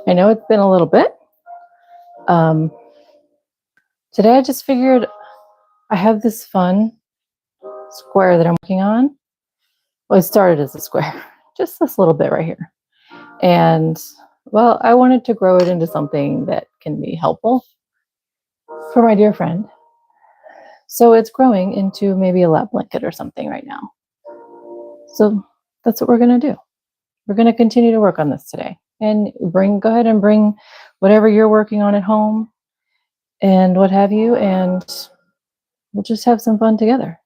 I know it's been a little bit. Today I just figured I have this fun square that I'm working on. Well, it started as a square, just this little bit right here. And well, I wanted to grow it into something that can be helpful for my dear friend. So it's growing into maybe a lap blanket or something right now. So that's what we're going to do. We're going to continue to work on this today and go ahead and bring whatever you're working on at home and what have you, and we'll just have some fun together.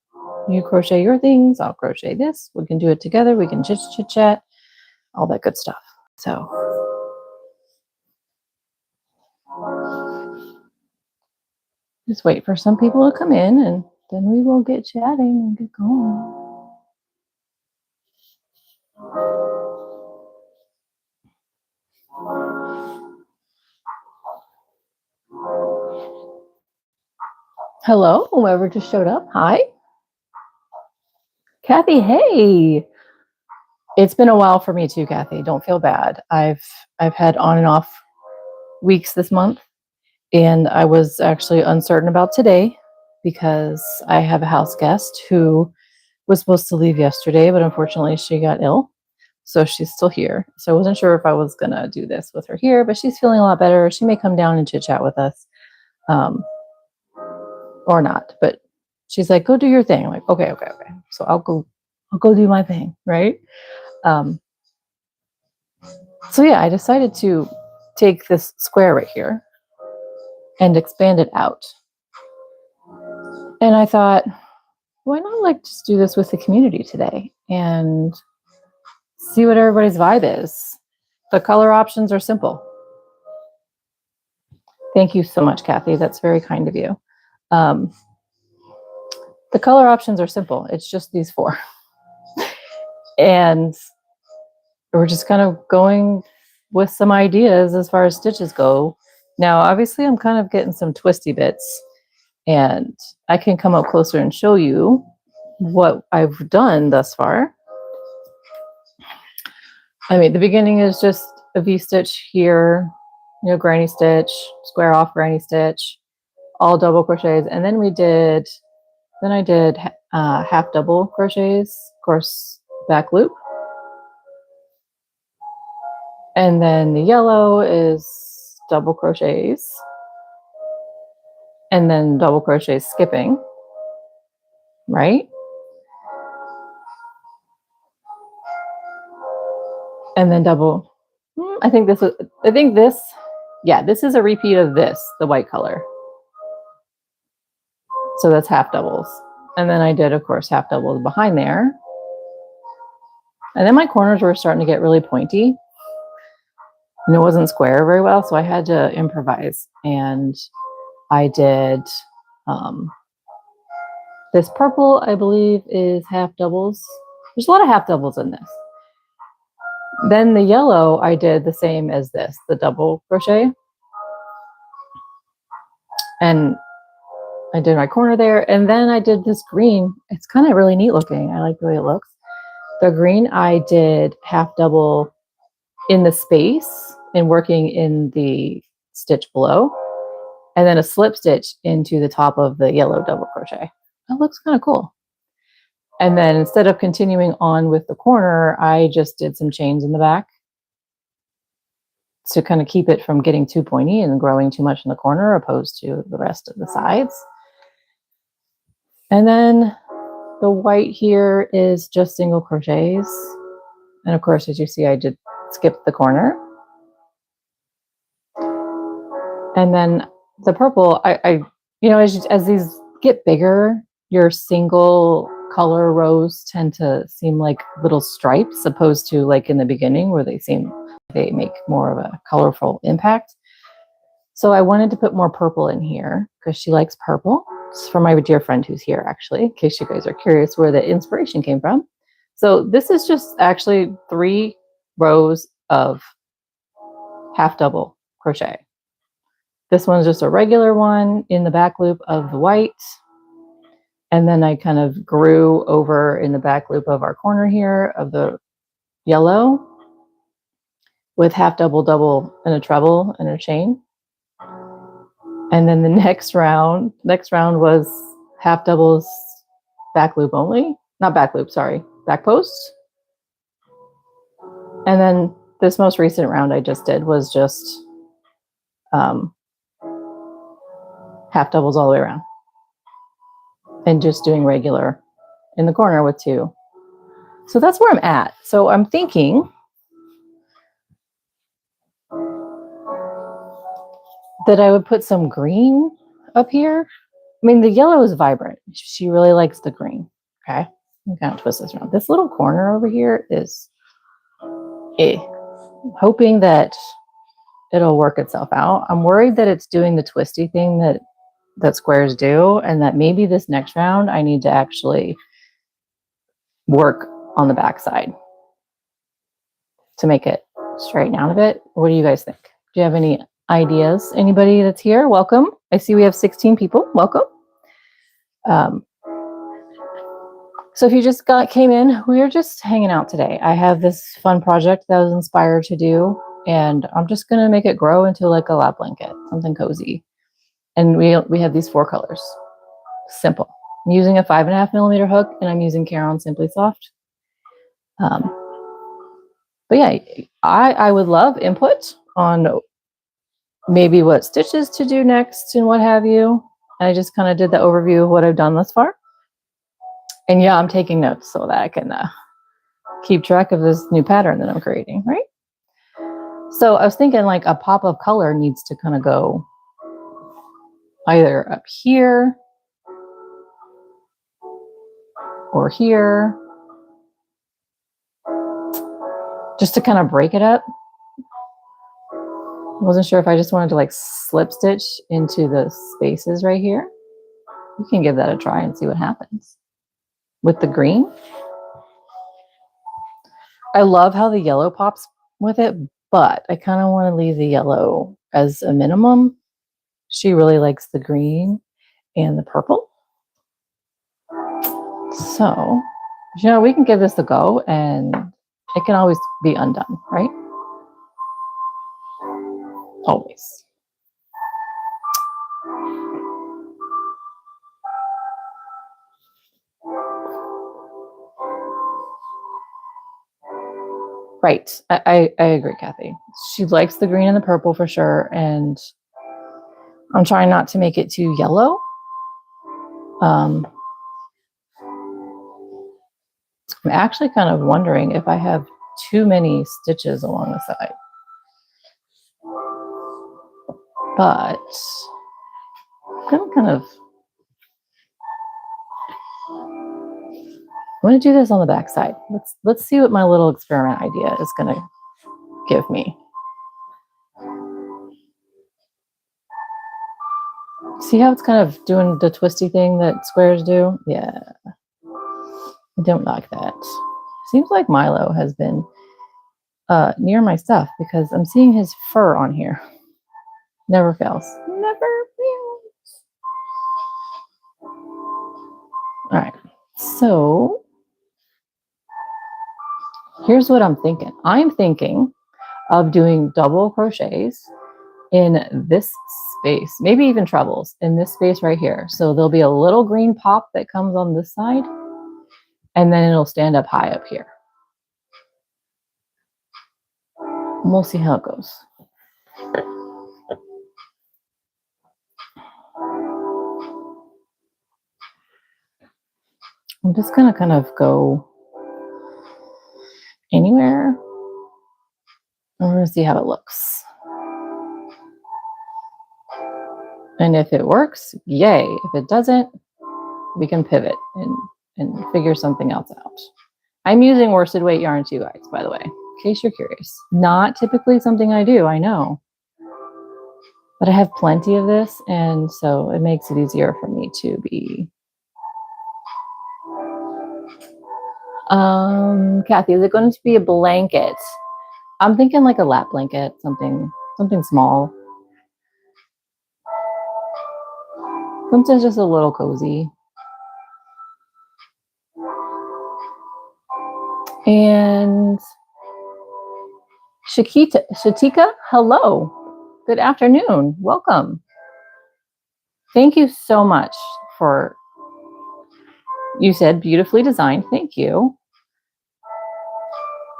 You crochet your things, I'll crochet this. We can do it together. We can chit chat, all that good stuff. So just wait for some people to come in and then we will get chatting and get going. Hello, whoever just showed up. Hi. Kathy, hey. It's been a while for me too, Kathy. Don't feel bad. I've had on and off weeks this month, and I was actually uncertain about today because I have a house guest who was supposed to leave yesterday, but unfortunately she got ill. So she's still here. So I wasn't sure if I was going to do this with her here, but she's feeling a lot better. She may come down and chit chat with us or not. But she's like, go do your thing. I'm like, okay. So I'll go do my thing. Right. So yeah, I decided to take this square right here and expand it out. And I thought, why not just do this with the community today and see what everybody's vibe is. The color options are simple. Thank you so much, Kathy. That's very kind of you. The color options are simple. It's just these 4. And we're just kind of going with some ideas as far as stitches go. Now, obviously, I'm kind of getting some twisty bits, and I can come up closer and show you what I've done thus far. I mean, the beginning is just a V-stitch here, granny stitch, square off granny stitch, all double crochets. And then I did half double crochets, of course, back loop. And then the yellow is double crochets and then double crochet skipping, right? And then double, this is a repeat of this, the white color. So that's half doubles. And then I did, of course, half doubles behind there. And then my corners were starting to get really pointy. And it wasn't square very well, so I had to improvise. And I did this purple, I believe, is half doubles. There's a lot of half doubles in this. Then the yellow, I did the same as this, the double crochet. And I did my corner there. And then I did this green. It's kind of really neat looking. I like the way it looks. The green, I did half double in the space and working in the stitch below. And then a slip stitch into the top of the yellow double crochet. That looks kind of cool. And then instead of continuing on with the corner, I just did some chains in the back to kind of keep it from getting too pointy and growing too much in the corner opposed to the rest of the sides. And then the white here is just single crochets. And of course, as you see, I did skip the corner. And then the purple, as these get bigger, your single color rows tend to seem like little stripes opposed to like in the beginning where they make more of a colorful impact. So I wanted to put more purple in here because she likes purple. It's for my dear friend who's here, actually, in case you guys are curious where the inspiration came from. So this is just actually 3 rows of half double crochet. This one's just a regular one in the back loop of the white. And then I kind of grew over in the back loop of our corner here of the yellow with half double, double, and a treble and a chain. And then the next round was half doubles, back loop only. Not back loop, sorry, back post. And then this most recent round I just did was just half doubles all the way around. And just doing regular in the corner with 2. So that's where I'm at. So I'm thinking that I would put some green up here. I mean, the yellow is vibrant. She really likes the green. Okay. I'm going to twist this around. This little corner over here is hoping that it'll work itself out. I'm worried that it's doing the twisty thing that squares do, and that maybe this next round I need to actually work on the back side to make it straighten out a bit. What do you guys think? Do you have any ideas? Anybody that's here, welcome. I see we have 16 people. Welcome. So if you just came in, we're just hanging out today. I have this fun project that I was inspired to do, and I'm just going to make it grow into like a lap blanket, something cozy. And we have these 4 colors. Simple. I'm using a 5.5mm hook, and I'm using Caron Simply Soft. But yeah, I would love input on maybe what stitches to do next and what have you. I just kind of did the overview of what I've done thus far. And yeah, I'm taking notes so that I can keep track of this new pattern that I'm creating, right? So I was thinking like a pop of color needs to kind of go either up here or here, just to kind of break it up. I wasn't sure if I just wanted to like slip stitch into the spaces right here. You can give that a try and see what happens. With the green, I love how the yellow pops with it, but I kind of want to leave the yellow as a minimum. She really likes the green and the purple. So, you know, we can give this a go, and it can always be undone, right? Always. Right. I agree, Kathy. She likes the green and the purple for sure, and I'm trying not to make it too yellow. I'm actually kind of wondering if I have too many stitches along the side. But I'm gonna kind of, I'm gonna do this on the back side. Let's see what my little experiment idea is gonna give me. See how it's kind of doing the twisty thing that squares do? Yeah, I don't like that. Seems like Milo has been near my stuff because I'm seeing his fur on here. Never fails. Never fails. All right, so here's what I'm thinking. I'm thinking of doing double crochets in this space, maybe even trebles in this space right here. So there'll be a little green pop that comes on this side, and then it'll stand up high up here. And we'll see how it goes. I'm just gonna kind of go anywhere. And we're gonna see how it looks. And if it works, yay. If it doesn't, we can pivot and figure something else out. I'm using worsted weight yarn too, guys, by the way, in case you're curious. Not typically something I do, I know. But I have plenty of this, and so it makes it easier for me to be. Kathy, is it going to be a blanket? I'm thinking like a lap blanket, something small. Something just a little cozy. And Shatika, hello. Good afternoon. Welcome. Thank you so much for, you said beautifully designed. Thank you.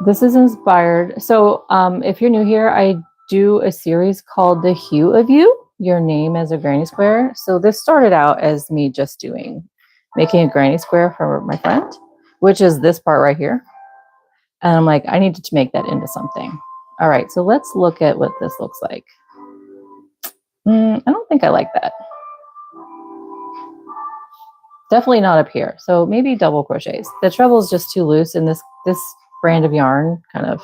This is inspired. So if you're new here, I do a series called The Hue of You, Your Name as a Granny Square. So this started out as me just making a granny square for my friend, which is this part right here. And I'm like, I need to make that into something. All right, so let's look at what this looks like. I don't think I like that. Definitely not up here. So maybe double crochets. The treble is just too loose, and this brand of yarn kind of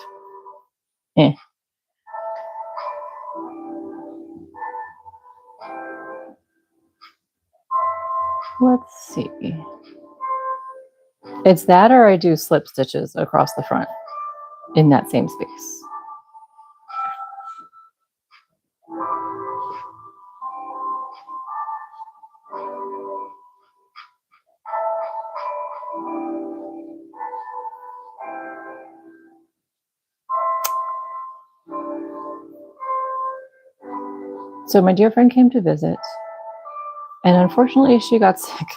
Let's see. It's that, or I do slip stitches across the front in that same space. So my dear friend came to visit, and unfortunately she got sick.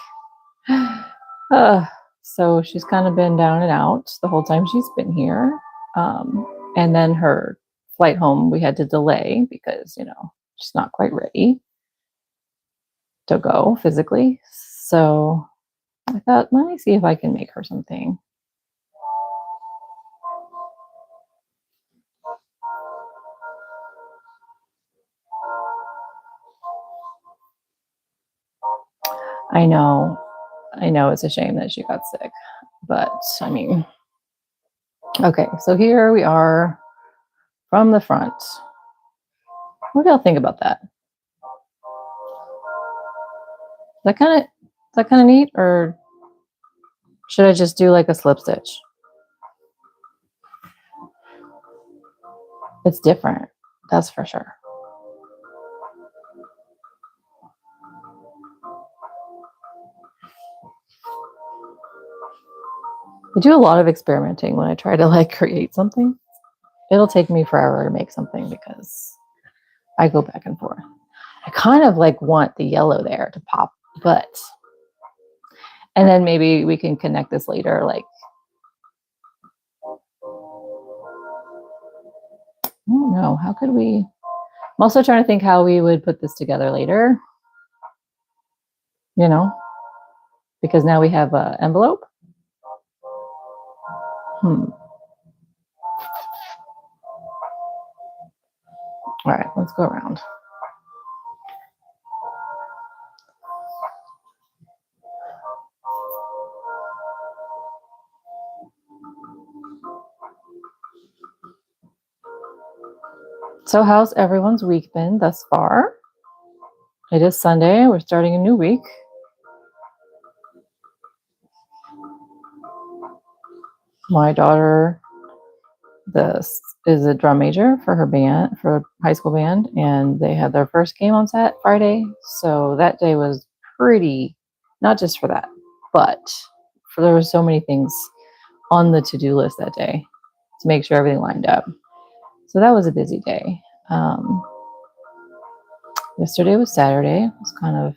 So she's kind of been down and out the whole time she's been here. And then her flight home we had to delay because, she's not quite ready to go physically. So I thought, let me see if I can make her something. I know it's a shame that she got sick, but I mean, okay, so here we are from the front. What do y'all think about that? Is that kind of neat, or should I just do like a slip stitch? It's different, that's for sure. I do a lot of experimenting when I try to create something. It'll take me forever to make something because I go back and forth. I kind of want the yellow there to pop, and then maybe we can connect this later. I don't know, how could we? I'm also trying to think how we would put this together later, because now we have an envelope. All right, let's go around. So how's everyone's week been thus far? It is Sunday. We're starting a new week. My daughter is a drum major for her band, for high school band, and they had their first game on Friday. So that day was pretty, not just for that, but there were so many things on the to-do list that day to make sure everything lined up. So that was a busy day. Yesterday was Saturday. It was kind of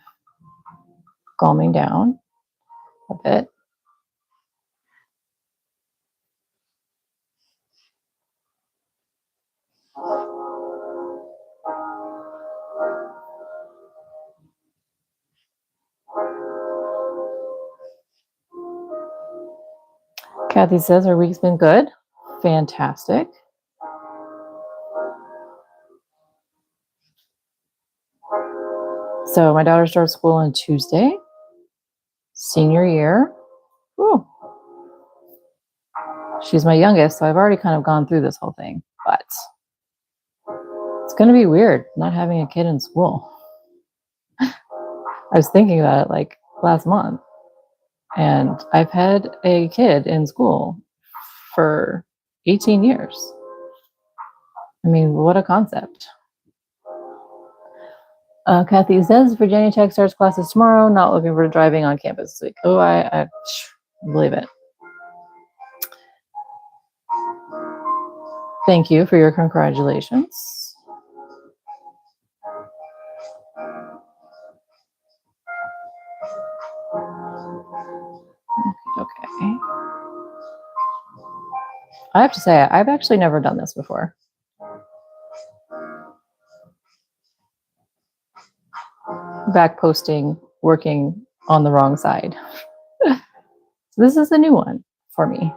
calming down a bit. Kathy says her week's been good. Fantastic. So my daughter starts school on Tuesday, senior year. Ooh. She's my youngest, so I've already kind of gone through this whole thing, but it's going to be weird not having a kid in school. I was thinking about it last month, and I've had a kid in school for 18 years. I mean, what a concept. Kathy says Virginia Tech starts classes tomorrow. Not looking for driving on campus this week. Oh, I believe it. Thank you for your congratulations. Okay. I have to say, I've actually never done this before. Back posting, working on the wrong side. So this is a new one for me.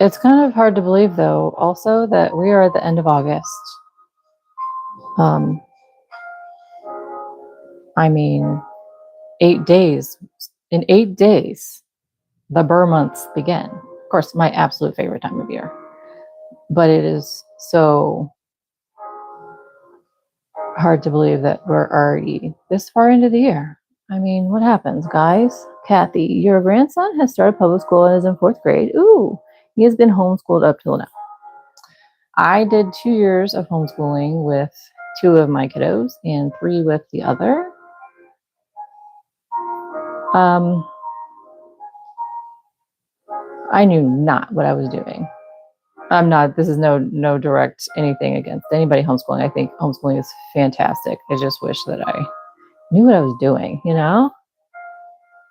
It's kind of hard to believe, though, also, that we are at the end of August. I mean, 8 days. In 8 days, the Burr months begin. Of course, my absolute favorite time of year. But it is so hard to believe that we're already this far into the year. I mean, what happens, guys? Kathy, your grandson has started public school and is in 4th grade. Ooh, he has been homeschooled up till now. I did 2 years of homeschooling with 2 of my kiddos and 3 with the other. I knew not what I was doing. This is no direct anything against anybody homeschooling. I think homeschooling is fantastic. I just wish that I knew what I was doing, you know?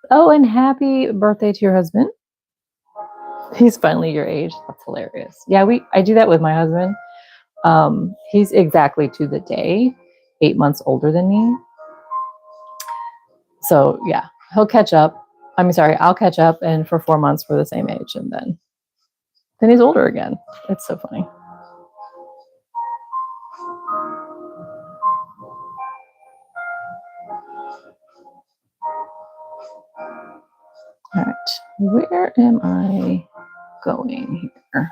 Oh, and happy birthday to your husband. He's finally your age. That's hilarious. Yeah, I do that with my husband. He's exactly to the day 8 months older than me. So yeah, he'll catch up. I'll catch up, and for 4 months we're the same age, and then he's older again. It's so funny. All right, where am I going here?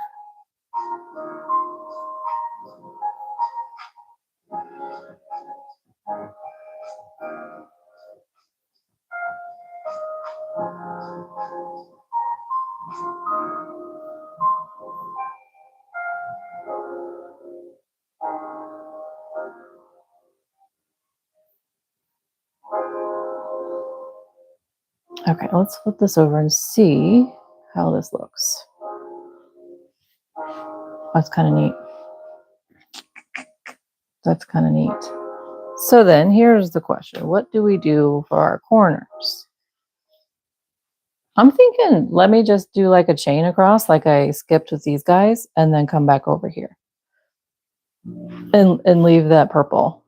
Okay, let's flip this over and see how this looks. That's kind of neat. That's kind of neat. So then here's the question. What do we do for our corners? I'm thinking, let me just do like a chain across, like I skipped with these guys, and then come back over here and leave that purple.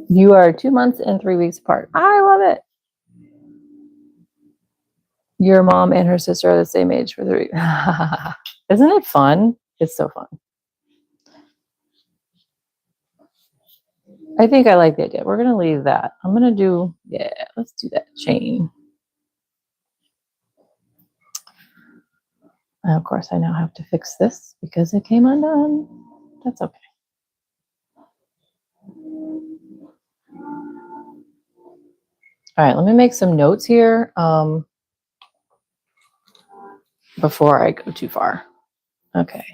You are 2 months and 3 weeks apart. I love it. Your mom and her sister are the same age for 3 weeks. Isn't it fun? It's so fun. I think I like the idea. We're going to leave that. I'm going to do, let's do that chain. And of course, I now have to fix this because it came undone. That's okay. All right, let me make some notes here before I go too far. Okay.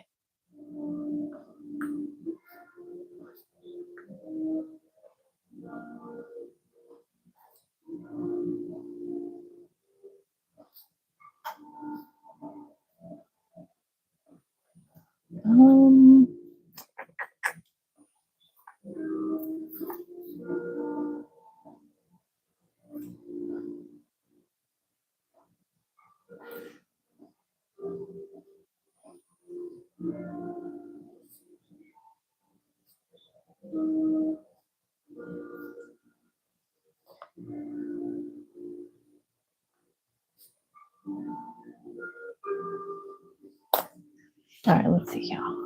All right, let's see, y'all.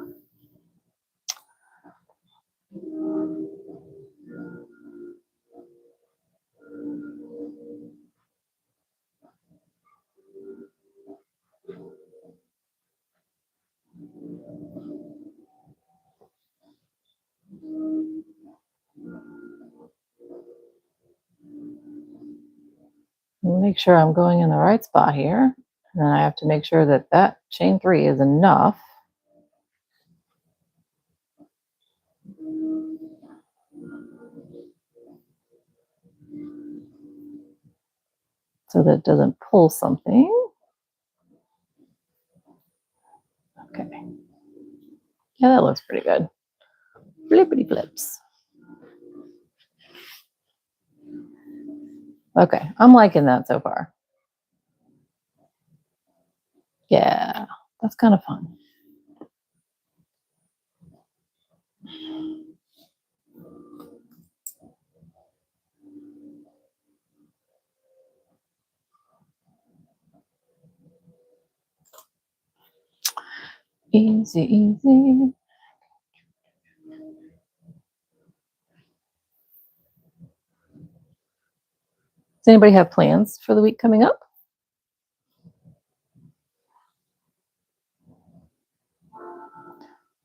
Make sure I'm going in the right spot here. And then I have to make sure that that chain 3 is enough. So that it doesn't pull something. Okay. Yeah, that looks pretty good. Flippity flips. Okay, I'm liking that so far. Yeah, that's kind of fun. Easy, easy. Does anybody have plans for the week coming up?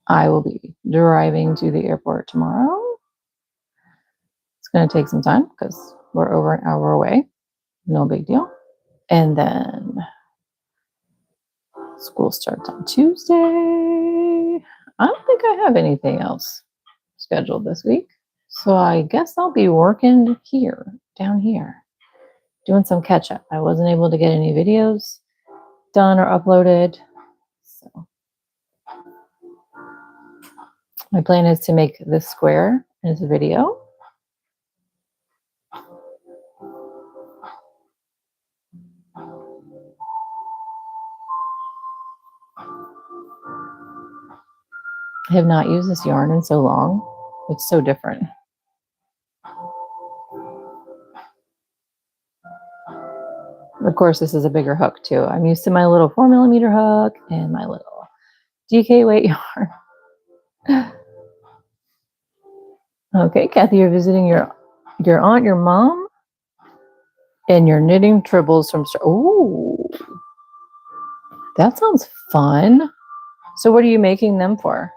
I will be driving to the airport tomorrow. It's going to take some time because we're over an hour away. No big deal. And then school starts on Tuesday. I don't think I have anything else scheduled this week. So I guess I'll be working here, down here, doing some catch up. I wasn't able to get any videos done or uploaded. So my plan is to make this square as a video. I have not used this yarn in so long. It's so different. Of course, this is a bigger hook too. I'm used to my little 4mm hook and my little DK weight yarn. Okay, Kathy, you're visiting your aunt, your mom, and you're knitting tribbles from. Oh, that sounds fun. So, what are you making them for?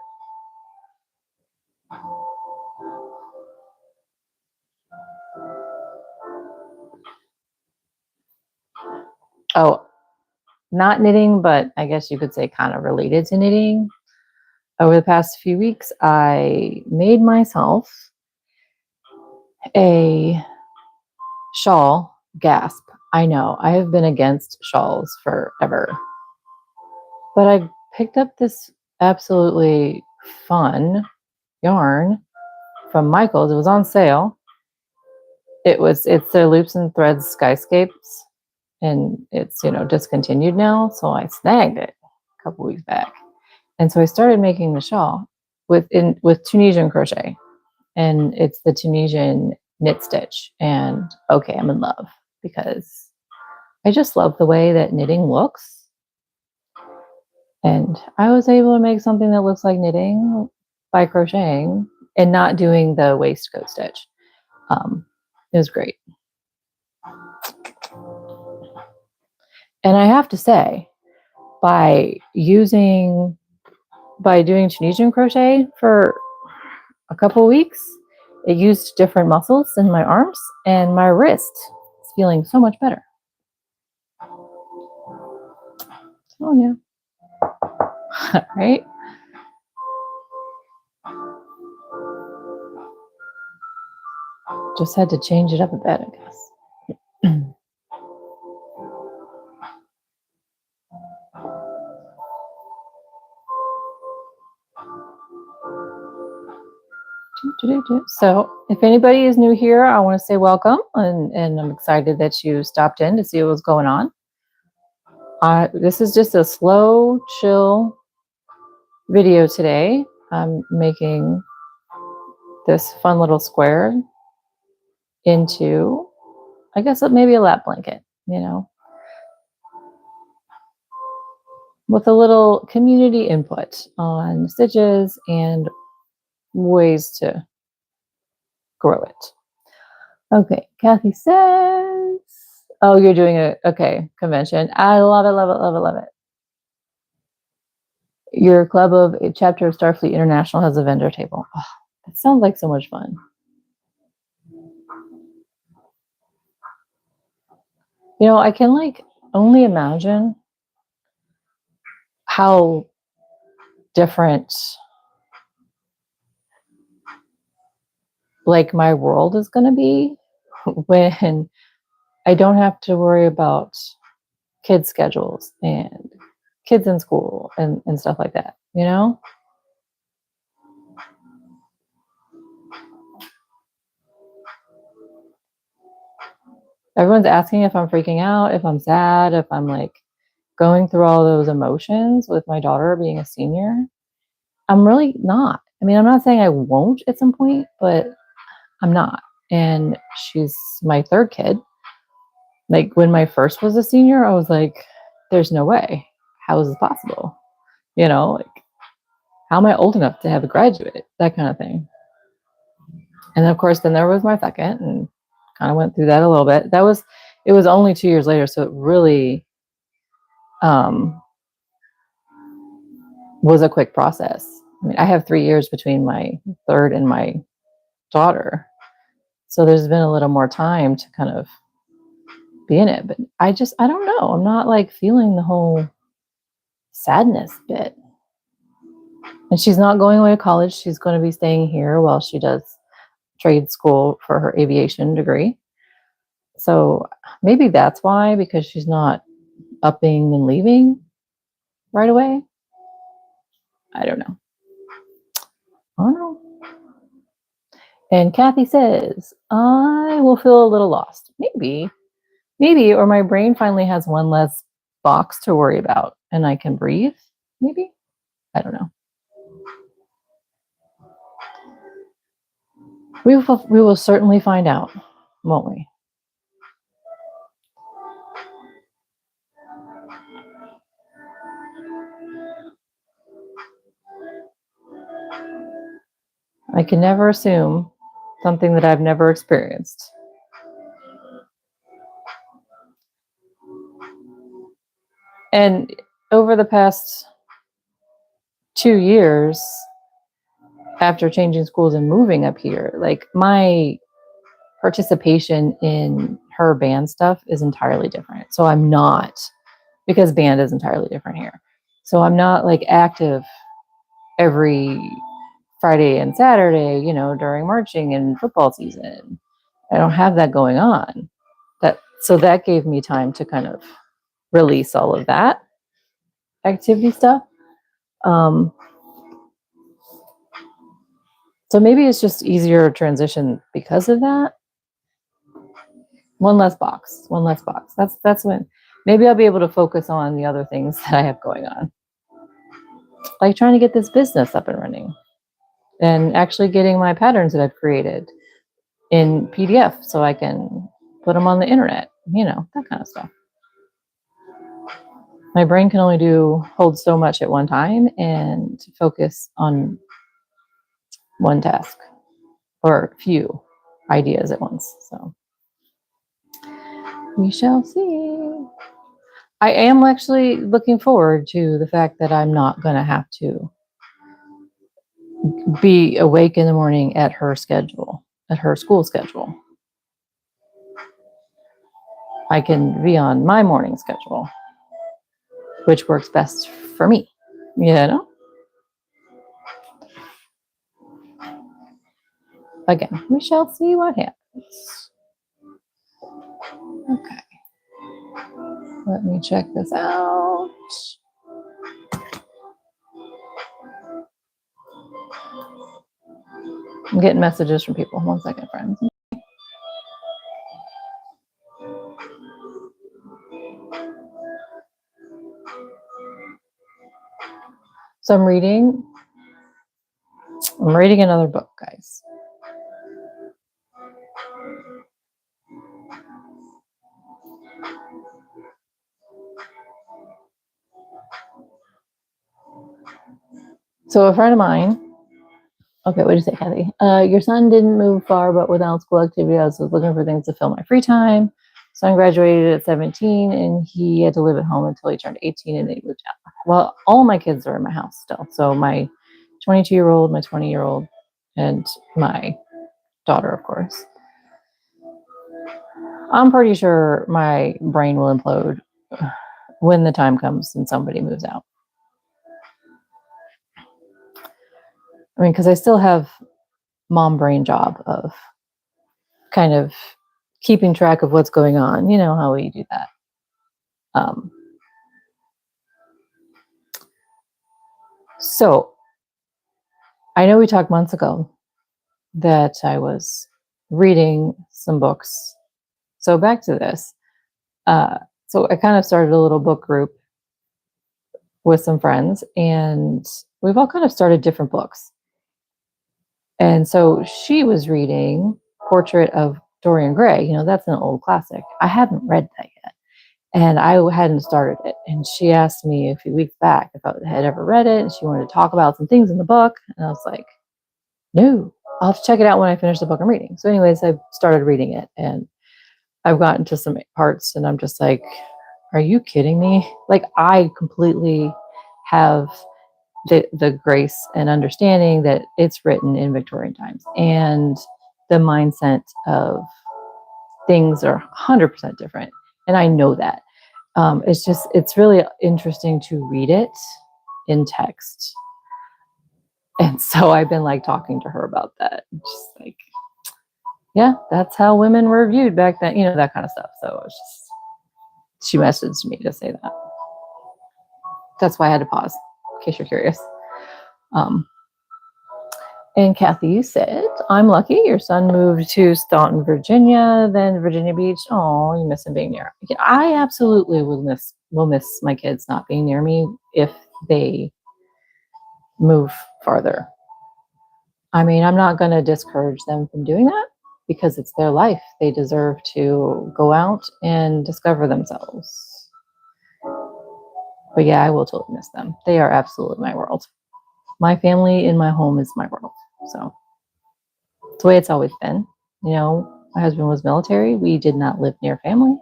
Oh, not knitting, but I guess you could say kind of related to knitting. Over the past few weeks, I made myself a shawl. Gasp. I know, I have been against shawls forever. But I picked up this absolutely fun yarn from Michael's. It was on sale. It's their Loops and Threads Skyscapes, and it's discontinued now. So I snagged it a couple weeks back, and so I started making the shawl with Tunisian crochet, and it's the Tunisian knit stitch. And okay, I'm in love because I just love the way that knitting looks. And I was able to make something that looks like knitting by crocheting and not doing the waistcoat stitch. It was great. And I have to say, by doing Tunisian crochet for a couple of weeks, it used different muscles in my arms, and my wrist is feeling so much better. Oh yeah. Right? Just had to change it up a bit, I guess. So if anybody is new here, I want to say welcome, and I'm excited that you stopped in to see what's going on. This is just a slow, chill video today. I'm making this fun little square into, I guess, maybe a lap blanket, with a little community input on stitches and ways to grow it. Okay, Kathy says, oh, you're doing a convention. I love it, love it, love it, love it. Your club of a chapter of Starfleet International has a vendor table. Oh, that sounds like so much fun. I can only imagine how different like my world is going to be when I don't have to worry about kids' schedules and kids in school and stuff like that, you know? Everyone's asking if I'm freaking out, if I'm sad, if I'm like going through all those emotions with my daughter being a senior. I'm really not. I mean, I'm not saying I won't at some point, but I'm not. And she's my third kid. Like when my first was a senior, I was like, there's no way. How is this possible? You know, like, how am I old enough to have a graduate? That kind of thing. And then, of course, then there was my second and kind of went through that a little bit. It was only 2 years later. So it really was a quick process. I mean, I have 3 years between my third and my daughter. So there's been a little more time to kind of be in it. But I don't know. I'm not like feeling the whole sadness bit. And she's not going away to college. She's going to be staying here while she does trade school for her aviation degree. So maybe that's why, because she's not upping and leaving right away. I don't know. I don't know. And Kathy says, I will feel a little lost. Maybe, or my brain finally has one less box to worry about and I can breathe. Maybe. I don't know. We will certainly find out, won't we? I can never assume something that I've never experienced. And over the past 2 years, after changing schools and moving up here, like my participation in her band stuff is entirely different. So I'm not, because band is entirely different here. So I'm not like active every Friday and Saturday, you know, during marching and football season. I don't have that going on. So that gave me time to kind of release all of that activity stuff. So maybe it's just easier transition because of that. One less box. That's when maybe I'll be able to focus on the other things that I have going on. Like trying to get this business up and running and actually getting my patterns that I've created in PDF so I can put them on the internet, you know, that kind of stuff. My brain can only hold so much at one time and focus on one task or a few ideas at once. So we shall see. I am actually looking forward to the fact that I'm not going to have to be awake in the morning at her schedule, at her school schedule. I can be on my morning schedule, which works best for me, you know? Again, we shall see what happens. Okay. Let me check this out. I'm getting messages from people. 1 second, friends. So I'm reading another book, guys. So a friend of mine, okay, what did you say, Kathy? Your son didn't move far, but without school activity, I was looking for things to fill my free time. Son graduated at 17, and he had to live at home until he turned 18, and then he moved out. Well, all my kids are in my house still. So my 22-year-old, my 20-year-old, and my daughter, of course. I'm pretty sure my brain will implode when the time comes and somebody moves out. I mean, because I still have mom brain job of kind of keeping track of what's going on. You know how we do that. So I know we talked months ago that I was reading some books. So back to this. So I kind of started a little book group with some friends, and we've all kind of started different books. And so she was reading Portrait of Dorian Gray. You know, that's an old classic. I hadn't read that yet, and I hadn't started it. And she asked me a few weeks back if I had ever read it, and she wanted to talk about some things in the book. And I was like, no, I'll have to check it out when I finish the book I'm reading. So anyways, I started reading it, and I've gotten to some parts, and I'm just like, are you kidding me? Like, I completely have the grace and understanding that it's written in Victorian times, and the mindset of things are 100% different. And I know that. It's really interesting to read it in text. And so I've been like talking to her about that. Just like, yeah, that's how women were viewed back then, you know, that kind of stuff. So it's just, she messaged me to say that. That's why I had to pause, in case you're curious. And Kathy, you said, I'm lucky your son moved to Staunton, Virginia, then Virginia Beach. Oh, you miss him being near. I absolutely will miss my kids not being near me if they move farther. I mean, I'm not going to discourage them from doing that because it's their life. They deserve to go out and discover themselves. But yeah, I will totally miss them. They are absolutely my world. My family in my home is my world. So it's the way it's always been. You know, my husband was military. We did not live near family.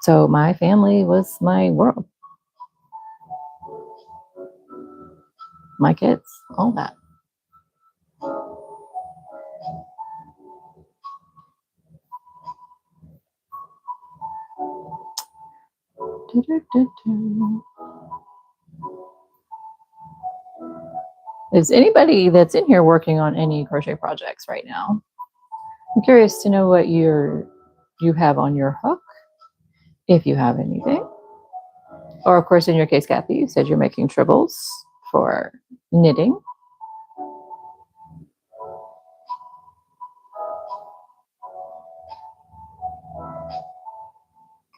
So my family was my world. My kids, all that. Is anybody that's in here working on any crochet projects right now? I'm curious to know what you have on your hook, if you have anything. Or of course, in your case, Kathy, you said you're making tribbles for knitting.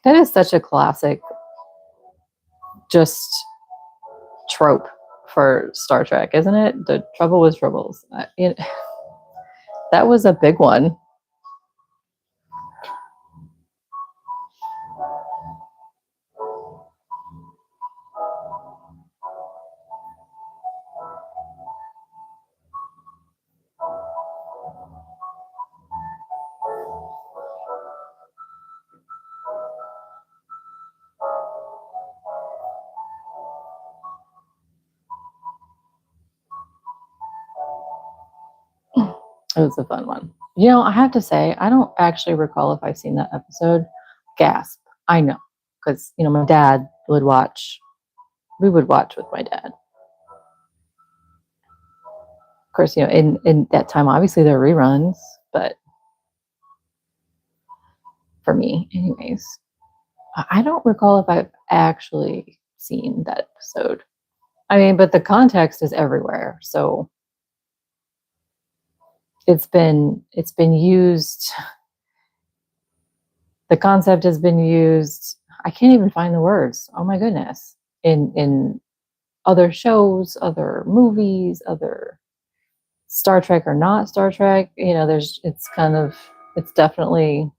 That is such a classic, just trope for Star Trek, isn't it? The trouble with tribbles. That was a big one. It was a fun one. You know, I have to say, I don't actually recall if I've seen that episode. Gasp. I know. Because, you know, my dad would watch. We would watch with my dad. Of course, you know, in that time, obviously there are reruns, but for me, anyways, I don't recall if I've actually seen that episode. I mean, but the context is everywhere. So it's been used. The concept has been used. I can't even find the words. Oh my goodness. In other shows, other movies, other Star Trek or not Star Trek, you know, it's definitely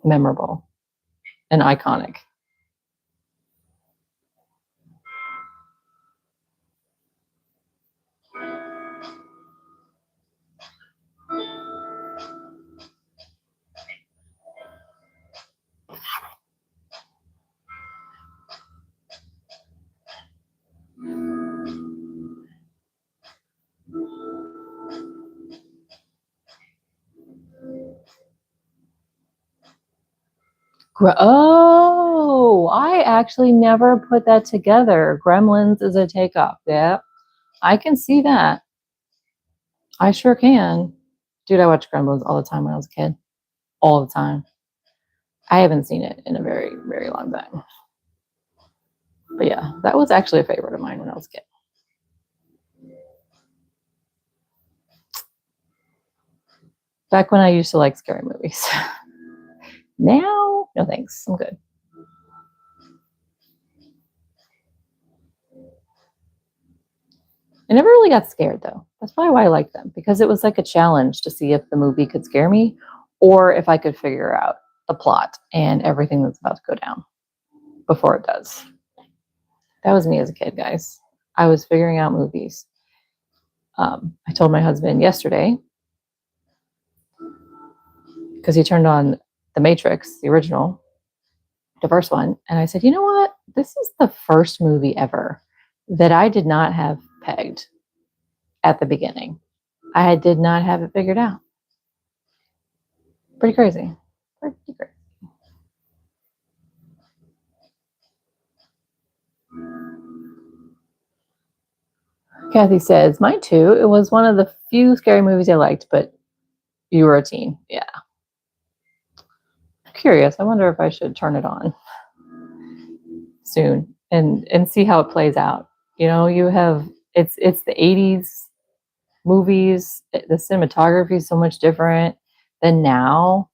memorable and iconic. Oh, Oh, I actually never put that together. Gremlins is a takeoff. Yeah, I can see that. I sure can. Dude, I watched Gremlins all the time when I was a kid. All the time. I haven't seen it in a very, very long time. But yeah, that was actually a favorite of mine when I was a kid. Back when I used to like scary movies. Now, no thanks. I'm good. I never really got scared though. That's probably why I liked them, because it was like a challenge to see if the movie could scare me or if I could figure out the plot and everything that's about to go down before it does. That was me as a kid, guys. I was figuring out movies. I told my husband yesterday, because he turned on The Matrix, the original, the first one, and I said, you know what? This is the first movie ever that I did not have pegged at the beginning. I did not have it figured out. Pretty crazy. Pretty crazy. Kathy says, mine too. It was one of the few scary movies I liked, but you were a teen. Yeah. I'm curious. I wonder if I should turn it on soon and see how it plays out. You know, you have it's the 80s movies. The cinematography is so much different than now.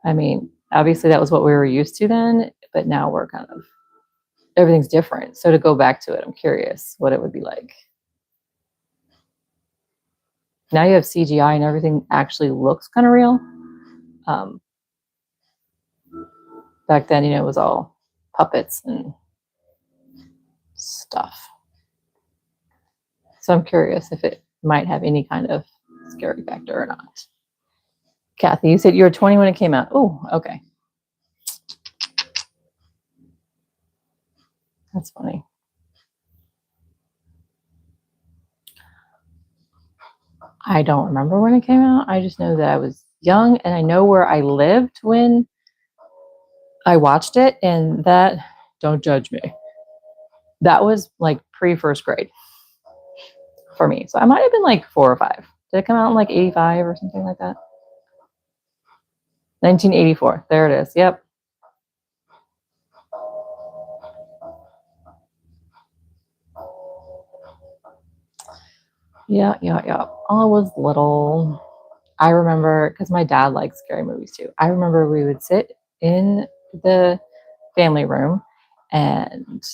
I mean, obviously that was what we were used to then, but now we're kind of everything's different. So to go back to it, I'm curious what it would be like. Now you have CGI and everything actually looks kind of real. Back then, you know, it was all puppets and stuff. So I'm curious if it might have any kind of scary factor or not. Kathy, you said you were 20 when it came out. Oh, okay. That's funny. I don't remember when it came out. I just know that I was young and I know where I lived when I watched it, and that, don't judge me, that was like pre-first grade for me. So I might have been like 4 or 5. Did it come out in like 85 or something like that? 1984. There it is. Yep. Yeah. I was little. I remember, because my dad likes scary movies too. I remember we would sit in the family room and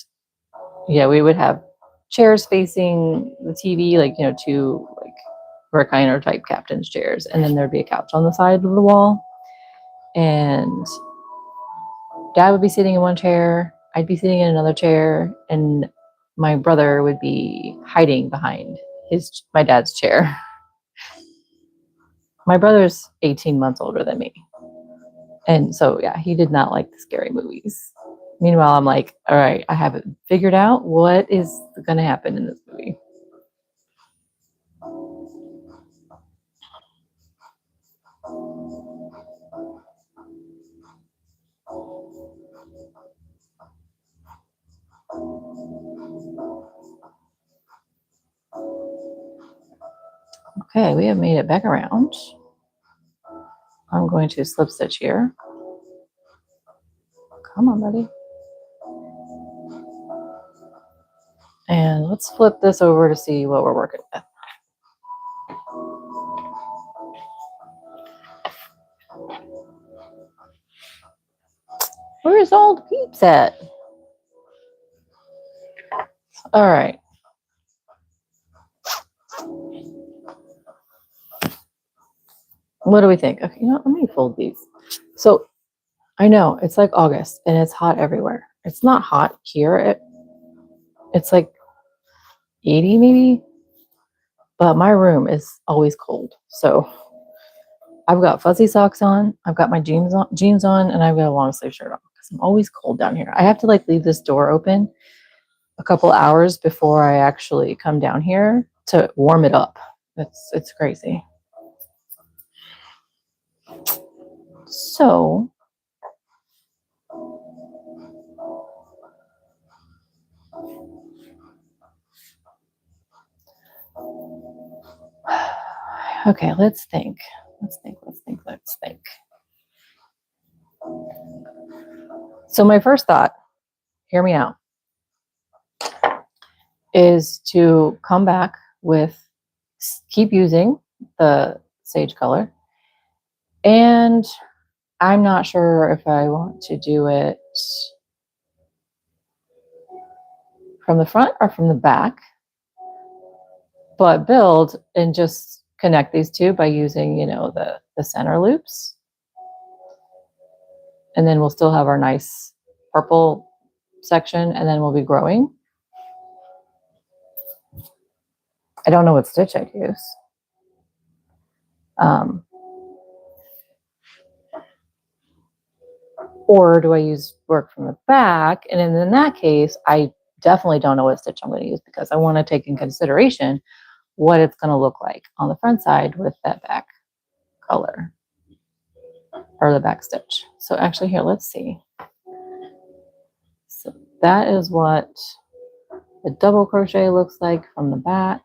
yeah, we would have chairs facing the TV, like, you know, two like recliner type captain's chairs. And then there'd be a couch on the side of the wall. And dad would be sitting in one chair. I'd be sitting in another chair. And my brother would be hiding behind my dad's chair. My brother's 18 months older than me. And so, yeah, he did not like the scary movies. Meanwhile, I'm like, all right, I have it figured out. What is going to happen in this movie? Okay, we have made it back around. I'm going to slip stitch here. Come on, buddy. And let's flip this over to see what we're working with. Where's all the peeps at? All right. What do we think? Okay, you know, let me fold these. So I know it's like August and it's hot everywhere. It's not hot here. It's like 80 maybe, but my room is always cold. So I've got fuzzy socks on, I've got my jeans on, and I've got a long sleeve shirt on because I'm always cold down here. I have to like leave this door open a couple hours before I actually come down here to warm it up. It's crazy. So Okay, let's think. Let's think. So my first thought, hear me out, is to come back with, keep using the sage color. And I'm not sure if I want to do it from the front or from the back, but build and just connect these two by using, you know, the center loops. And then we'll still have our nice purple section, and then we'll be growing. I don't know what stitch I'd use. Or do I use work from the back? And in that case, I definitely don't know what stitch I'm going to use, because I want to take in consideration what it's going to look like on the front side with that back color or the back stitch. So actually here, let's see. So that is what the double crochet looks like from the back.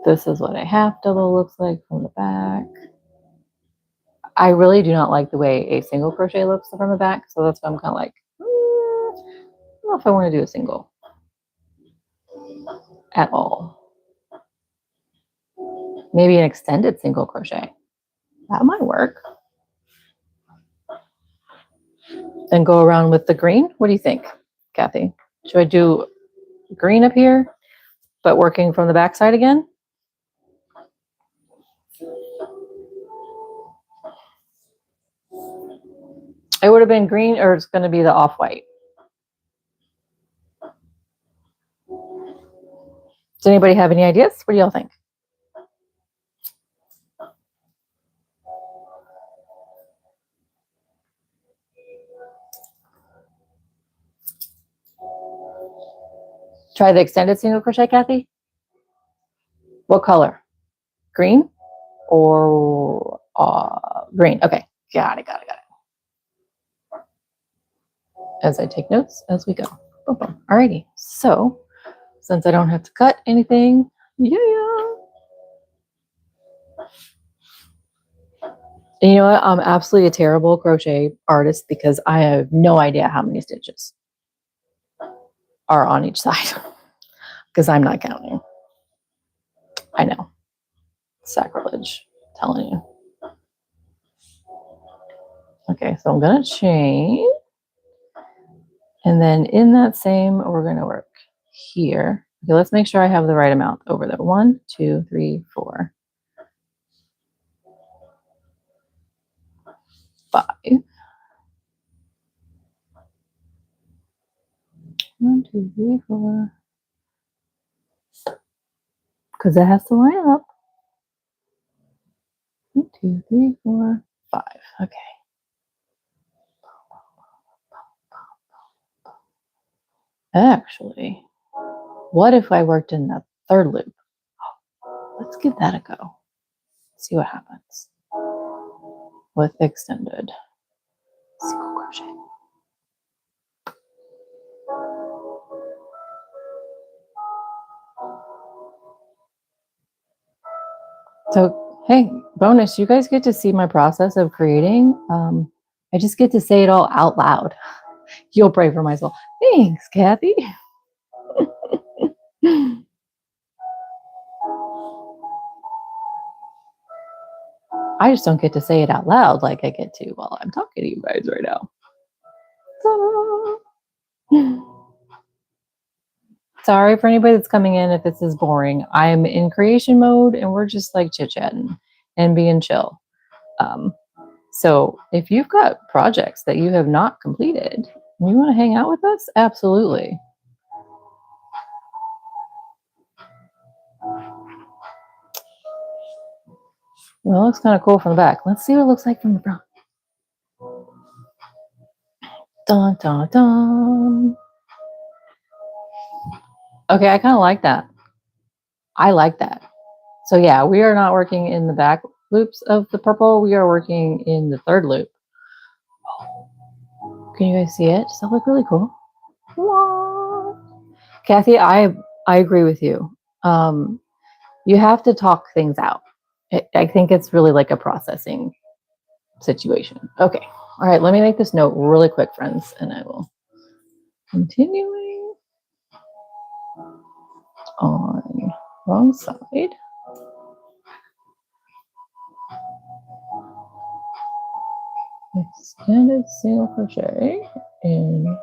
This is what a half double looks like from the back. I really do not like the way a single crochet looks from the back, so that's why I'm kind of like, I don't know if I want to do a single at all. Maybe an extended single crochet. That might work. Then go around with the green. What do you think, Kathy? Should I do green up here, but working from the back side again? It would have been green, or it's going to be the off-white. Does anybody have any ideas? What do y'all think? Try the extended single crochet, Kathy. What color? Green or green? Okay, got it. As I take notes as we go. Boom, boom. Alrighty. So since I don't have to cut anything, yeah. And you know what? I'm absolutely a terrible crochet artist because I have no idea how many stitches are on each side because I'm not counting. I know. Sacrilege, I'm telling you. Okay, so I'm going to chain. And then in that same, we're going to work here. Okay, let's make sure I have the right amount over there. 1, 2, 3, 4, 5. 1, 2, 3, 4. Because it has to line up. 1, 2, 3, 4, 5. Okay. Actually, what if I worked in the third loop? Let's give that a go. See what happens with extended single crochet. So, hey, bonus, you guys get to see my process of creating. I just get to say it all out loud. You'll pray for my soul. Thanks, Kathy. I just don't get to say it out loud like I get to while I'm talking to you guys right now. Sorry for anybody that's coming in if this is boring. I'm in creation mode and we're just like chit-chatting and being chill. So if you've got projects that you have not completed and you want to hang out with us, absolutely. Well, it looks kind of cool from the back. Let's see what it looks like from the front. Dun, dun, dun. Okay, I kind of like that. I like that. So yeah, we are not working in the back loops of the purple. We are working in the third loop. Can you guys see it? Does that look really cool? What? Kathy, I agree with you. You have to talk things out. I think it's really like a processing situation. Okay. All right. Let me make this note really quick, friends, and I will continuing on wrong side. Extended single crochet in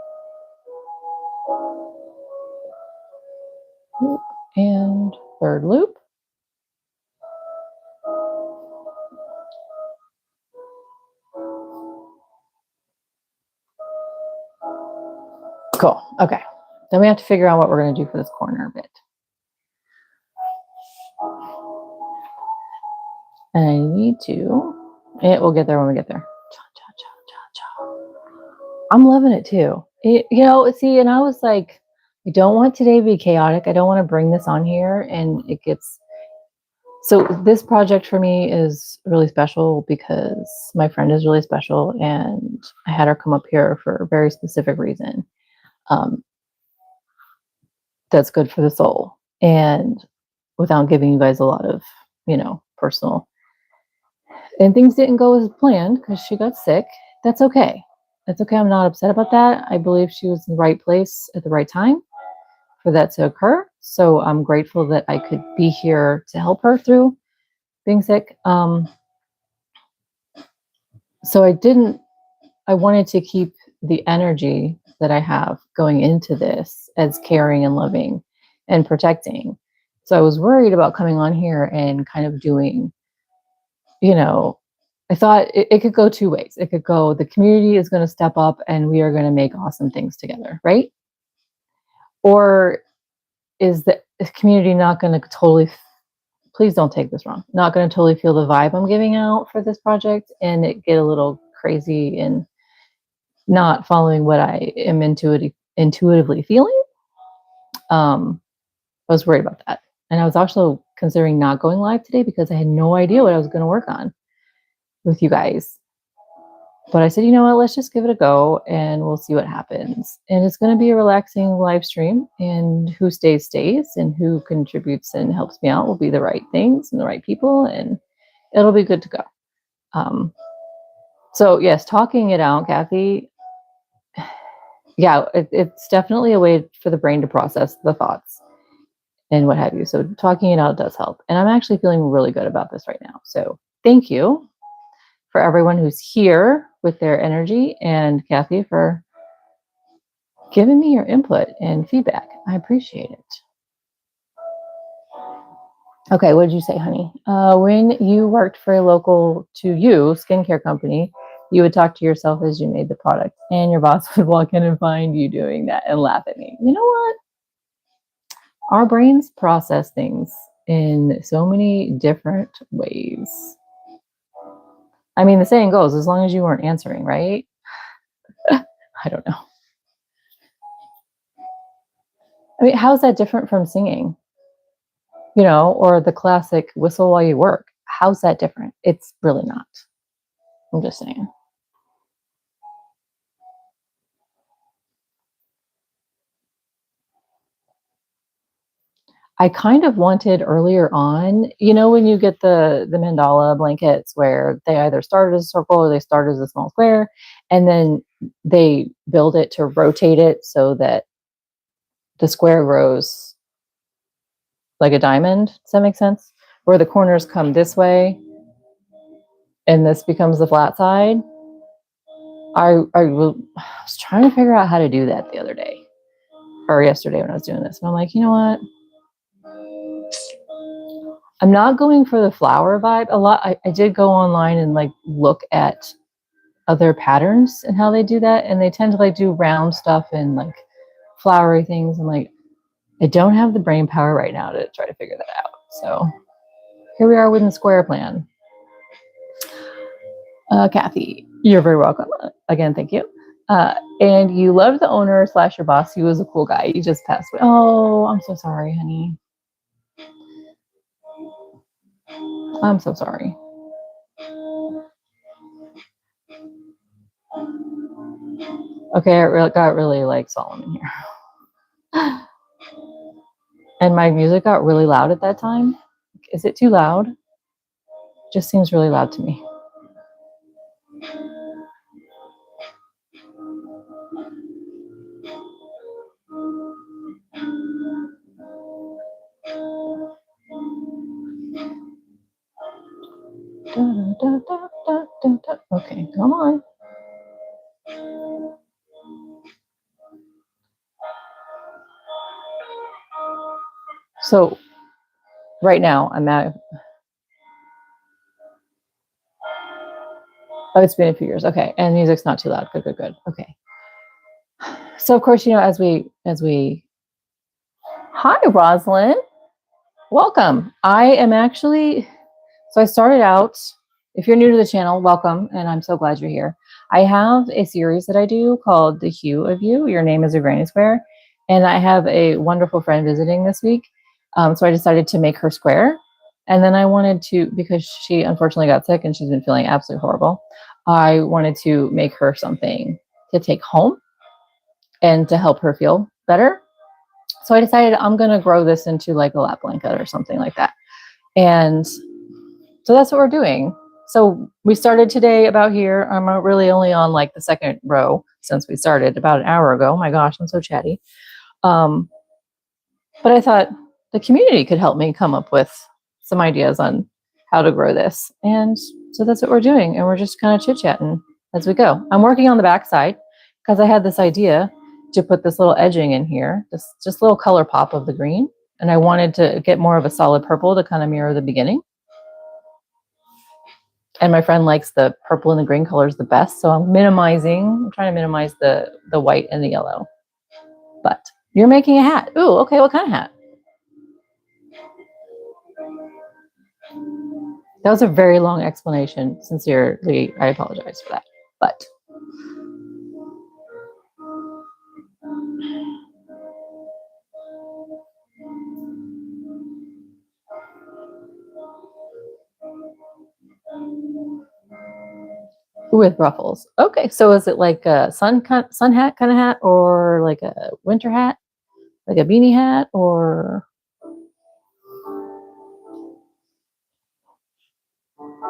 loop and third loop. Cool. Okay. Then we have to figure out what we're going to do for this corner bit. And I need to, we'll get there when we get there. I'm loving it too. See, and I was like, I don't want today to be chaotic. I don't want to bring this on here and it gets, so this project for me is really special because my friend is really special and I had her come up here for a very specific reason. That's good for the soul. And without giving you guys a lot of, personal, and things didn't go as planned because she got sick. That's okay. That's okay. I'm not upset about that. I believe she was in the right place at the right time for that to occur. So I'm grateful that I could be here to help her through being sick. So I wanted to keep the energy that I have going into this as caring and loving and protecting. So I was worried about coming on here and kind of doing, I thought it could go two ways. It could go, the community is going to step up and we are going to make awesome things together, right? Or is the community not going to totally, please don't take this wrong, not going to totally feel the vibe I'm giving out for this project and it get a little crazy and not following what I am intuitively feeling? I was worried about that. And I was also considering not going live today because I had no idea what I was going to work on with you guys. But I said, you know what, let's just give it a go and we'll see what happens. And it's going to be a relaxing live stream, and who stays, and who contributes and helps me out will be the right things and the right people, and it'll be good to go. So yes, talking it out, Kathy. Yeah, it's definitely a way for the brain to process the thoughts and what have you. So talking it out does help. And I'm actually feeling really good about this right now. So thank you for everyone who's here with their energy, and Kathy for giving me your input and feedback. I appreciate it. Okay, what did you say, honey? When you worked for a local to you skincare company, you would talk to yourself as you made the product, and your boss would walk in and find you doing that and laugh at me. You know what? Our brains process things in so many different ways. I mean, the saying goes, as long as you weren't answering, right? I don't know. I mean, how's that different from singing? Or the classic whistle while you work. How's that different? It's really not. I'm just saying. I kind of wanted earlier on, when you get the mandala blankets where they either start as a circle or they start as a small square, and then they build it to rotate it so that the square grows like a diamond. Does that make sense? Where the corners come this way and this becomes the flat side. I was trying to figure out how to do that the other day or yesterday when I was doing this. And I'm like, you know what? I'm not going for the flower vibe a lot. I did go online and look at other patterns and how they do that. And they tend to do round stuff and flowery things. And I don't have the brain power right now to try to figure that out. So here we are with the square plan. Kathy, you're very welcome. Again, thank you. And you loved the owner / your boss. He was a cool guy. He just passed away. Oh, I'm so sorry, honey. I'm so sorry. Okay, it got really solemn in here. And my music got really loud at that time. Is it too loud? Just seems really loud to me. Okay, come on. So right now I'm at, oh, it's been a few years. Okay. And music's not too loud. Good, good, good. Okay. So of course, you know, as we, hi, Rosalind, welcome. I am actually, so I started out, if you're new to the channel, welcome. And I'm so glad you're here. I have a series that I do called The Hue of You. Your name is a granny square. And I have a wonderful friend visiting this week. So I decided to make her square. And then I wanted to, because she unfortunately got sick and she's been feeling absolutely horrible, I wanted to make her something to take home and to help her feel better. So I decided I'm going to grow this into like a lap blanket or something like that. And so that's what we're doing. So we started today about here. I'm really only on like the second row since we started about an hour ago. Oh my gosh, I'm so chatty. But I thought the community could help me come up with some ideas on how to grow this. And so that's what we're doing. And we're just kind of chit-chatting as we go. I'm working on the back side because I had this idea to put this little edging in here, just little color pop of the green. And I wanted to get more of a solid purple to kind of mirror the beginning. And my friend likes the purple and the green colors the best. So I'm trying to minimize the white and the yellow. But you're making a hat. Ooh, okay, what kind of hat? That was a very long explanation. Sincerely, I apologize for that. But with ruffles. Okay, so is it like a sun hat kind of hat, or like a winter hat, like a beanie hat, or?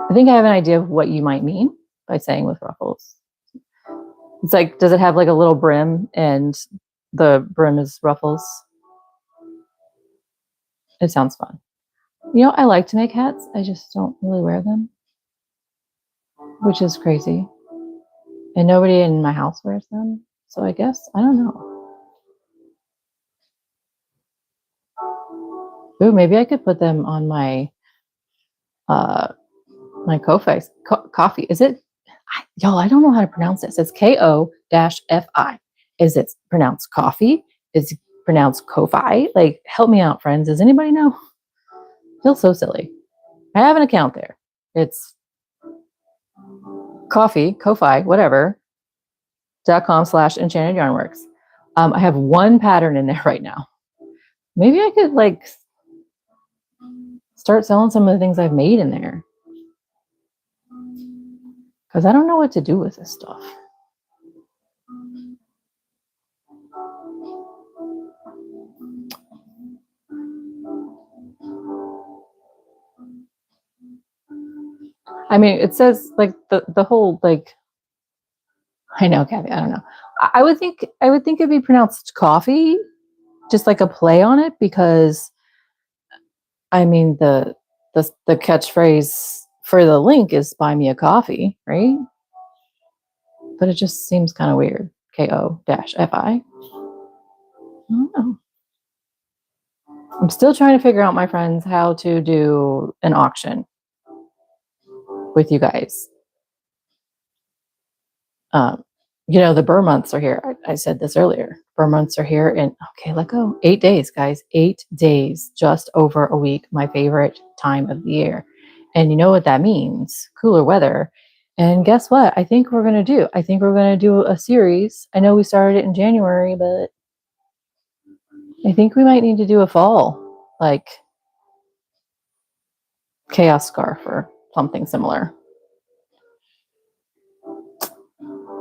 I think I have an idea of what you might mean by saying with ruffles. It's like, does it have like a little brim and the brim is ruffles? It sounds fun. You know, I like to make hats. I just don't really wear them, which is crazy. And nobody in my house wears them. So I guess, I don't know. Ooh, maybe I could put them on my my coffee. Is it, y'all, I don't know how to pronounce this. It's Ko-fi. Is it pronounced coffee? Is it pronounced Ko-fi? Like, help me out, friends. Does anybody know? I feel so silly. I have an account there. It's Ko-fi, whatever, .com/Enchanted Yarnworks. I have one pattern in there right now. Maybe I could like start selling some of the things I've made in there, because I don't know what to do with this stuff. I mean, it says like the whole like, I know, Kathy, I don't know. I would think it'd be pronounced coffee, just like a play on it, because I mean the catchphrase for the link is "buy me a coffee," right? But it just seems kind of weird. Ko-fi. I don't know. I'm still trying to figure out, my friends, how to do an auction with you guys. You know, the burr months are here. I said this earlier. Burr months are here in, okay, let go. 8 days, guys. 8 days, just over a week. My favorite time of the year. And you know what that means? Cooler weather. And guess what? I think we're going to do a series. I know we started it in January, but I think we might need to do a fall, like chaos scarf or something similar.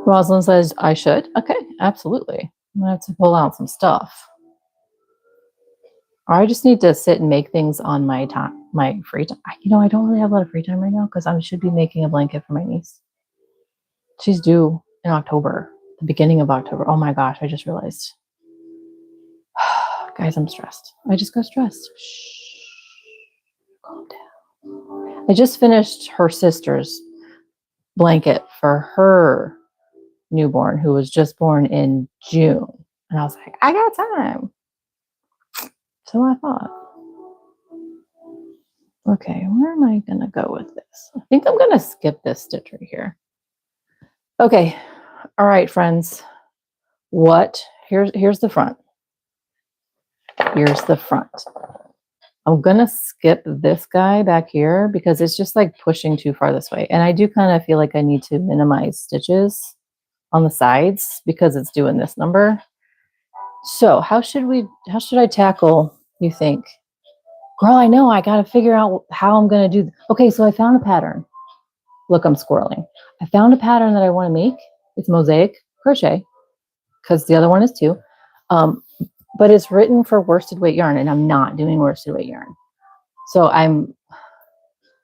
Rosalind says I should. Okay, absolutely. I'm gonna have to pull out some stuff. Or I just need to sit and make things on my time, my free time. You know, I don't really have a lot of free time right now because I should be making a blanket for my niece. She's due in October, the beginning of October. Oh my gosh, I just realized. Guys, I'm stressed. I just got stressed. Shh. Calm down. I just finished her sister's blanket for her newborn who was just born in June. And I was like, I got time. So I thought, okay, where am I going to go with this? I think I'm going to skip this stitch right here. Okay. All right, friends. Here's the front. Here's the front. I'm going to skip this guy back here because it's just like pushing too far this way. And I do kind of feel like I need to minimize stitches on the sides because it's doing this number. So how should I tackle, you think? Girl, I know, I got to figure out how I'm going to do. Okay, so I found a pattern. Look, I'm squirreling. I found a pattern that I want to make. It's mosaic crochet because the other one is too. But it's written for worsted weight yarn and I'm not doing worsted weight yarn. So I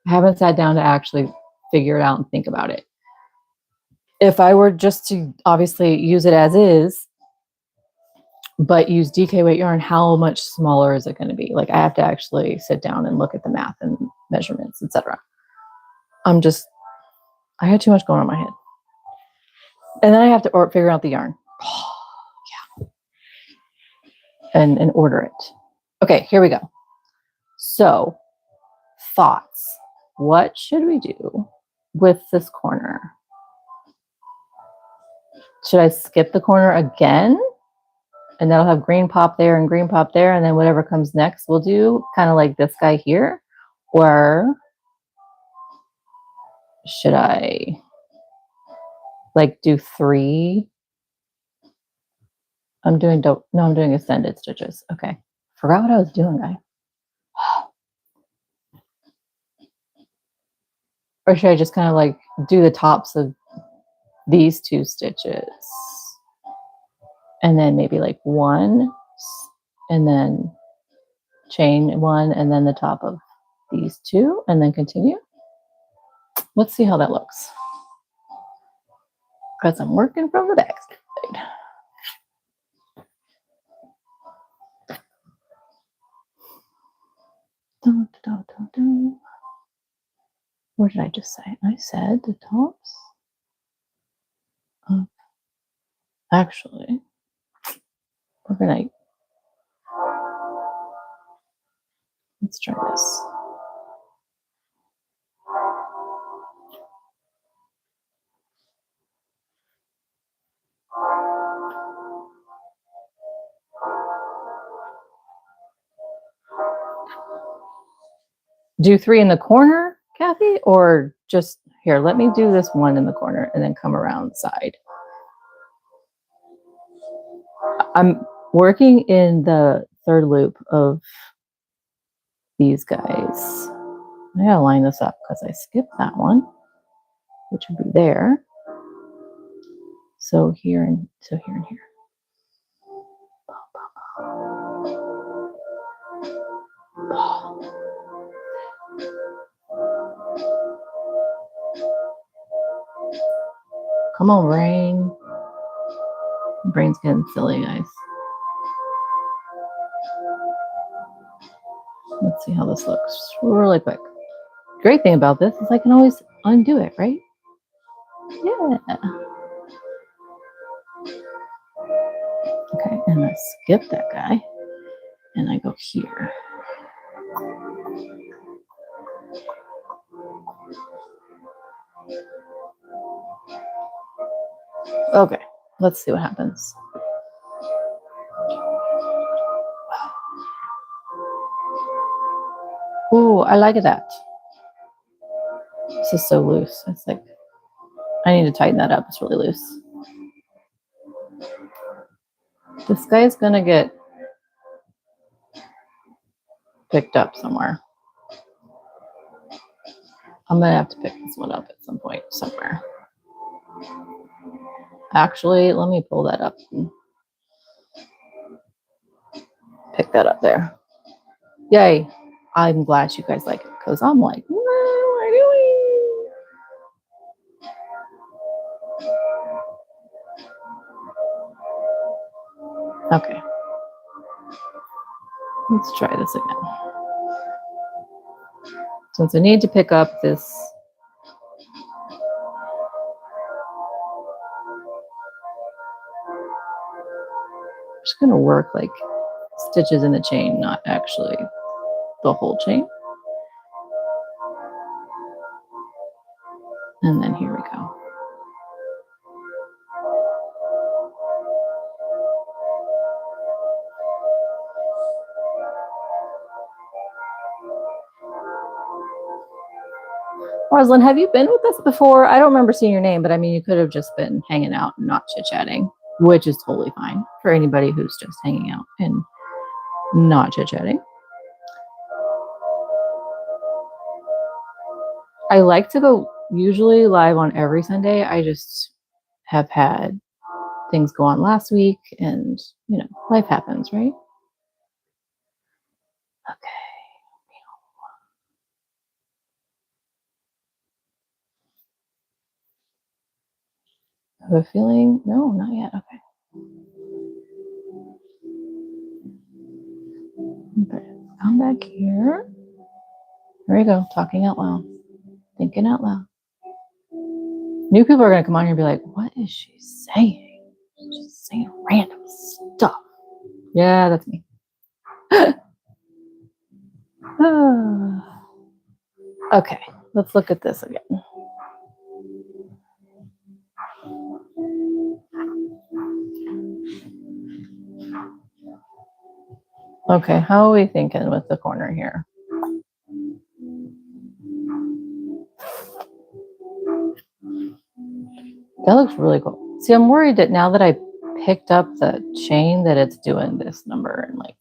haven't sat down to actually figure it out and think about it. If I were just to obviously use it as is, but use DK weight yarn, how much smaller is it going to be? Like I have to actually sit down and look at the math and measurements, etc. I had too much going on in my head. And then I have to figure out the yarn. Yeah. And order it. Okay, here we go. So, thoughts. What should we do with this corner? Should I skip the corner again? And that'll have green pop there and green pop there. And then whatever comes next, we'll do kind of like this guy here. Or should I like do 3? I'm doing extended stitches. Okay. Forgot what I was doing, guys. Or should I just kind of like do the tops of these 2 stitches? And then maybe like 1 and then chain 1 and then the top of these 2 and then continue. Let's see how that looks. Because I'm working from the back side. What did I just say? I said the tops. Actually, we're gonna. Let's try this. Do 3 in the corner, Kathy, or just here? Let me do this 1 in the corner and then come around the side. I'm working in the 3rd loop of these guys. I gotta line this up because I skipped that one, which would be there. So here and here. Come on, brain. My brain's getting silly, guys. Let's see how this looks really quick. Great thing about this is I can always undo it, right? Yeah. Okay, and I skip that guy and I go here. Okay, let's see what happens. Ooh, I like that. This is so loose. It's like, I need to tighten that up. It's really loose. This guy's gonna get picked up somewhere. I'm gonna have to pick this one up at some point, somewhere. Actually, let me pull that up and pick that up there. Yay. I'm glad you guys like it because I'm like, what am I doing? Okay. Let's try this again. Since I need to pick up this I'm just going to work like stitches in the chain, not actually the whole chain. And then here we go. Rosalind, have you been with us before? I don't remember seeing your name, but I mean, you could have just been hanging out and not chit-chatting, which is totally fine for anybody who's just hanging out and not chit-chatting. I like to go usually live on every Sunday. I just have had things go on last week and, you know, life happens, right? Okay. I have a feeling, no, not yet. Okay. Come back here. There we go. Talking out loud. Thinking out loud. New people are going to come on here and be like, what is she saying? She's just saying random stuff. Yeah, that's me. Okay, let's look at this again. Okay, how are we thinking with the corner here? That looks really cool. See, I'm worried that now that I picked up the chain that it's doing this number and like,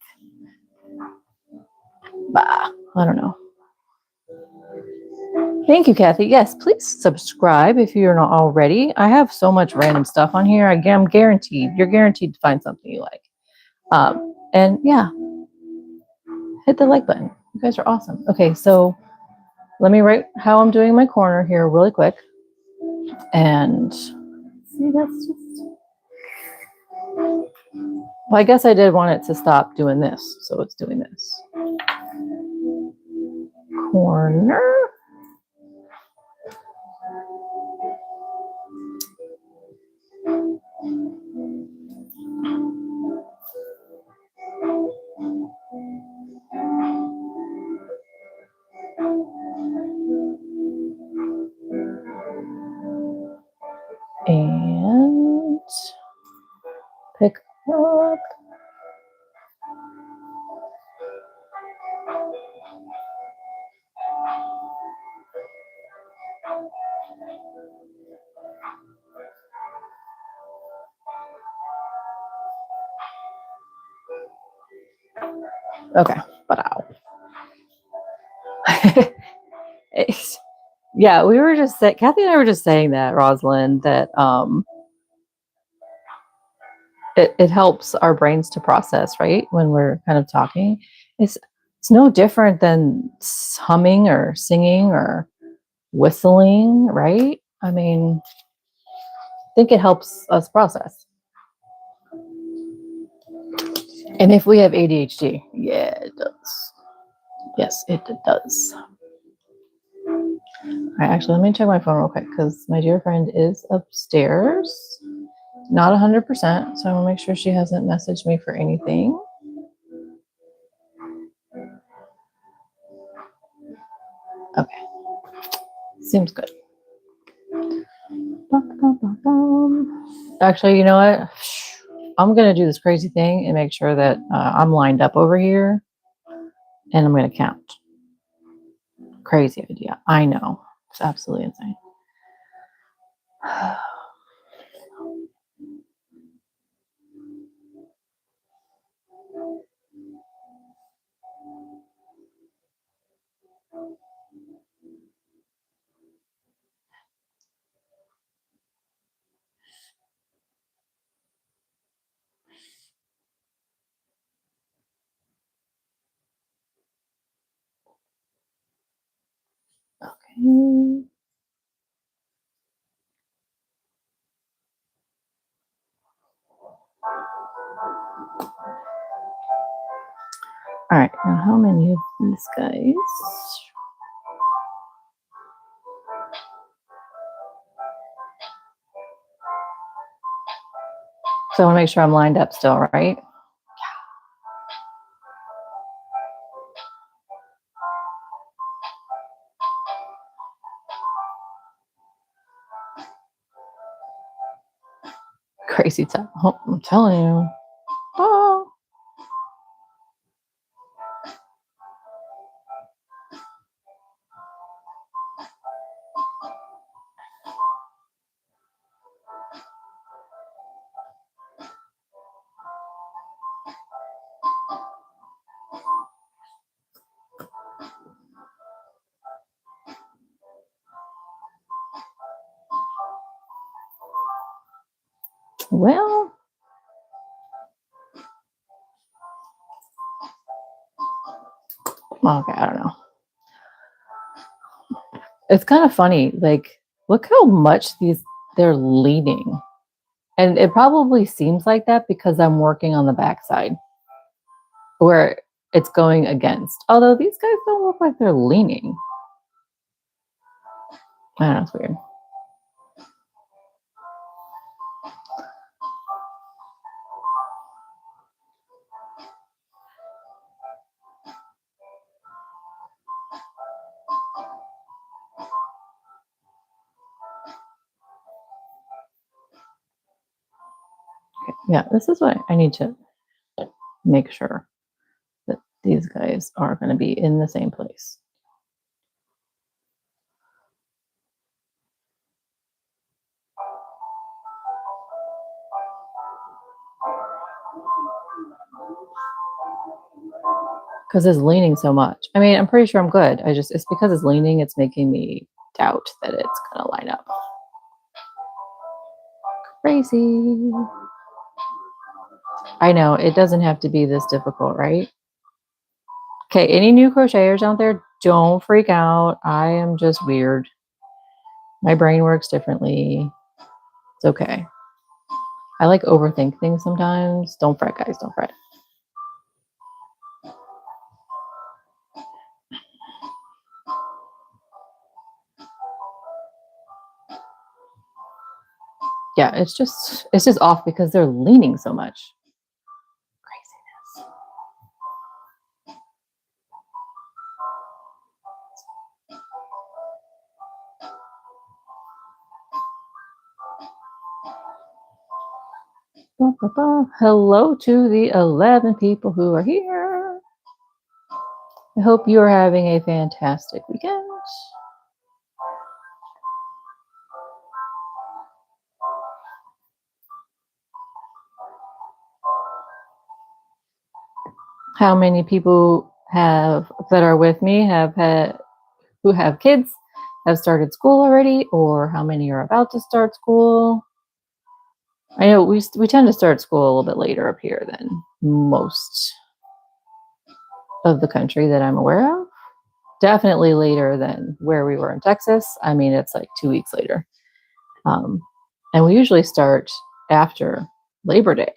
bah, I don't know. Thank you, Kathy. Yes, please subscribe if you're not already. I have so much random stuff on here. I'm guaranteed, you're guaranteed to find something you like. And yeah, hit the like button. You guys are awesome. Okay, so let me write how I'm doing my corner here really quick. And see, that's just, well, I guess I did want it to stop doing this. So it's doing this. Corner. And pick up. Okay, but ow. Yeah, we were just saying, Kathy and I were just saying that, Rosalind, that it helps our brains to process, right? When we're kind of talking. It's no different than humming or singing or whistling, right? I mean, I think it helps us process. And if we have ADHD, yeah, it does. Yes, it does. All right, actually, let me check my phone real quick because my dear friend is upstairs. Not 100%, so I want to make sure she hasn't messaged me for anything. Okay, seems good. Actually, you know what? I'm going to do this crazy thing and make sure that I'm lined up over here, and I'm going to count. Crazy idea. I know. It's absolutely insane. All right, now how many of these guys? So I want to make sure I'm lined up still, right? Crazy time. Oh, I'm telling you. Oh. Well, okay, I don't know. It's kind of funny. Like, look how much they're leaning. And it probably seems like that because I'm working on the backside where it's going against. Although these guys don't look like they're leaning. I don't know, it's weird. Okay, yeah, this is what I need to make sure that these guys are going to be in the same place. Because it's leaning so much. I mean, I'm pretty sure I'm good. It's because it's leaning, it's making me doubt that it's going to line up. Crazy. I know, it doesn't have to be this difficult, right? Okay, any new crocheters out there, don't freak out. I am just weird. My brain works differently. It's okay. I like overthink things sometimes. Don't fret, guys. Don't fret. Yeah, it's just off because they're leaning so much. Craziness. Ba, ba, ba. Hello to the 11 people who are here. I hope you are having a fantastic weekend. How many people that are with me who have kids have started school already, or how many are about to start school? I know we tend to start school a little bit later up here than most of the country that I'm aware of. Definitely later than where we were in Texas. I mean, it's like 2 weeks later. And we usually start after Labor Day.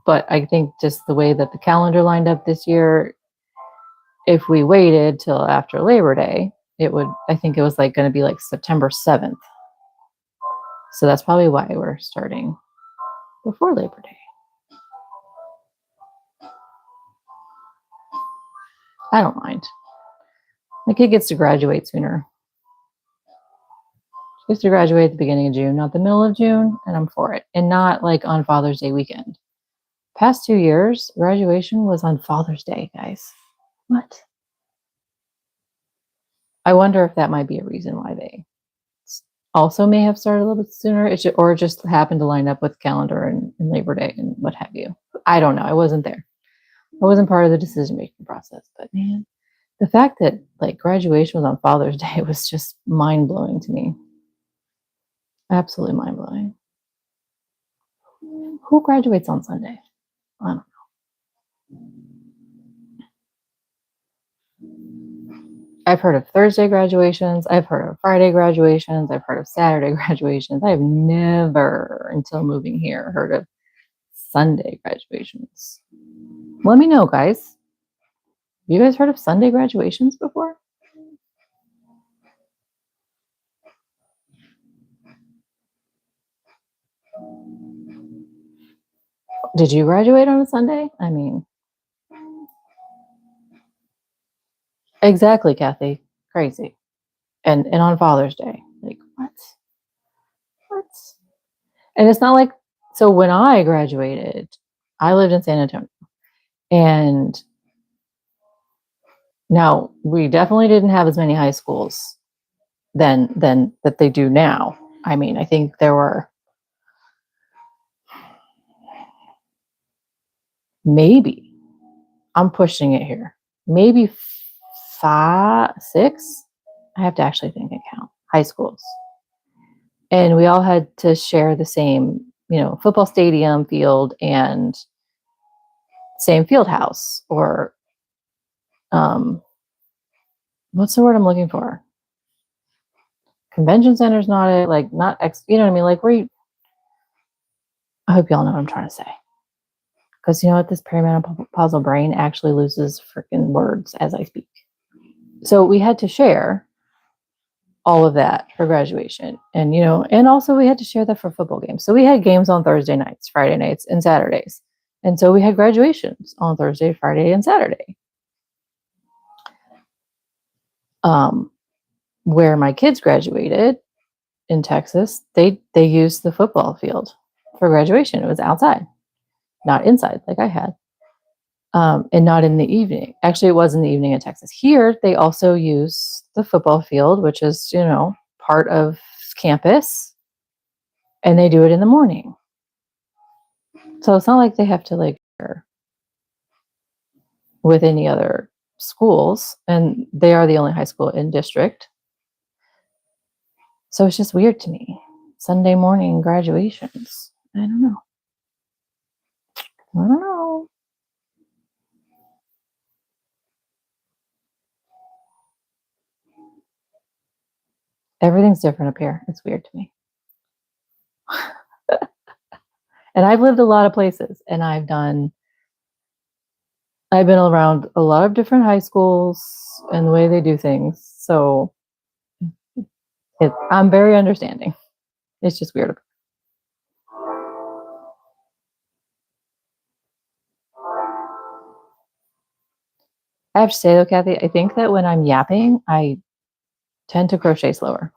But I think just the way that the calendar lined up this year, if we waited till after Labor Day, I think it was like going to be like September 7th. So that's probably why we're starting before Labor Day. I don't mind. My kid gets to graduate sooner. She gets to graduate at the beginning of June, not the middle of June, and I'm for it. And not like on Father's Day weekend. Past 2 years, graduation was on Father's Day, guys. What? I wonder if that might be a reason why they also may have started a little bit sooner, or just happened to line up with calendar and Labor Day and what have you. I don't know. I wasn't there. I wasn't part of the decision-making process. But man, the fact that like graduation was on Father's Day was just mind-blowing to me. Absolutely mind-blowing. Who graduates on Sunday? I don't know. I've heard of Thursday graduations. I've heard of Friday graduations. I've heard of Saturday graduations. I've never, until moving here, heard of Sunday graduations. Let me know, guys. You guys heard of Sunday graduations before? Did you graduate on a Sunday? I mean, exactly, Kathy. Crazy. And on Father's Day. Like, what? What? And it's not like, so when I graduated, I lived in San Antonio. And now we definitely didn't have as many high schools then that they do now. I mean, I think there were maybe, I'm pushing it here, maybe 5, 6. I have to actually think and count high schools. And we all had to share the same, football stadium field and same field house, or what's the word I'm looking for? Convention center's not it, like not you know what I mean? Like I hope y'all know what I'm trying to say. Because you know what? This perimenopausal brain actually loses freaking words as I speak. So we had to share all of that for graduation. And, and also we had to share that for football games. So we had games on Thursday nights, Friday nights, and Saturdays. And so we had graduations on Thursday, Friday, and Saturday. Where my kids graduated in Texas, they used the football field for graduation. It was outside, not inside like I had. And not in the evening. Actually, it was in the evening in Texas. Here, they also use the football field, which is, part of campus, and they do it in the morning. So it's not like they have to with any other schools, and they are the only high school in district. So it's just weird to me. Sunday morning graduations. I don't know. Everything's different up here. It's weird to me. And I've lived a lot of places, and I've been around a lot of different high schools and the way they do things. So I'm very understanding. It's just weird. I have to say though, Kathy, I think that when I'm yapping, I tend to crochet slower.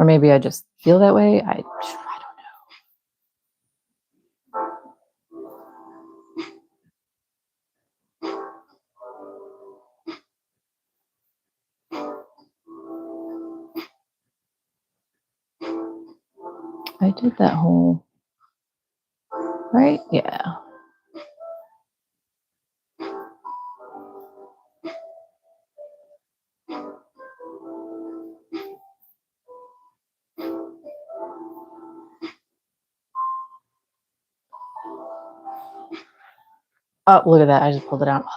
Or maybe I just feel that way. I don't know. I did that whole, right? Yeah. Oh, look at that. I just pulled it out. Oh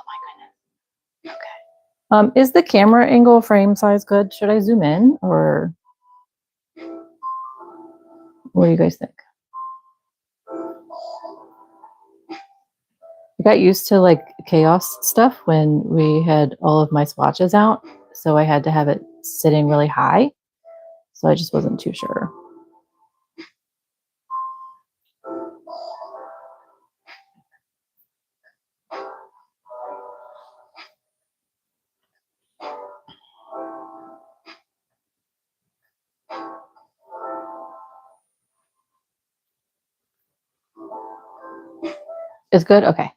my goodness. Okay. Is the camera angle frame size good? Should I zoom in, or what do you guys think? I got used to chaos stuff when we had all of my swatches out. So I had to have it sitting really high. So I just wasn't too sure. It's good? Okay.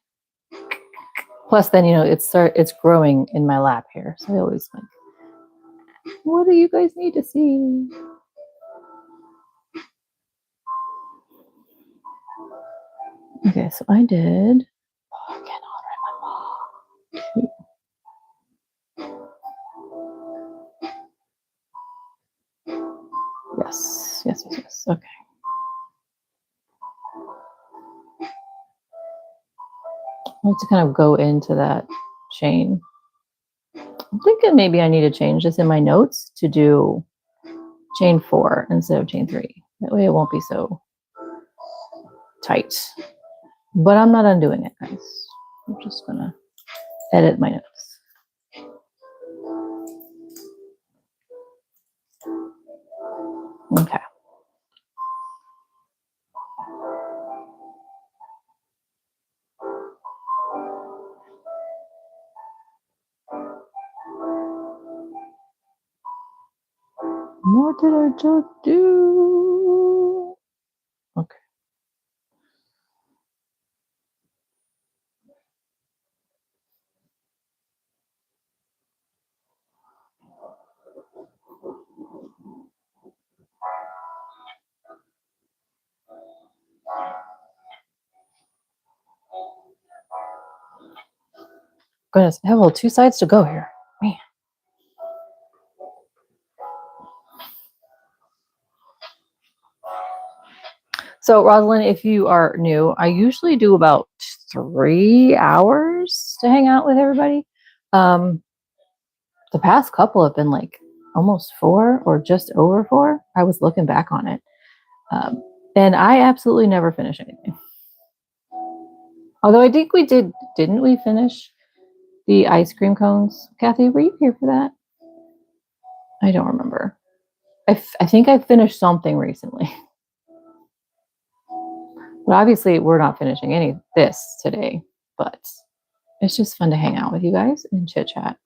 Plus then, it's growing in my lap here. So I always think, what do you guys need to see? Okay, so I did. Oh, I cannot remember. Yes. Okay. like to kind of go into that chain. I'm thinking maybe I need to change this in my notes to do chain 4 instead of chain 3. That way it won't be so tight. But I'm not undoing it, guys. I'm just gonna edit my notes. Okay. What did I just do? Okay. Goodness, I have 2 sides to go here. Man. So, Rosalind, if you are new, I usually do about 3 hours to hang out with everybody. The past couple have been like almost 4 or just over 4. I was looking back on it. And I absolutely never finish anything. Although I think we didn't we finish the ice cream cones? Kathy, were you here for that? I don't remember. I think I finished something recently. But obviously, we're not finishing any of this today. But it's just fun to hang out with you guys and chit chat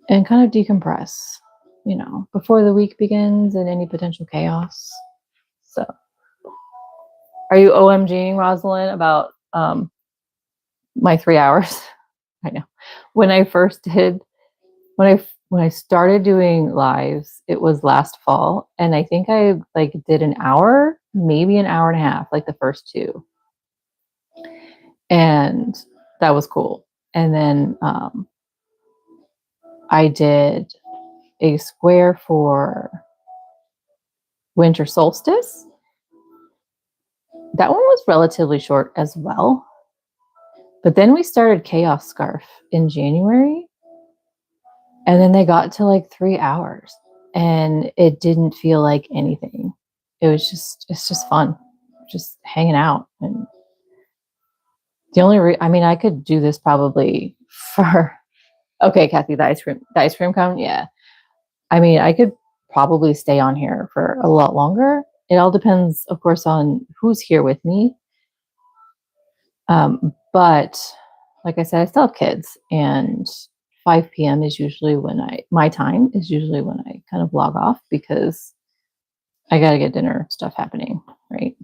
and kind of decompress, you know, before the week begins and any potential chaos. So, are you OMGing, Rosalind, about my 3 hours? I know. When I started doing lives, it was last fall, and I think I like did an hour, maybe an hour and a half, like the first 2, and that was cool. And then I did a square for winter solstice. That one was relatively short as well, but then we started chaos scarf in January, and then they got to like 3 hours, and it didn't feel like anything. It's just fun, just hanging out. And the only I mean, I could do this probably for, okay, Kathy, the ice cream cone. Yeah. I mean, I could probably stay on here for a lot longer. It all depends, of course, on who's here with me. But like I said, I still have kids, and 5 p.m. is usually when my time is usually when I kind of log off, because I got to get dinner stuff happening, right?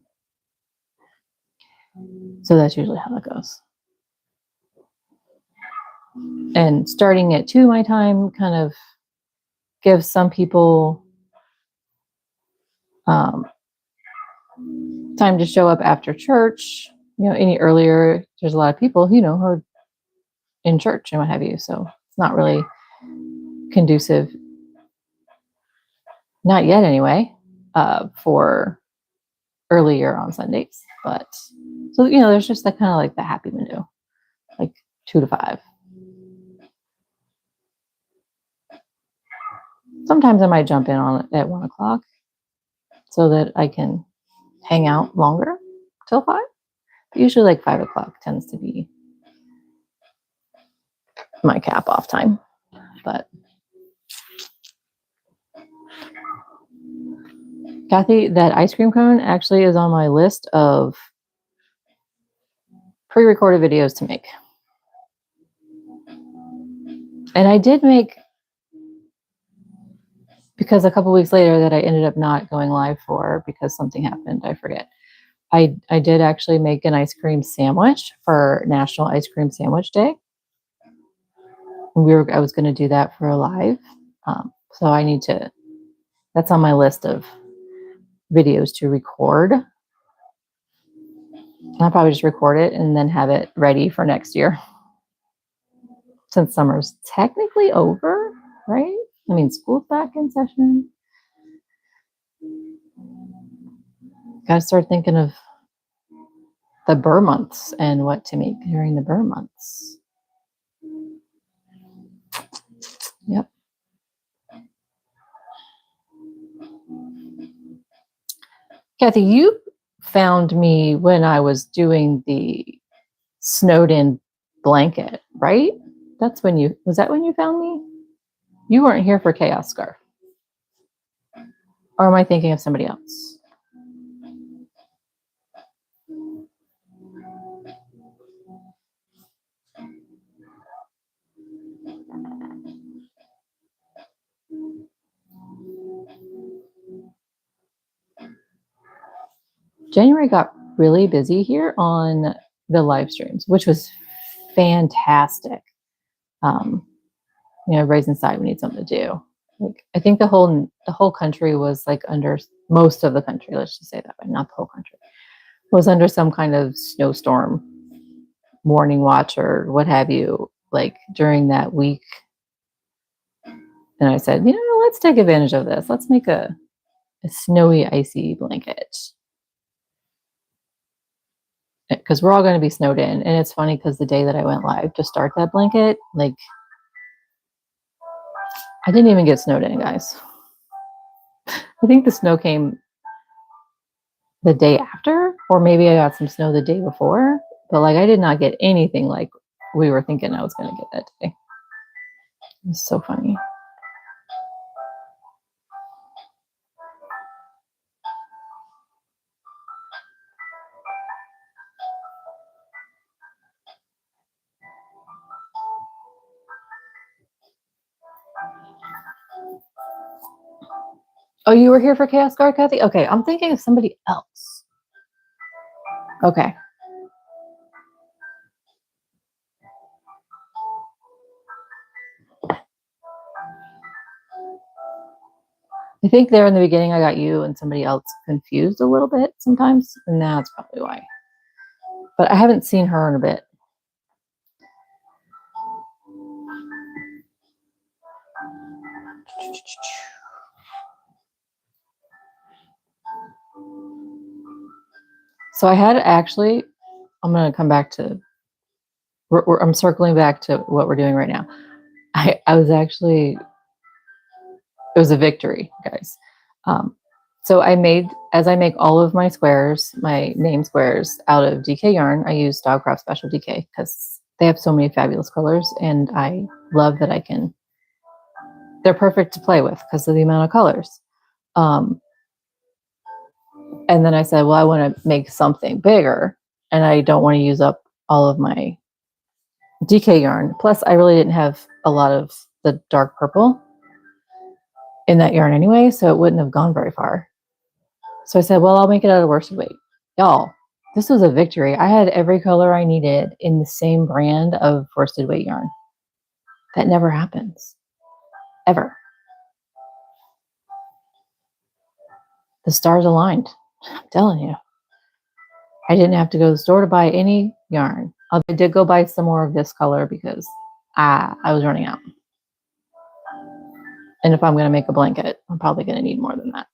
So that's usually how that goes. And starting at 2 my time kind of gives some people time to show up after church. You know, any earlier, there's a lot of people, you know, who are in church and what have you. So it's not really conducive, not yet anyway, for earlier on Sundays. But so, you know, there's just that kind of like the happy window, like 2 to 5. Sometimes I might jump in on it at 1 o'clock so that I can hang out longer till 5. But usually like 5 o'clock tends to be my cap off time. But Kathy, that ice cream cone actually is on my list of pre-recorded videos to make. And I did make, because a couple weeks later that I ended up not going live for because something happened, I forget. I did actually make an ice cream sandwich for National Ice Cream Sandwich Day. I was going to do that for a live. So I need to, that's on my list of videos to record. I'll probably just record it and then have it ready for next year, since summer's technically over, right? I mean, school's back in session. Got to start thinking of the burr months and what to make during the burr months. Yep. Kathy, you found me when I was doing the snowed in blanket, right? Was that when you found me? You weren't here for Chaos Scarf. Or am I thinking of somebody else? January got really busy here on the live streams, which was fantastic. Everybody's inside. We need something to do. Like, I think the whole country was like under, most of the country, let's just say that way, not the whole country, was under some kind of snowstorm, morning watch or what have you, like during that week. And I said, let's take advantage of this. Let's make a snowy, icy blanket. Because we're all going to be snowed in. And it's funny because the day that I went live to start that blanket, like, I didn't even get snowed in, guys. I think the snow came the day after, or maybe I got some snow the day before. But like, I did not get anything like we were thinking I was going to get that day. It was so funny. Oh, you were here for Chaos Guard, Kathy? Okay, I'm thinking of somebody else. Okay. I think there in the beginning I got you and somebody else confused a little bit sometimes, and that's probably why. But I haven't seen her in a bit. So I had actually, I'm going to come back to, I'm circling back to what we're doing right now. I was actually, it was a victory, guys. So as I make all of my squares, my name squares out of DK yarn, I use Dogcraft Special DK because they have so many fabulous colors, and I love that they're perfect to play with because of the amount of colors. And then I said, well, I want to make something bigger, and I don't want to use up all of my DK yarn. Plus, I really didn't have a lot of the dark purple in that yarn anyway, so it wouldn't have gone very far. So I said, well, I'll make it out of worsted weight. Y'all, this was a victory. I had every color I needed in the same brand of worsted weight yarn. That never happens. Ever. The stars aligned. I'm telling you. I didn't have to go to the store to buy any yarn. I did go buy some more of this color because I was running out. And if I'm going to make a blanket, I'm probably going to need more than that,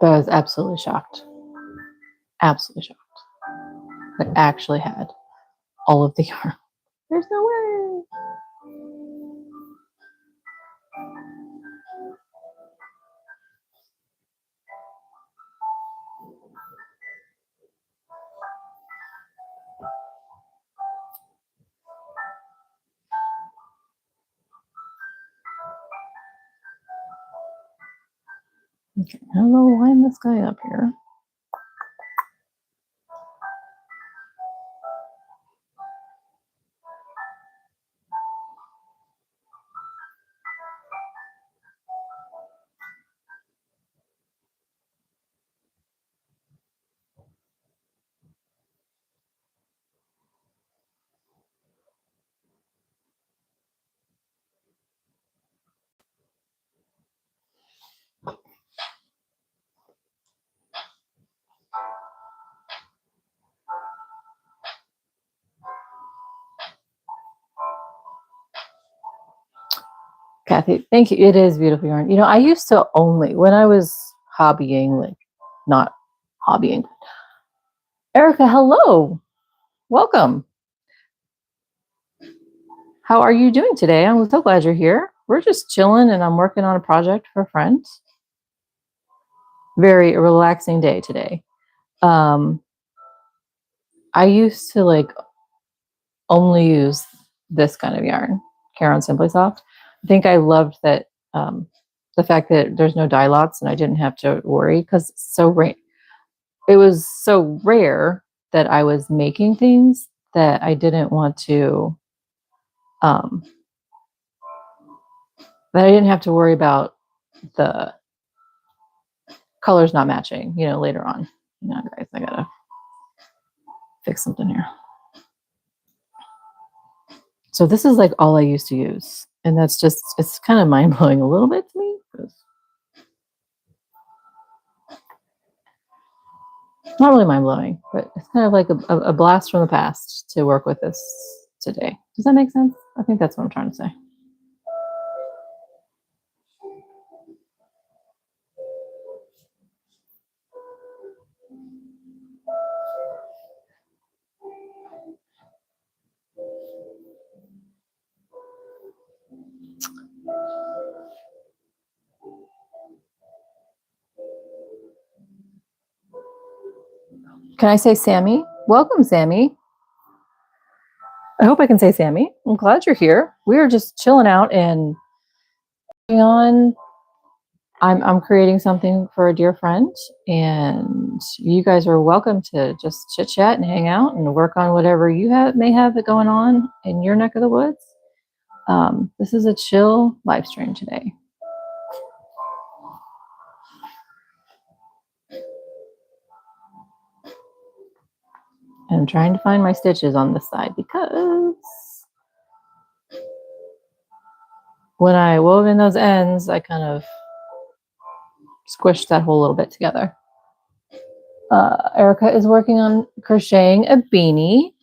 But I was absolutely shocked. Absolutely shocked. I actually had all of the yarn. There's no way. Okay, I'm going to line this guy up here. Kathy, thank you. It is beautiful yarn. You know, I used to only, when I was hobbying, like not hobbying. Erica, hello. Welcome. How are you doing today? I'm so glad you're here. We're just chilling and I'm working on a project for a friend. Very relaxing day today. I used to like only use this kind of yarn, Caron Simply Soft. I think I loved that the fact that there's no dye lots and I didn't have to worry because it was so rare that I was making things that I didn't want to that I didn't have to worry about the colors not matching, you know, later on. You know, guys, I gotta fix something here. So this is like all I used to use. And that's just, it's kind of mind blowing a little bit to me. Not really mind blowing, but it's kind of like a blast from the past to work with this today. Does that make sense? I think that's what I'm trying to say. Can I say Sammy? Welcome, Sammy. I hope I can say Sammy. I'm glad you're here. We are just chilling out and on. I'm creating something for a dear friend, and you guys are welcome to just chit chat and hang out and work on whatever you may have it going on in your neck of the woods. This is a chill live stream today. And I'm trying to find my stitches on this side because when I wove in those ends, I kind of squished that whole little bit together. Erica is working on crocheting a beanie.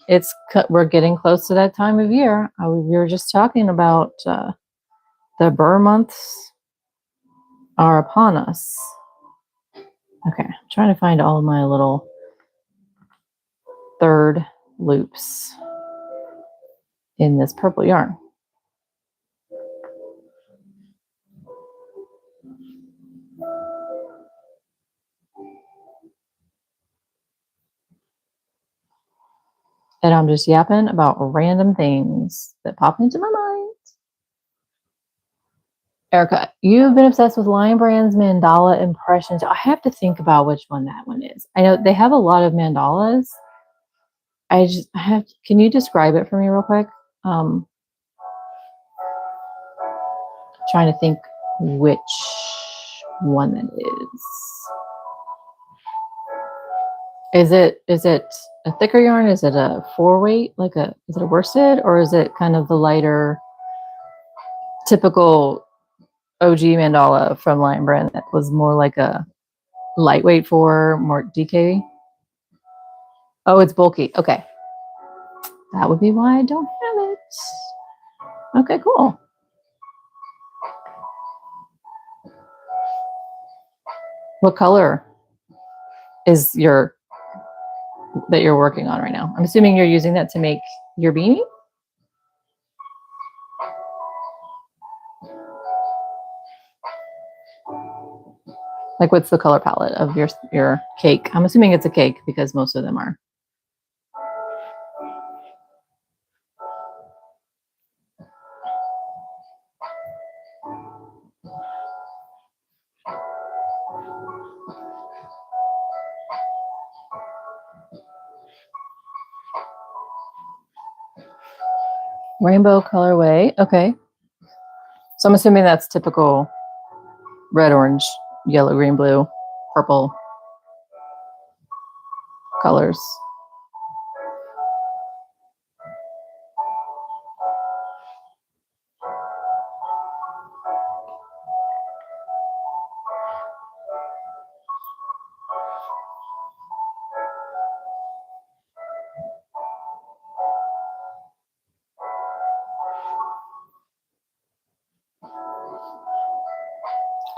We're getting close to that time of year. We were just talking about the burr months are upon us. Okay, I'm trying to find all of my little third loops in this purple yarn. And I'm just yapping about random things that pop into my mind. Erica, you've been obsessed with Lion Brand's mandala impressions. I have to think about which one that one is. I know they have a lot of mandalas. Can you describe it for me real quick? Trying to think which one that is. Is it a thicker yarn? Is it a 4-weight? Is it a worsted, or is it kind of the lighter, typical OG mandala from Lion Brand that was more like a lightweight more DK? Oh, it's bulky. Okay, that would be why I don't have it. Okay, cool. What color is that you're working on right now? I'm assuming you're using that to make your beanie? Like, what's the color palette of your cake? I'm assuming it's a cake because most of them are. Rainbow colorway. Okay. So I'm assuming that's typical red, orange, yellow, green, blue, purple colors.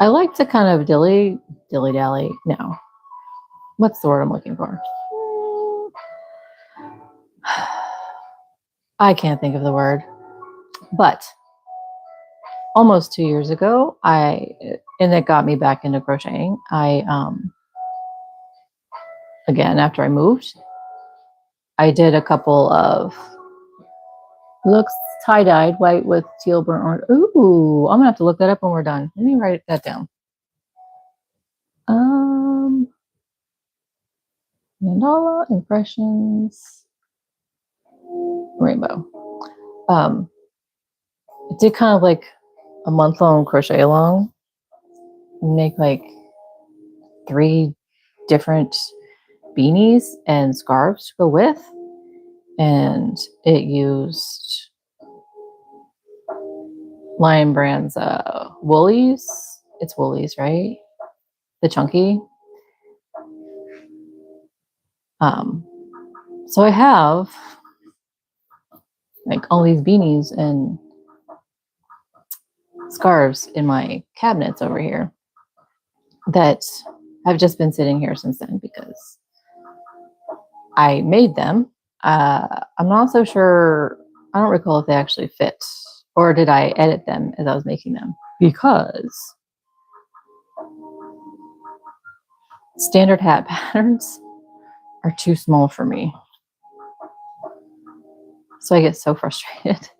I like to kind of dilly-dally. No. What's the word I'm looking for? I can't think of the word. But almost 2 years ago, and it got me back into crocheting. Again, after I moved, I did a couple of looks tie-dyed white with teal burnt orange. Ooh, I'm gonna have to look that up when we're done. Let me write that down. Mandala impressions rainbow. It did kind of like a month-long crochet along, make like 3 different beanies and scarves to go with, and it used Lion Brand's Woolies. It's Woolies, right? The chunky. So I have like all these beanies and scarves in my cabinets over here that have just been sitting here since then because I made them. I'm not so sure. I don't recall if they actually fit, or did I edit them as I was making them, because standard hat patterns are too small for me. So I get so frustrated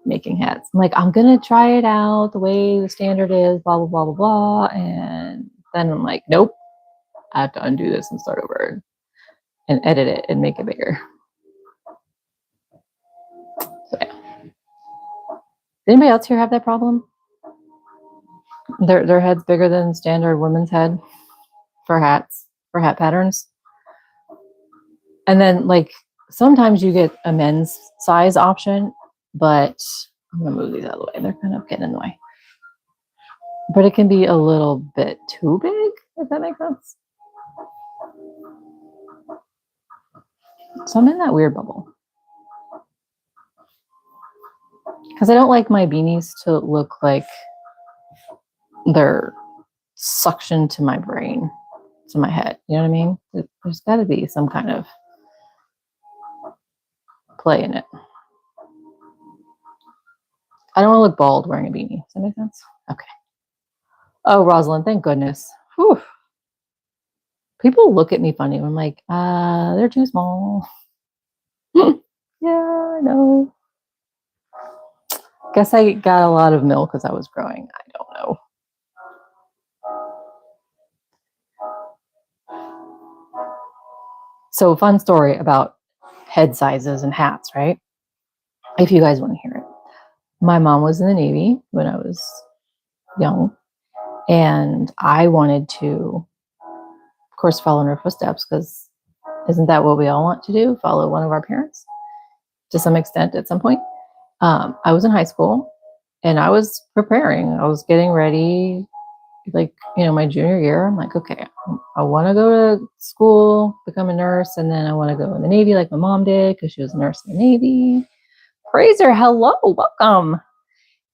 making hats. I'm like, I'm gonna try it out the way the standard is, blah blah blah blah blah, and then I'm like, nope, I have to undo this and start over and edit it and make it bigger. So yeah. Anybody else here have that problem? Their head's bigger than standard women's head for hats, for hat patterns. And then like sometimes you get a men's size option, but I'm gonna move these out of the way. They're kind of getting in the way. But it can be a little bit too big, if that makes sense. So I'm in that weird bubble. Because I don't like my beanies to look like they're suctioned to my brain, to my head. You know what I mean? There's got to be some kind of play in it. I don't want to look bald wearing a beanie. Does that make sense? Okay. Oh, Rosalind, thank goodness. Whew. People look at me funny. I'm like, they're too small. Yeah, I know. Guess I got a lot of milk as I was growing. I don't know. So, fun story about head sizes and hats, right? If you guys want to hear it. My mom was in the Navy when I was young, and I wanted to, of course, follow in her footsteps, because isn't that what we all want to do? Follow one of our parents to some extent at some point. I was in high school and I was preparing. I was getting ready, like, my junior year. I'm like, okay, I want to go to school, become a nurse, and then I want to go in the Navy like my mom did because she was a nurse in the Navy. Praise her. Hello, welcome.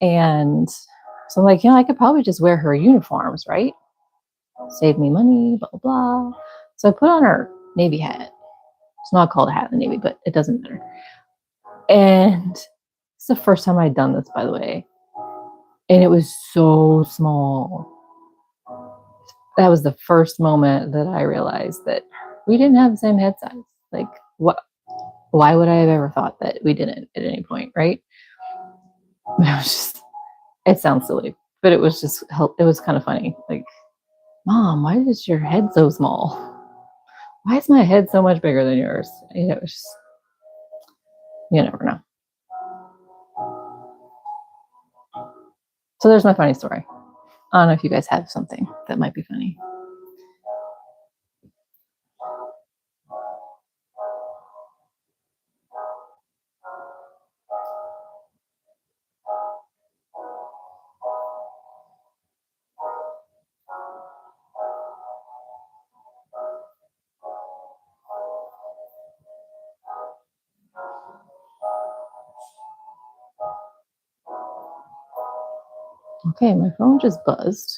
And so I'm like, I could probably just wear her uniforms, right? Save me money, blah, blah, blah. So I put on her Navy hat. It's not called a hat in the Navy, but it doesn't matter. And it's the first time I'd done this, by the way. And it was so small. That was the first moment that I realized that we didn't have the same head size. Like, what? Why would I have ever thought that we didn't at any point, right? It sounds silly, but it was kind of funny. Like, Mom, why is your head so small? Why is my head so much bigger than yours? It was just, you never know. So there's my funny story. I don't know if you guys have something that might be funny. Okay, my phone just buzzed.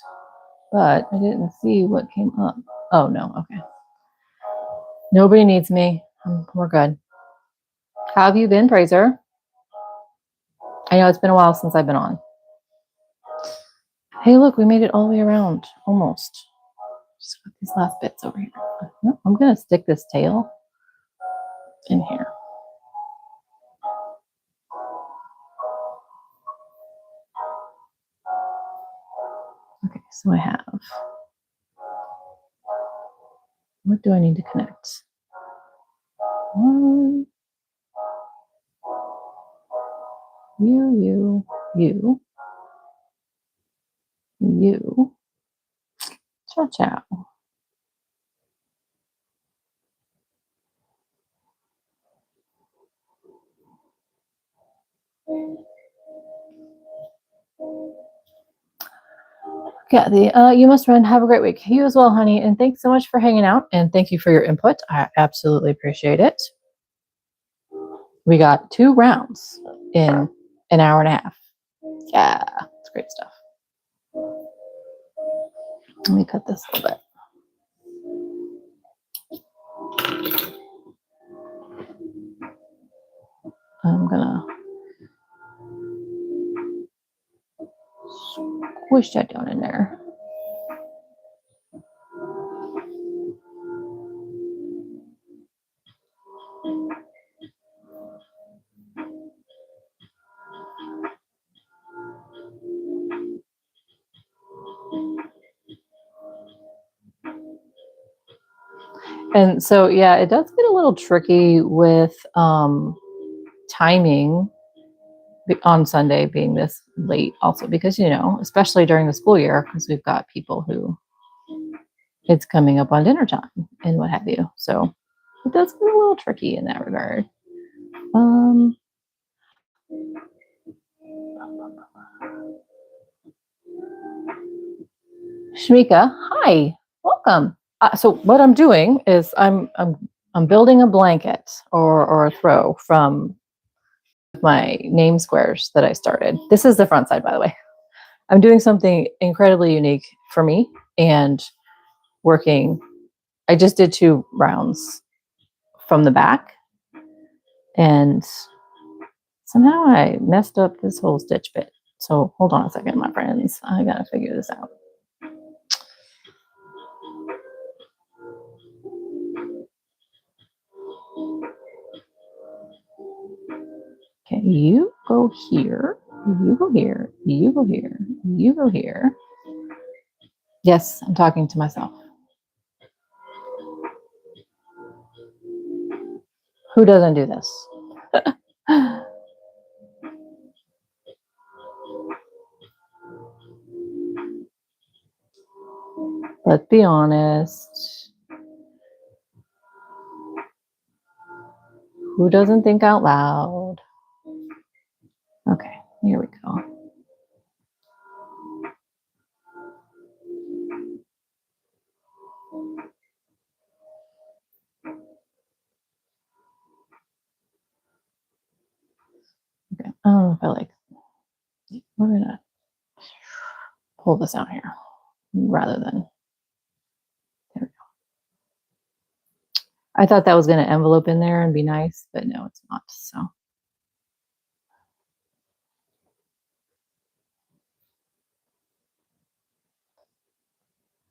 but I didn't see what came up. Oh, no. Okay. Nobody needs me. We're good. How have you been, Fraser? I know it's been a while since I've been on. Hey, look, we made it all the way around. Almost. Just got these last bits over here. I'm going to stick this tail in here. Okay, so I have, what do I need to connect? One, you. Ciao. Kathy, you must run. Have a great week. You as well, honey. And thanks so much for hanging out. And thank you for your input. I absolutely appreciate it. We got 2 rounds in an hour and a half. Yeah, it's great stuff. Let me cut this a little bit. I'm gonna squish that down in there. And so, yeah, it does get a little tricky with timing on Sunday being this late also because, you know, especially during the school year, because we've got people who it's coming up on dinner time and what have you. So it does get a little tricky in that regard. Shamika, hi, welcome. So what I'm doing is I'm building a blanket or a throw from my name squares that I started. This is the front side, by the way. I'm doing something incredibly unique for me and working. I just did 2 rounds from the back and somehow I messed up this whole stitch bit. So hold on a second, my friends. I gotta figure this out. Okay, you go here, you go here, you go here, you go here. Yes, I'm talking to myself. Who doesn't do this? Let's be honest. Who doesn't think out loud? Okay, here we go. Okay, I don't know if I like. We're gonna pull this out here rather than. There we go. I thought that was going to envelope in there and be nice, but no, it's not. So.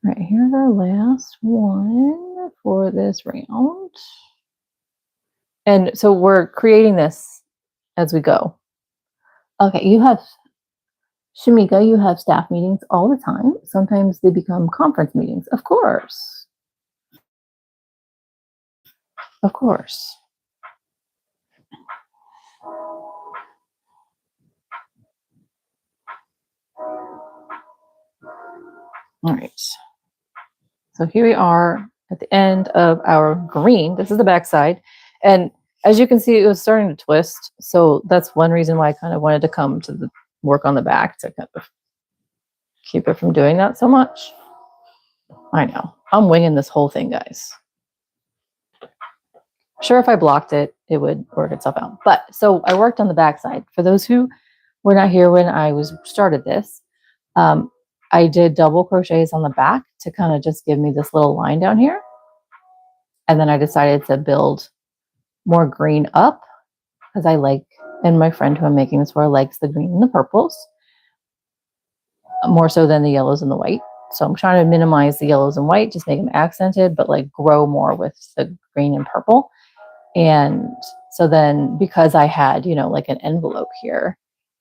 All right, here's our last one for this round. And so we're creating this as we go. Okay, you have, Shamika, you have staff meetings all the time. Sometimes they become conference meetings. Of course. Of course. All right. So here we are at the end of our green. This is the back side. And as you can see, it was starting to twist. So that's one reason why I kind of wanted to come to the work on the back to kind of keep it from doing that so much. I know. I'm winging this whole thing, guys. Sure, if I blocked it, it would work itself out. But so I worked on the back side. For those who were not here when I started this, I did double crochets on the back to kind of just give me this little line down here. And then I decided to build more green up because I like, and my friend who I'm making this for likes the green and the purples more so than the yellows and the white. So I'm trying to minimize the yellows and white, just make them accented, but like grow more with the green and purple. And so then because I had, you know, like an envelope here,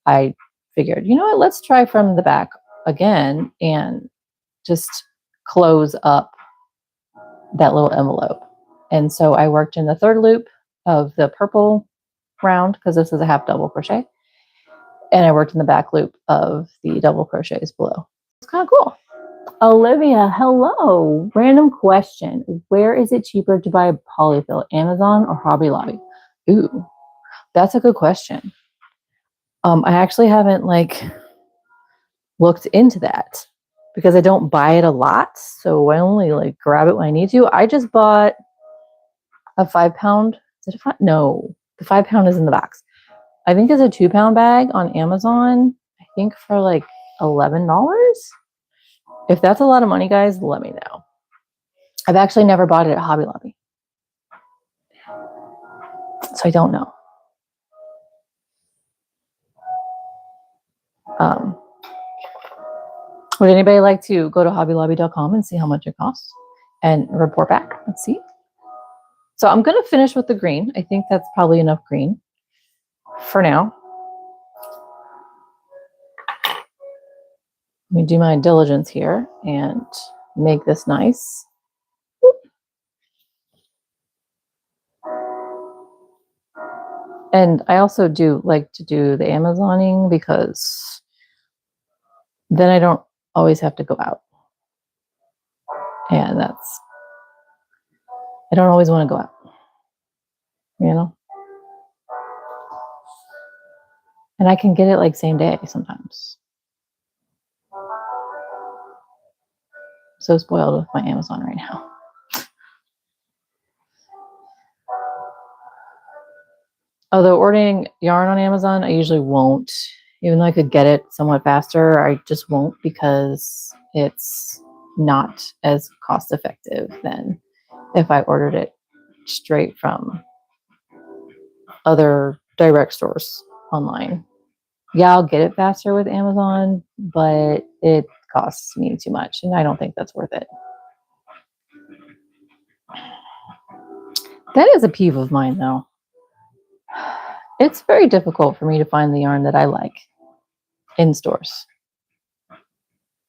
I figured, you know what, let's try from the back again and just close up that little envelope. And so I worked in the third loop of the purple round because this is a half double crochet. And I worked in the back loop of the double crochets below. It's kind of cool. Olivia, hello. Random question. Where is it cheaper to buy a polyfill, Amazon or Hobby Lobby? Ooh, that's a good question. I actually haven't looked into that because I don't buy it a lot. So I only grab it when I need to. I just bought a 5-pound. Is it a 5? No, the 5-pound is in the box. I think it's a 2-pound bag on Amazon. I think for like $11. If that's a lot of money, guys, let me know. I've actually never bought it at Hobby Lobby, so I don't know. Would anybody like to go to hobbylobby.com and see how much it costs and report back? Let's see. So I'm going to finish with the green. I think that's probably enough green for now. Let me do my diligence here and make this nice. And I also do like to do the Amazoning because then I don't always have to go out. And I don't always want to go out, you know? And I can get it like same day sometimes. So spoiled with my Amazon right now. Although ordering yarn on Amazon, I usually won't. Even though I could get it somewhat faster, I just won't because it's not as cost effective than if I ordered it straight from other direct stores online. Yeah, I'll get it faster with Amazon, but it costs me too much, and I don't think that's worth it. That is a peeve of mine, though. It's very difficult for me to find the yarn that I like in stores.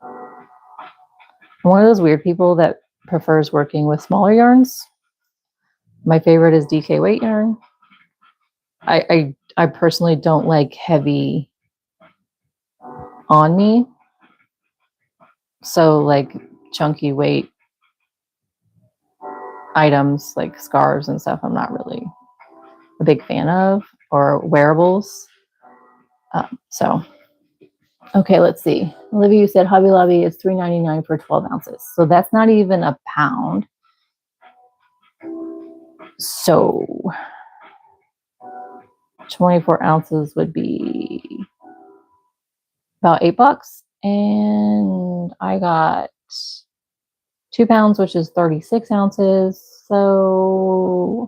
I'm one of those weird people that prefers working with smaller yarns. My favorite is DK weight yarn. I personally don't like heavy on me. So like chunky weight items like scarves and stuff, I'm not really a big fan of, or wearables. Okay, let's see. Olivia, you said Hobby Lobby is $3.99 for 12 ounces. So that's not even a pound. So 24 ounces would be about $8. And I got 2 pounds, which is 36 ounces. So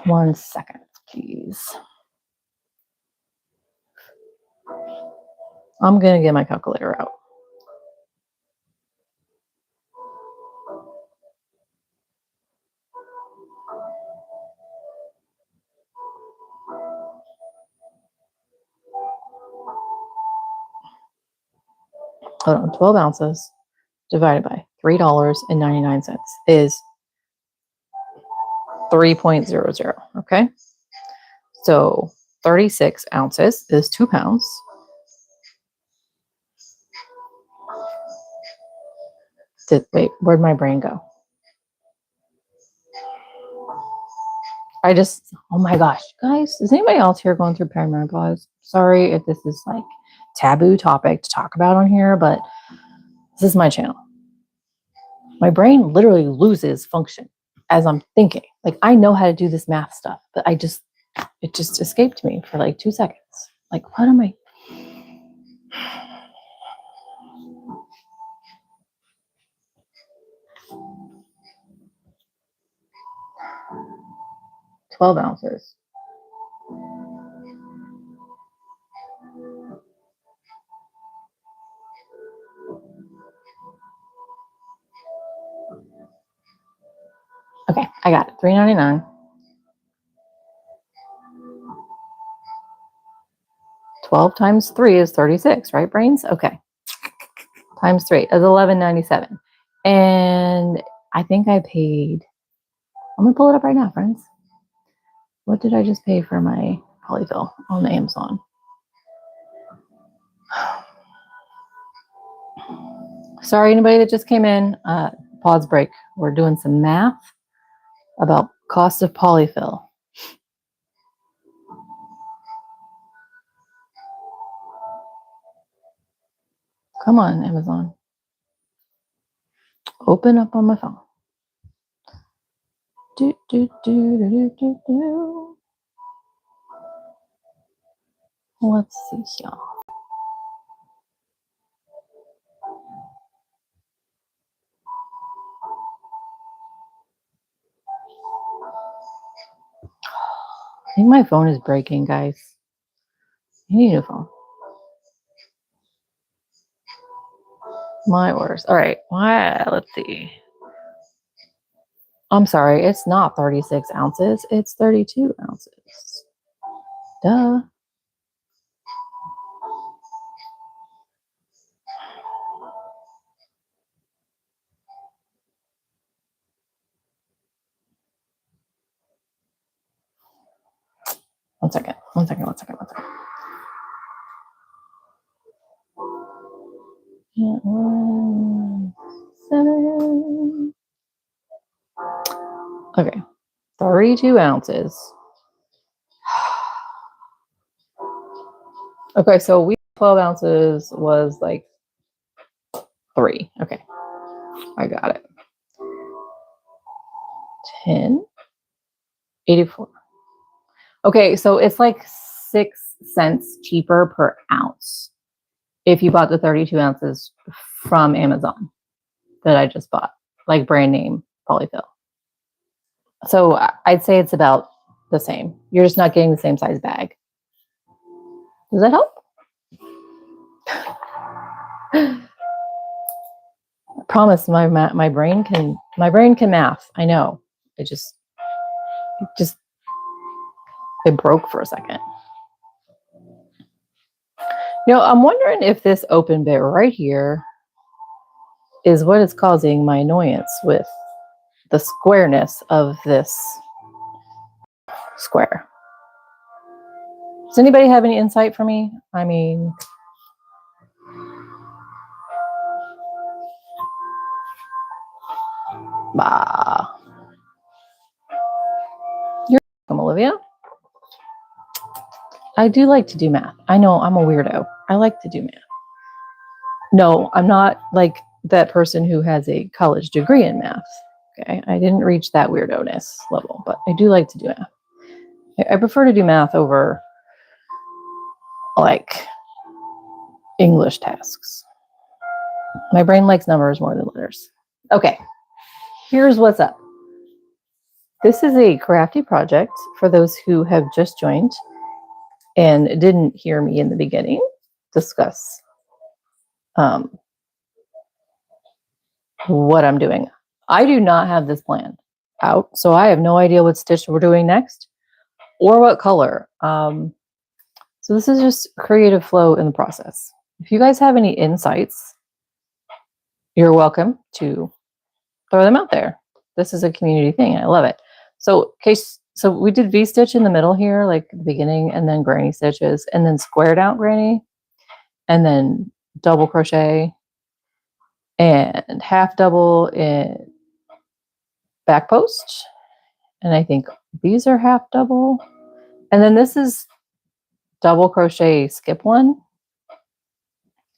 1 second, please. I'm going to get my calculator out. Hold on, 12 ounces divided by $3.99 is 3.00. Okay. So 36 ounces is 2 pounds. Wait, where'd my brain go? Oh my gosh, guys, is anybody else here going through perimenopause? Sorry if this is like taboo topic to talk about on here, but this is my channel. My brain literally loses function as I'm thinking. Like I know how to do this math stuff, but it just escaped me for like 2 seconds. Like, what am I? 12 ounces. Okay, I got it. $3.99. 12 times 3 is 36, right, brains? Okay. Times 3 is $11.97. And I think I paid, I'm going to pull it up right now, friends. What did I just pay for my polyfill on the Amazon? Sorry, anybody that just came in. Pause break. We're doing some math about cost of polyfill. Come on, Amazon. Open up on my phone. Do, do, do, do, do, do, do. Let's see here. I think my phone is breaking, guys. I need a new phone. My orders. All right. Let's see. I'm sorry. It's not 36 ounces. It's 32 ounces. Duh. One second. Yeah, 7. Okay. 32 ounces. Okay, so 12 ounces was like 3. Okay. I got it. 10. 84. Okay, so it's like 6 cents cheaper per ounce if you bought the 32 ounces from Amazon that I just bought, like brand name polyfill. So I'd say it's about the same. You're just not getting the same size bag. Does that help? I promise my brain can math. I know. It broke for a second. I'm wondering if this open bit right here is what is causing my annoyance with the squareness of this square. Does anybody have any insight for me? I mean, you're welcome, Olivia. I do like to do math. I know I'm a weirdo. I like to do math. No, I'm not like that person who has a college degree in math. Okay, I didn't reach that weirdo-ness level, but I do like to do math. I prefer to do math over like English tasks. My brain likes numbers more than letters. Okay, here's what's up. This is a crafty project for those who have just joined and didn't hear me in the beginning discuss what I'm doing. I do not have this planned out, so I have no idea what stitch we're doing next or what color. So this is just creative flow in the process. If you guys have any insights, you're welcome to throw them out there. This is a community thing. I love it. So we did V-stitch in the middle here, like the beginning, and then granny stitches, and then squared out granny, and then double crochet, and half double in back post. And I think these are half double. And then this is double crochet skip one.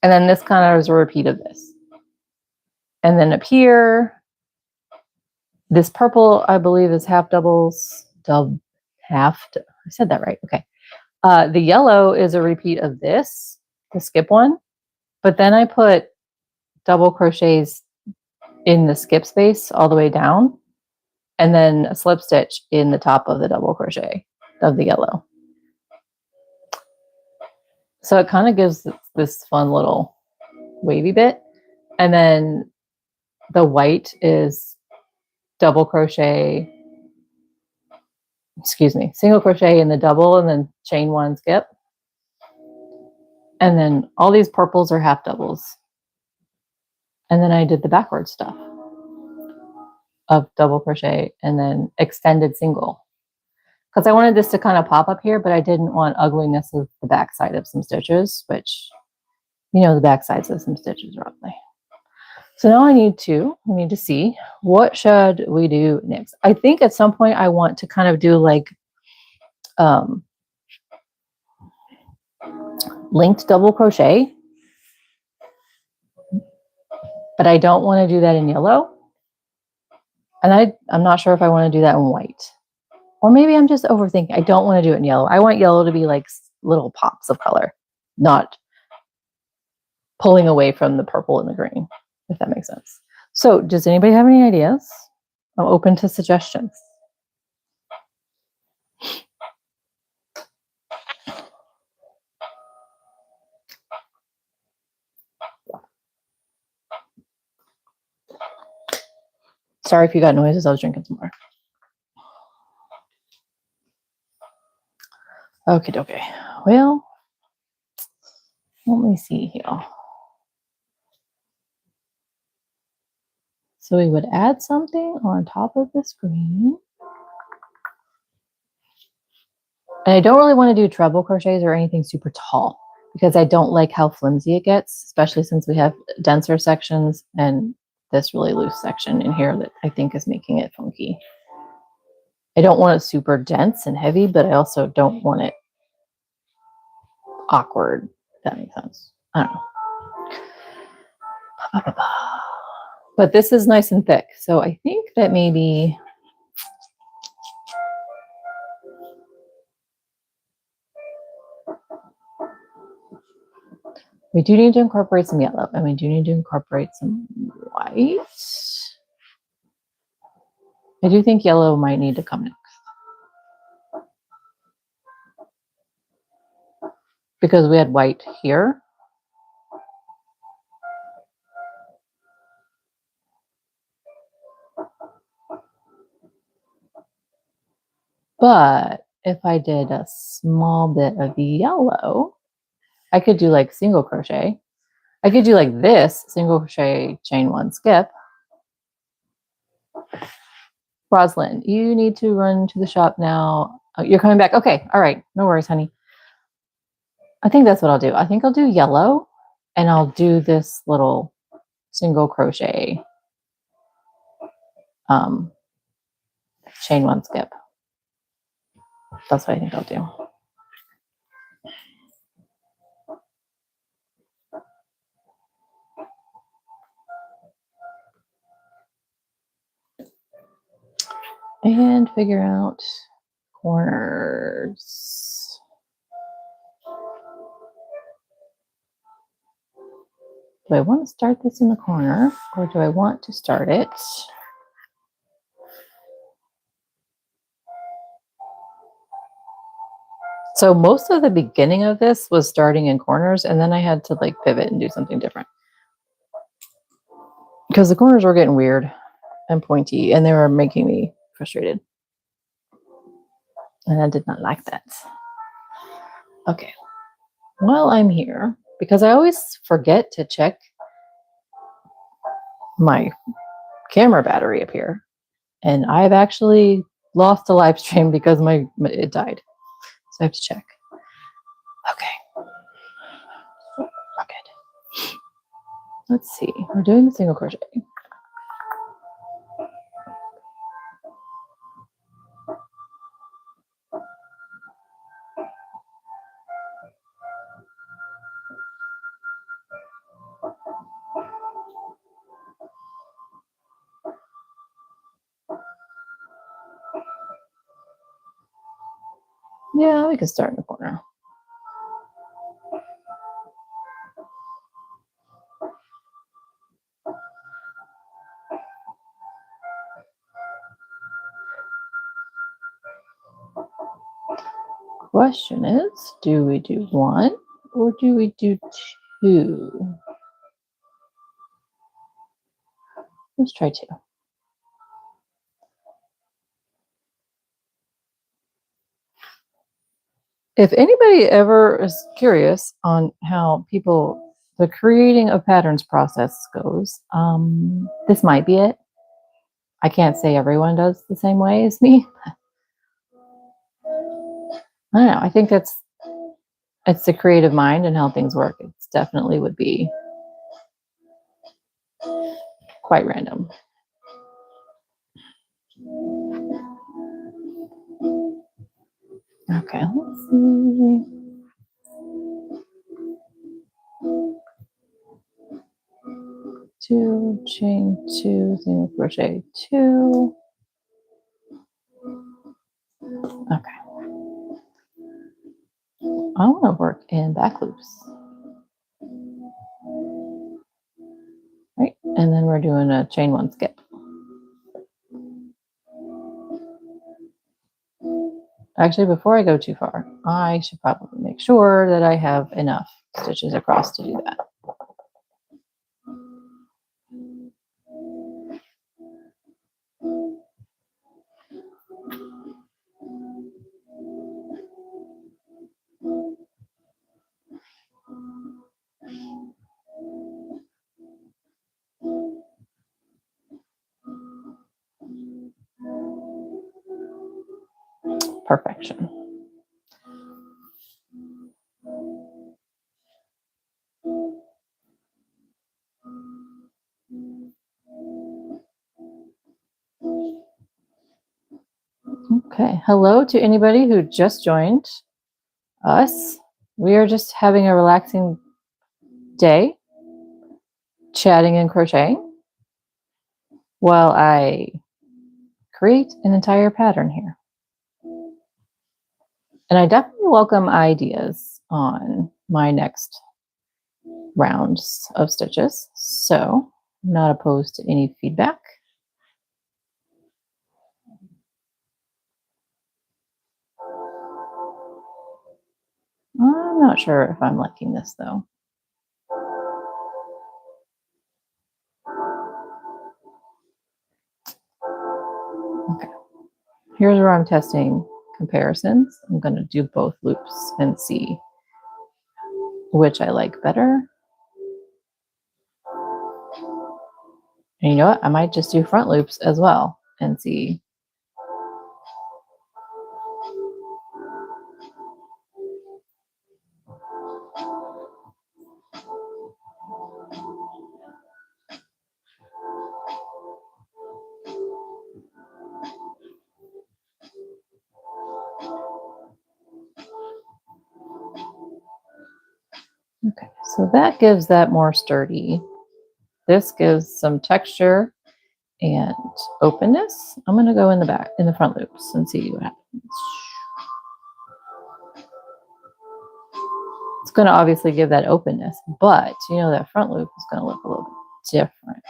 And then this kind of is a repeat of this. And then up here, this purple, I believe, is half doubles. I said that right. Okay. The yellow is a repeat of this, the skip one. But then I put double crochets in the skip space all the way down. and then a slip stitch in the top of the double crochet of the yellow. So it kind of gives this fun little wavy bit. And then the white is double crochet, single crochet in the double and then chain one, skip. And then all these purples are half doubles. And then I did the backward stuff of double crochet and then extended single. Because I wanted this to kind of pop up here, but I didn't want ugliness of the back side of some stitches, which, you know, the back sides of some stitches are ugly. So now I need to see, what should we do next? I think at some point I want to kind of do like linked double crochet, but I don't want to do that in yellow. And I'm not sure if I want to do that in white. Or maybe I'm just overthinking. I don't want to do it in yellow. I want yellow to be like little pops of color, not pulling away from the purple and the green, if that makes sense. So does anybody have any ideas? I'm open to suggestions. Sorry if you got noises. I was drinking some more. Okay. Well, let me see here. So we would add something on top of the screen. And I don't really want to do treble crochets or anything super tall because I don't like how flimsy it gets, especially since we have denser sections and this really loose section in here that I think is making it funky. I don't want it super dense and heavy, but I also don't want it awkward, if that makes sense. I don't know. But this is nice and thick, so I think that maybe we do need to incorporate some yellow, and we do need to incorporate some white. I do think yellow might need to come next. Because we had white here. But if I did a small bit of yellow, I could do like single crochet. I could do like this, single crochet, chain one, skip. Roslyn, you need to run to the shop now. Oh, you're coming back. Okay. All right. No worries, honey. I think that's what I'll do. I think I'll do yellow and I'll do this little single crochet chain one, skip. That's what I think I'll do. And figure out corners. Do I want to start this in the corner or do I want to start it? So most of the beginning of this was starting in corners, and then I had to like pivot and do something different because the corners were getting weird and pointy and they were making me frustrated. And I did not like that. Okay. While I'm here, because I always forget to check my camera battery up here, and I've actually lost a live stream because it died. So I have to check. Okay. Good. Let's see. We're doing the single crochet. Yeah, we can start in the corner. Question is, do we do 1 or do we do 2? Let's try 2. If anybody ever is curious on how the creating of patterns process goes, this might be it. I can't say everyone does the same way as me. I don't know. I think it's the creative mind and how things work. It definitely would be quite random. Okay, let's see. 2, chain 2, single crochet 2. Okay. I want to work in back loops. Right, and then we're doing a chain 1 skip. Actually, before I go too far, I should probably make sure that I have enough stitches across to do that. Perfection. Okay, hello to anybody who just joined us. We are just having a relaxing day, chatting and crocheting, while I create an entire pattern here. And I definitely welcome ideas on my next rounds of stitches, so I'm not opposed to any feedback. I'm not sure if I'm liking this though. Okay, here's where I'm testing comparisons. I'm going to do both loops and see which I like better. And you know what? I might just do front loops as well and see. Okay, so that gives that more sturdy. This gives some texture and openness. I'm going to go in the front loops and see what happens. It's going to obviously give that openness, but you know that front loop is going to look a little bit different.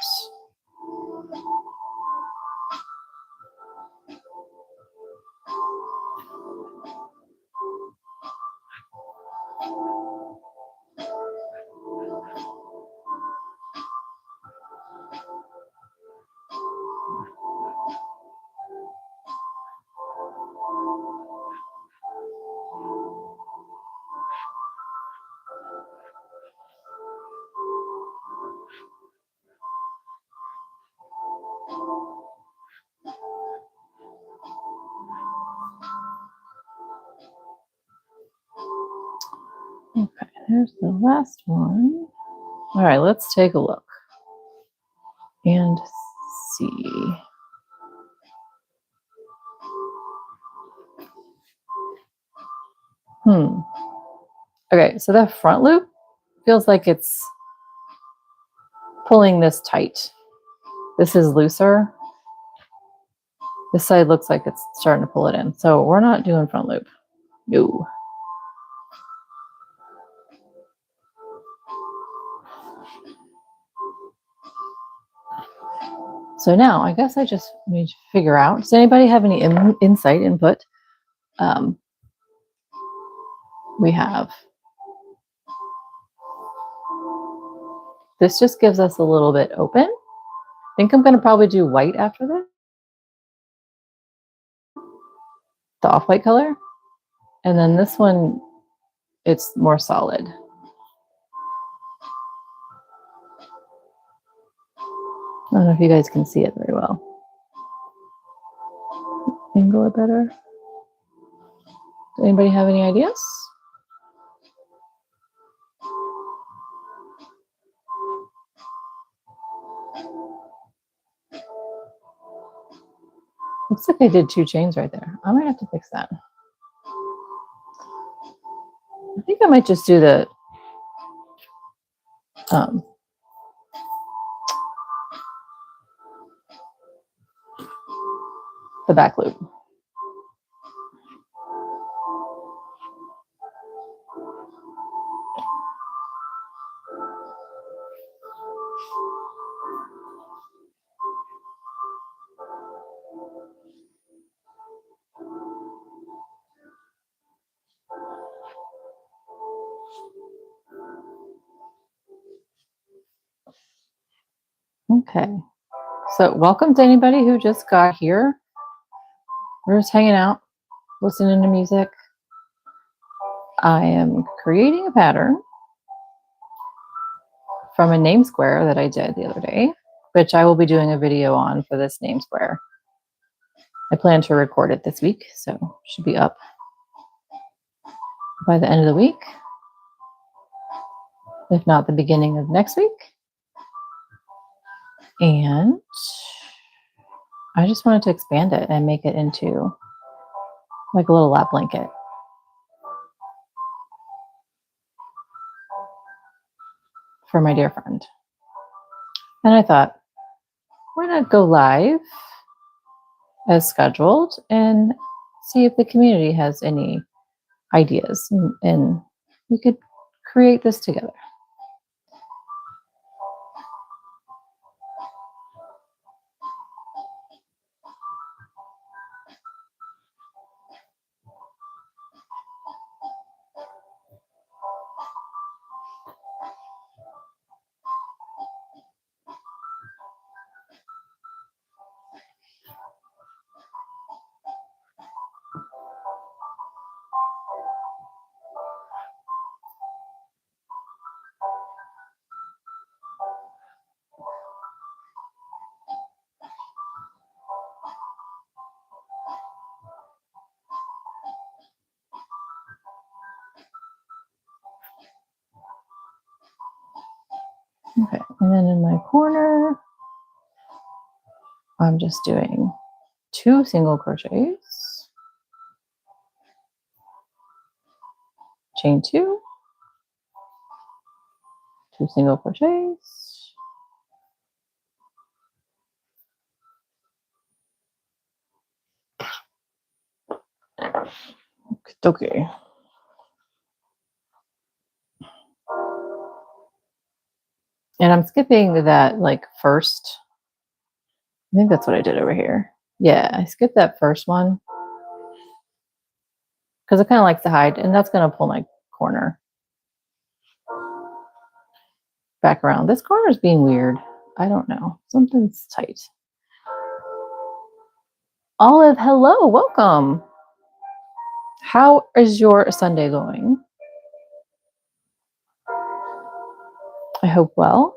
Okay, there's the last one. All right, let's take a look and see. Okay, so that front loop feels like it's pulling this tight. This is looser. This side looks like it's starting to pull it in. So we're not doing front loop. No. So now I guess I just need to figure out, does anybody have any insight, input we have. This just gives us a little bit open. I think I'm going to probably do white after this, the off-white color. And then this one, it's more solid. I don't know if you guys can see it very well. Angle it better. Does anybody have any ideas? Looks like I did 2 chains right there. I might have to fix that. I think I might just do the back loop. Okay, so welcome to anybody who just got here. We're just hanging out, listening to music. I am creating a pattern from a name square that I did the other day, which I will be doing a video on for this name square. I plan to record it this week, so it should be up by the end of the week, if not the beginning of next week. And I just wanted to expand it and make it into like a little lap blanket for my dear friend. And I thought, why not go live as scheduled and see if the community has any ideas, and we could create this together. Okay, and then in my corner, I'm just doing 2 single crochets, chain 2, 2 single crochets, okay. And I'm skipping that like first. I think that's what I did over here. Yeah, I skipped that first one because it kind of likes to hide, and that's going to pull my corner back around. This corner is being weird. I don't know. Something's tight. Olive, hello, welcome. How is your Sunday going? I hope well.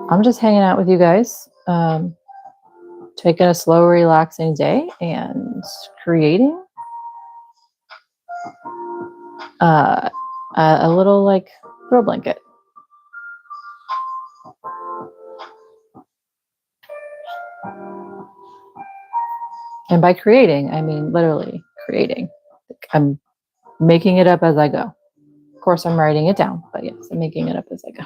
I'm just hanging out with you guys, taking a slow, relaxing day and creating a little like throw blanket. And by creating, I mean literally creating. I'm making it up as I go. Of course, I'm writing it down, but yes, I'm making it up as I go.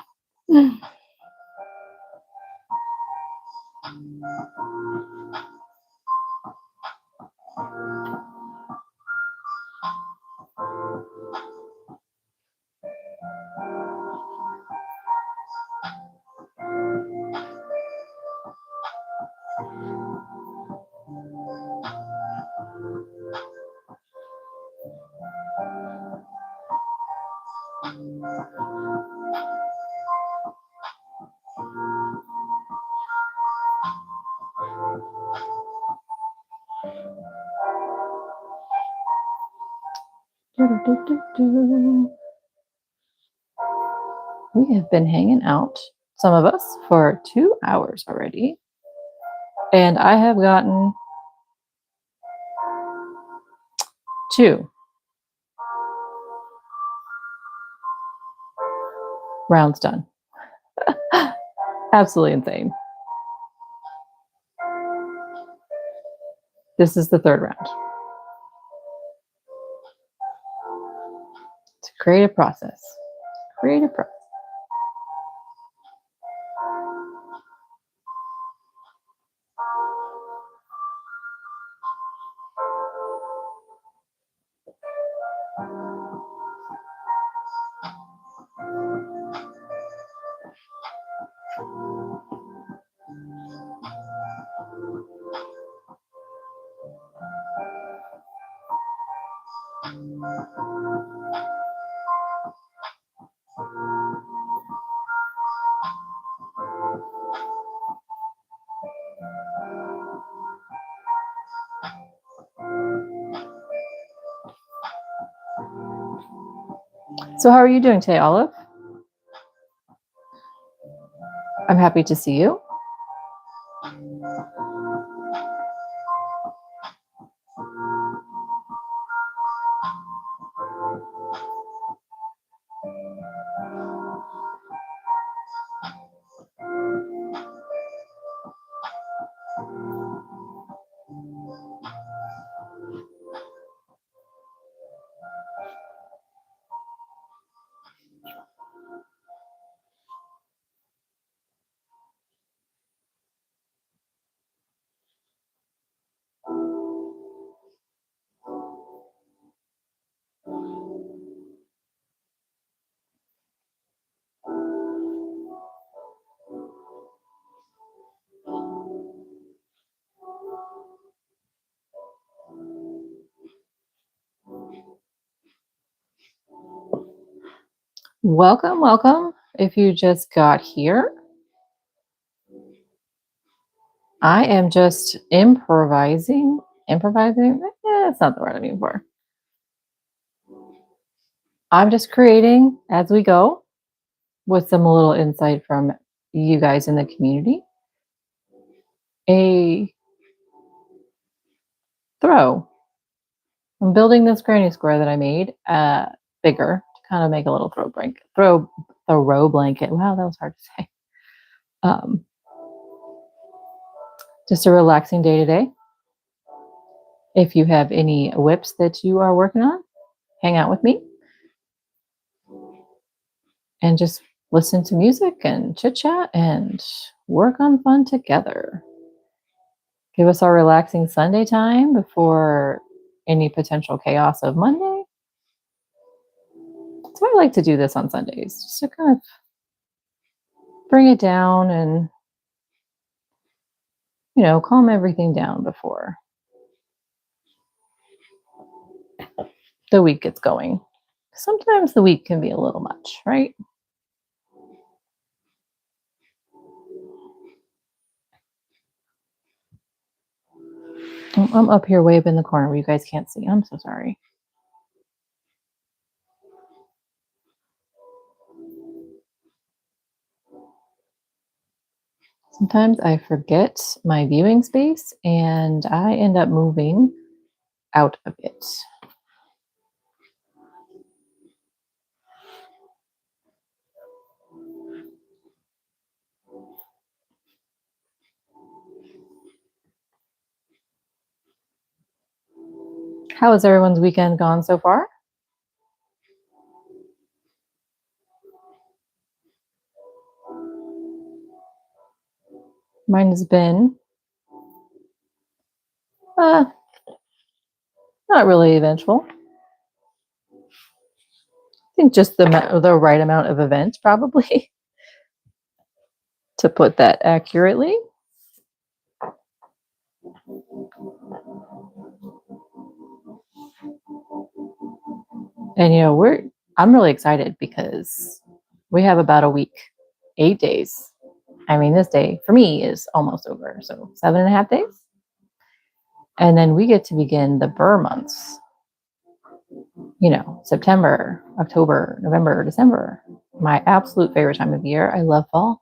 We have been hanging out, some of us, for 2 hours already. And I have gotten 2 rounds done. Absolutely insane. This is the 3rd round. It's a creative process. Creative process. So how are you doing today, Olive? I'm happy to see you. Welcome, welcome. If you just got here, I am just improvising. Improvising? That's not the word I'm looking for. I'm just creating as we go with some little insight from you guys in the community. A throw. I'm building this granny square that I made bigger to kind of make a little throw blanket. Wow, that was hard to say. Just a relaxing day today. If you have any whips that you are working on, hang out with me and just listen to music and chit chat and work on fun together. Give us our relaxing Sunday time before any potential chaos of Monday. So I like to do this on Sundays, just to kind of bring it down and, calm everything down before the week gets going. Sometimes the week can be a little much, right? I'm up here way up in the corner where you guys can't see. I'm so sorry. Sometimes I forget my viewing space and I end up moving out of it. How has everyone's weekend gone so far? Mine has been not really eventful. I think just the right amount of events, probably, to put that accurately. And I'm really excited because we have about a week, 8 days. I mean, this day for me is almost over, so 7.5 days. And then we get to begin the Burr months. you know, September, October, November, December, my absolute favorite time of year. I love fall.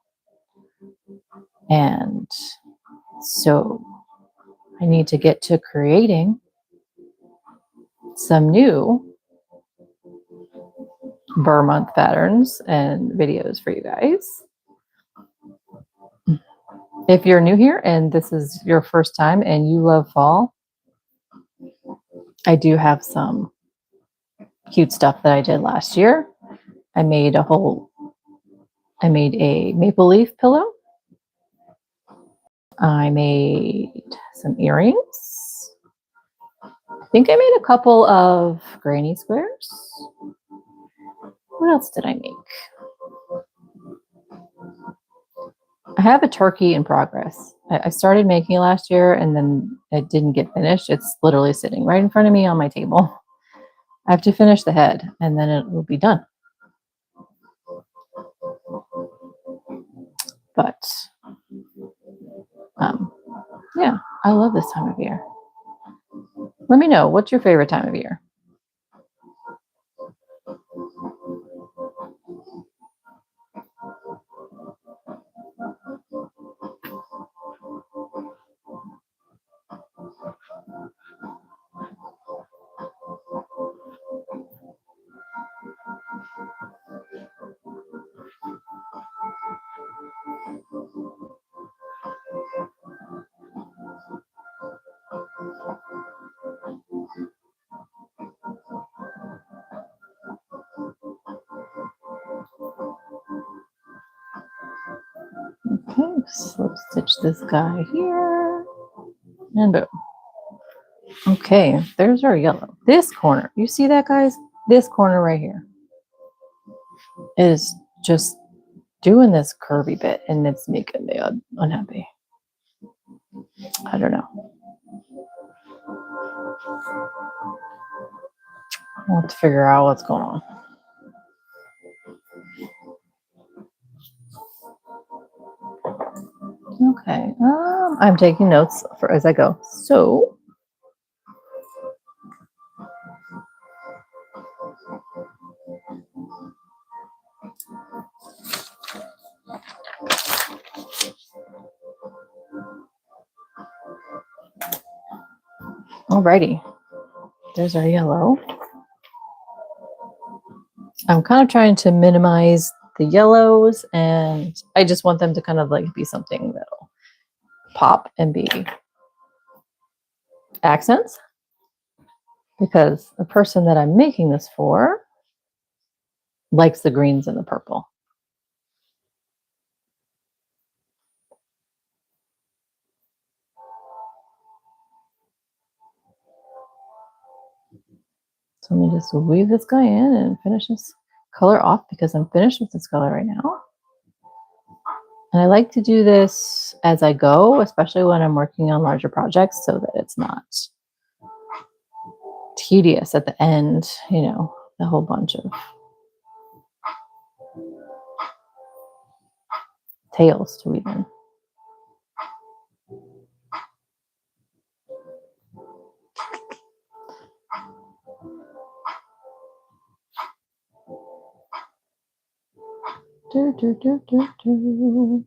And so I need to get to creating some new burr month patterns and videos for you guys. If you're new here and this is your first time and you love fall, I do have some cute stuff that I did last year. I made a maple leaf pillow. I made some earrings. I think I made a couple of granny squares. What else did I make? I have a turkey in progress. I started making it last year and then it didn't get finished. It's literally sitting right in front of me on my table. I have to finish the head and then it will be done. But yeah, I love this time of year. Let me know, what's your favorite time of year? Okay, slip stitch this guy here and boom. Okay, there's our yellow. This corner, you see that, guys? This corner right here is just doing this curvy bit and it's making me unhappy. I don't know. I want to figure out what's going on. Okay, I'm taking notes for as I go. So, alrighty, there's our yellow. I'm kind of trying to minimize the yellows and I just want them to kind of like be something that'll pop and be accents, because the person that I'm making this for likes the greens and the purple. So let me just weave this guy in and finish this color off because I'm finished with this color right now. And I like to do this as I go, especially when I'm working on larger projects so that it's not tedious at the end, you know, a whole bunch of tails to weave in. Do, do, do, do, do.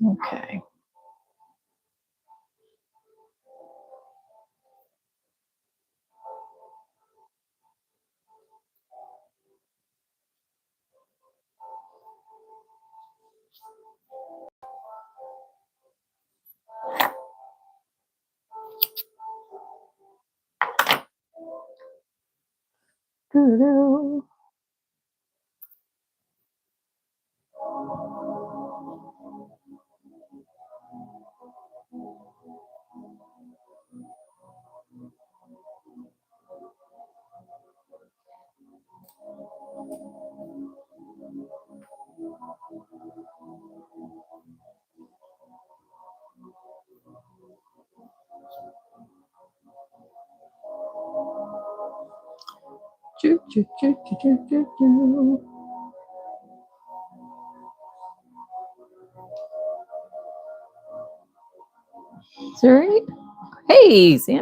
Okay. Doo-doo. Choo, choo, choo, choo, choo, choo, choo. Sorry. Hey, Sammy.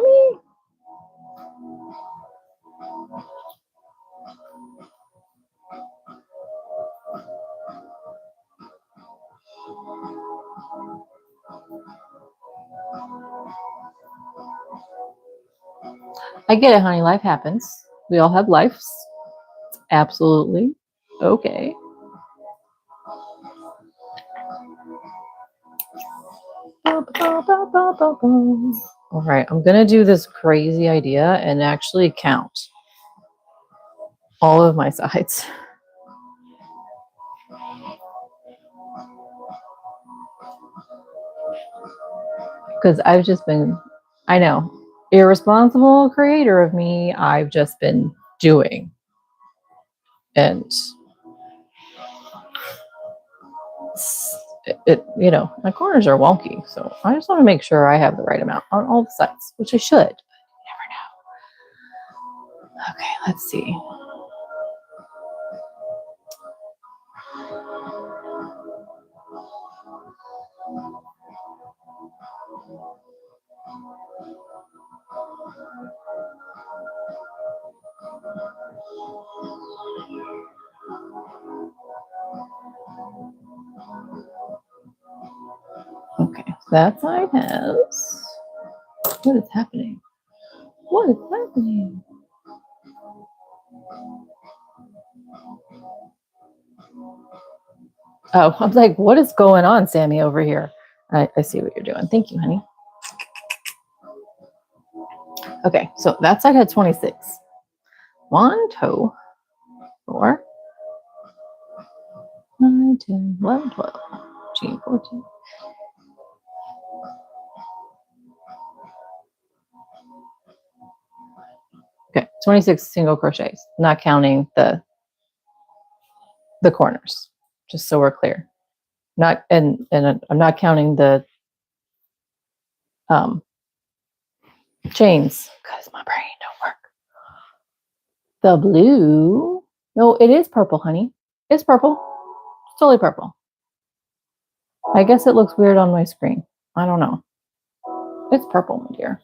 I get it, honey. Life happens. We all have lives. Absolutely. Okay. All right, I'm gonna do this crazy idea and actually count all of my sides. Because I've just been, I know, irresponsible creator of me, I've just been doing. And you know, my corners are wonky. So I just want to make sure I have the right amount on all the sides, which I should. You never know. Okay, let's see. Okay, so that side has, what is happening? What is happening? Oh, I'm like, what is going on, Sammy, over here? I see what you're doing. Thank you, honey. Okay, so that side had 26. 1, 2, 4, 9, 10, 11, 12, 13, 14. Okay, 26 single crochets, not counting the corners, just so we're clear. Not and I'm not counting the chains because my brain don't work. The blue, no, it is purple, honey. It's purple. It's totally purple. I guess it looks weird on my screen. I don't know. It's purple, my dear.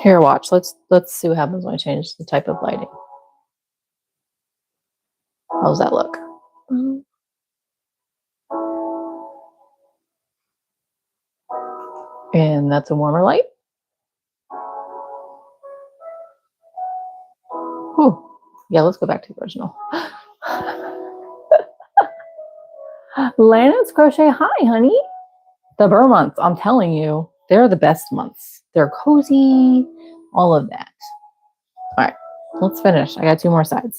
Here, watch. Let's see what happens when I change the type of lighting. How does that look? And that's a warmer light. Whew. Yeah, let's go back to the original. Lana's Crochet, hi, honey. The burr months, I'm telling you, they're the best months. They're cozy, all of that. All right, let's finish. I got 2 more sides.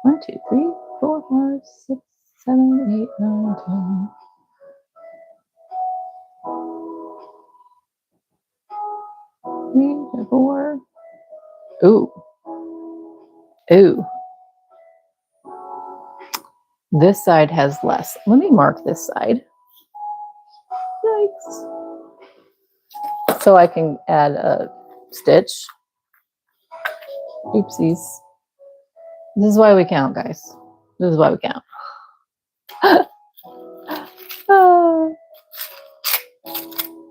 1, 2, 3, 4, 5, 6, 7, 8, 9, 10. Three, 4. Ooh. Ooh. This side has less. Let me mark this side. Yikes. So I can add a stitch. Oopsies. This is why we count, guys. This is why we count.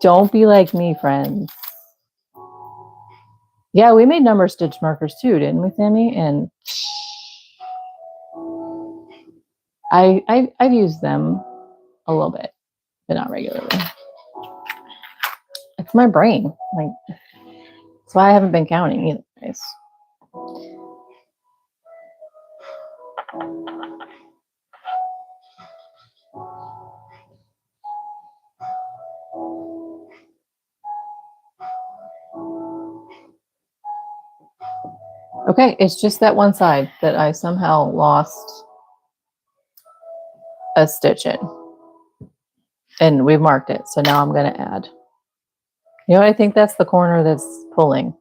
Don't be like me, friends. Yeah, we made number stitch markers too, didn't we, Sammy? And I've used them a little bit, but not regularly. It's my brain. Like, that's why I haven't been counting either, guys. Okay, it's just that one side that I somehow lost a stitch in. And we've marked it, so now I'm going to add. You know what? I think that's the corner that's pulling.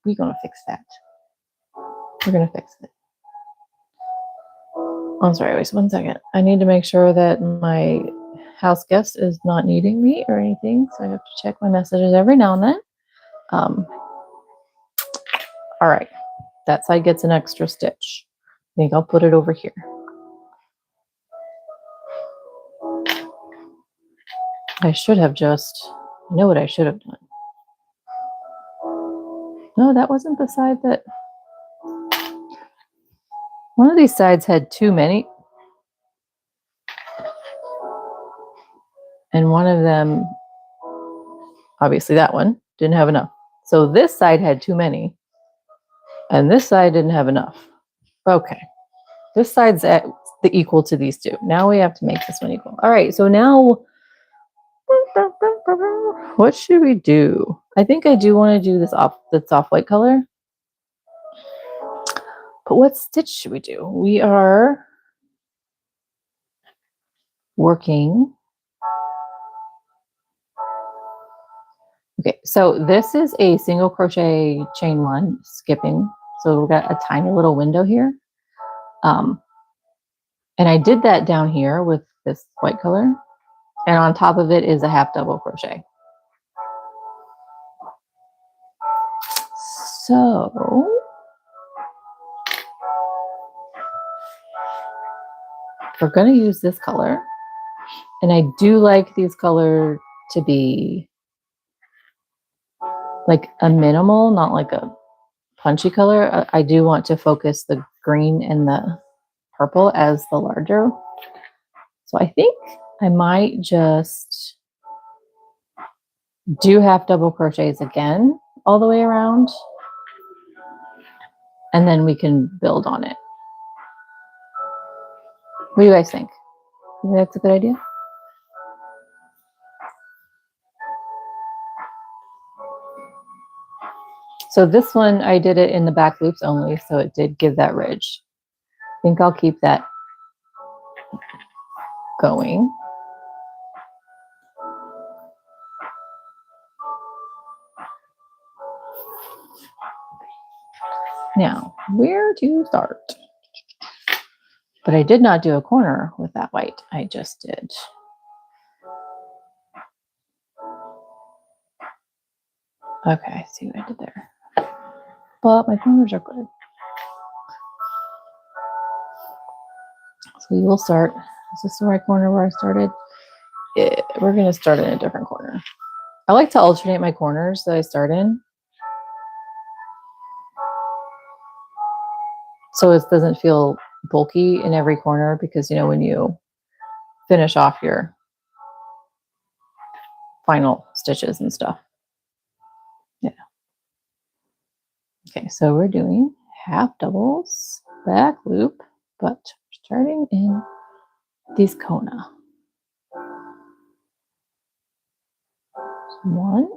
We're going to fix that. We're going to fix it. I'm sorry, wait 1 second. I need to make sure that my house guest is not needing me or anything, so I have to check my messages every now and then. All right. that side gets an extra stitch. I think I'll put it over here. I should have just, I know what I should have done. No, that wasn't the side that, one of these sides had too many. And one of them, obviously that one, didn't have enough. So this side had too many. And this side didn't have enough. Okay. This side's at the equal to these two. Now we have to make this one equal. All right, so now, what should we do? I think I do want to do this off-white color. But what stitch should we do? We are working. Okay, so this is a single crochet chain one, skipping. So we've got a tiny little window here. And I did that down here with this white color. And on top of it is a half double crochet. So we're going to use this color. And I do like these colors to be like a minimal, not like a punchy color. I do want to focus the green and the purple as the larger. So I think I might just do half double crochets again all the way around. And then we can build on it. What do you guys think? You think that's a good idea? So this one, I did it in the back loops only, so it did give that ridge. I think I'll keep that going. Now, where to start? But I did not do a corner with that white. I just did. Okay, see what I did there. But my fingers are good. So we will start. Is this the right corner where I started? Yeah, we're going to start in a different corner. I like to alternate my corners that I start in, so it doesn't feel bulky in every corner, because, you know, when you finish off your final stitches and stuff. Yeah. Okay, so we're doing half doubles, back loop, but starting in these Kona. One.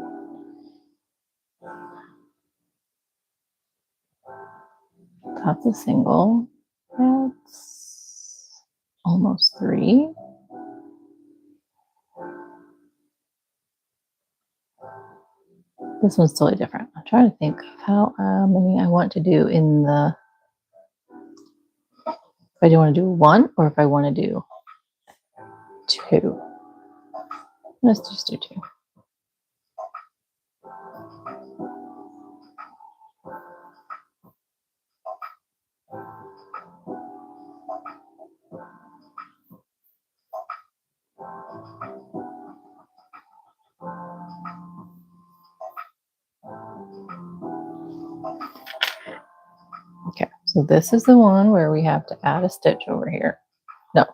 That's a single. That's almost 3. This one's totally different. I'm trying to think of how many I want to do in the, if I do want to do 1 or if I want to do 2. Let's just do 2. Okay, so this is the one where we have to add a stitch over here. No,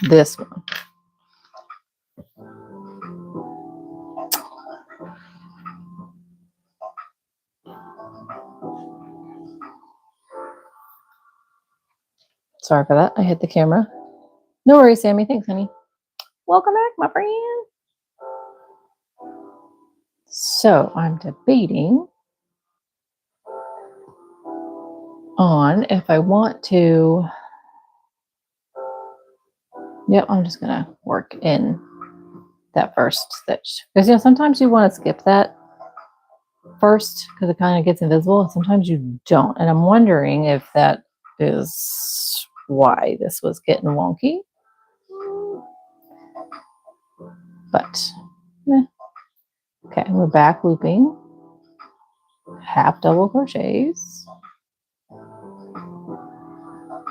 this one. Sorry for that. I hit the camera. No worries, Sammy. Thanks, honey. Welcome back, my friend. So I'm debating on if I want to. Yep, I'm just going to work in that first stitch. Because, you know, sometimes you want to skip that first because it kind of gets invisible. Sometimes you don't. And I'm wondering if that is why this was getting wonky. But, okay, we're back looping half double crochets.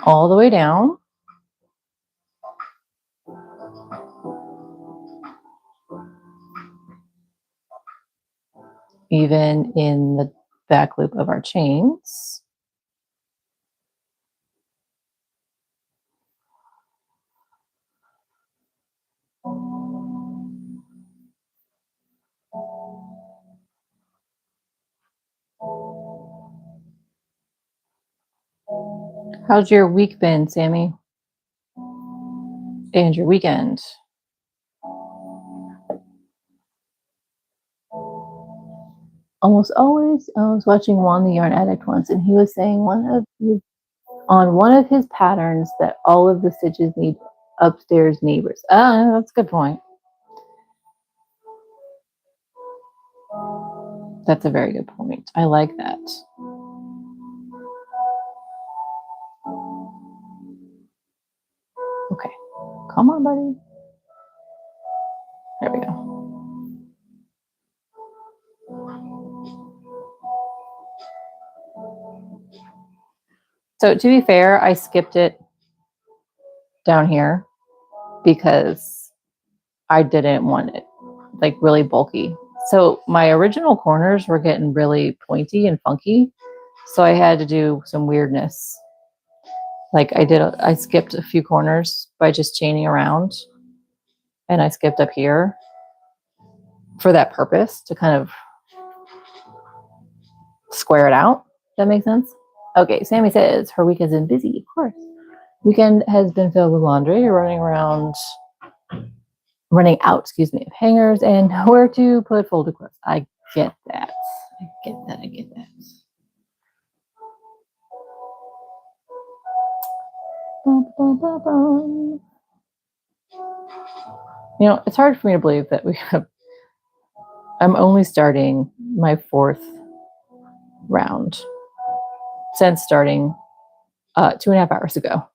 all the way down. Even in the back loop of our chains. How's your week been, Sammy? And your weekend? Almost always, I was watching Juan the Yarn Addict once, and he was saying on one of his patterns that all of the stitches need upstairs neighbors. Ah, that's a good point. That's a very good point. I like that. Okay, come on, buddy. There we go. So to be fair, I skipped it down here because I didn't want it like really bulky. So my original corners were getting really pointy and funky. So I had to do some weirdness. Like I skipped a few corners by just chaining around, and I skipped up here for that purpose to kind of square it out. That makes sense? Okay, Sammy says her week has been busy, of course. Weekend has been filled with laundry, running out, of hangers and where to put folded clothes. I get that. I get that. Bum, bum, bum, bum. You know, it's hard for me to believe that I'm only starting my 4th round since starting 2.5 hours ago.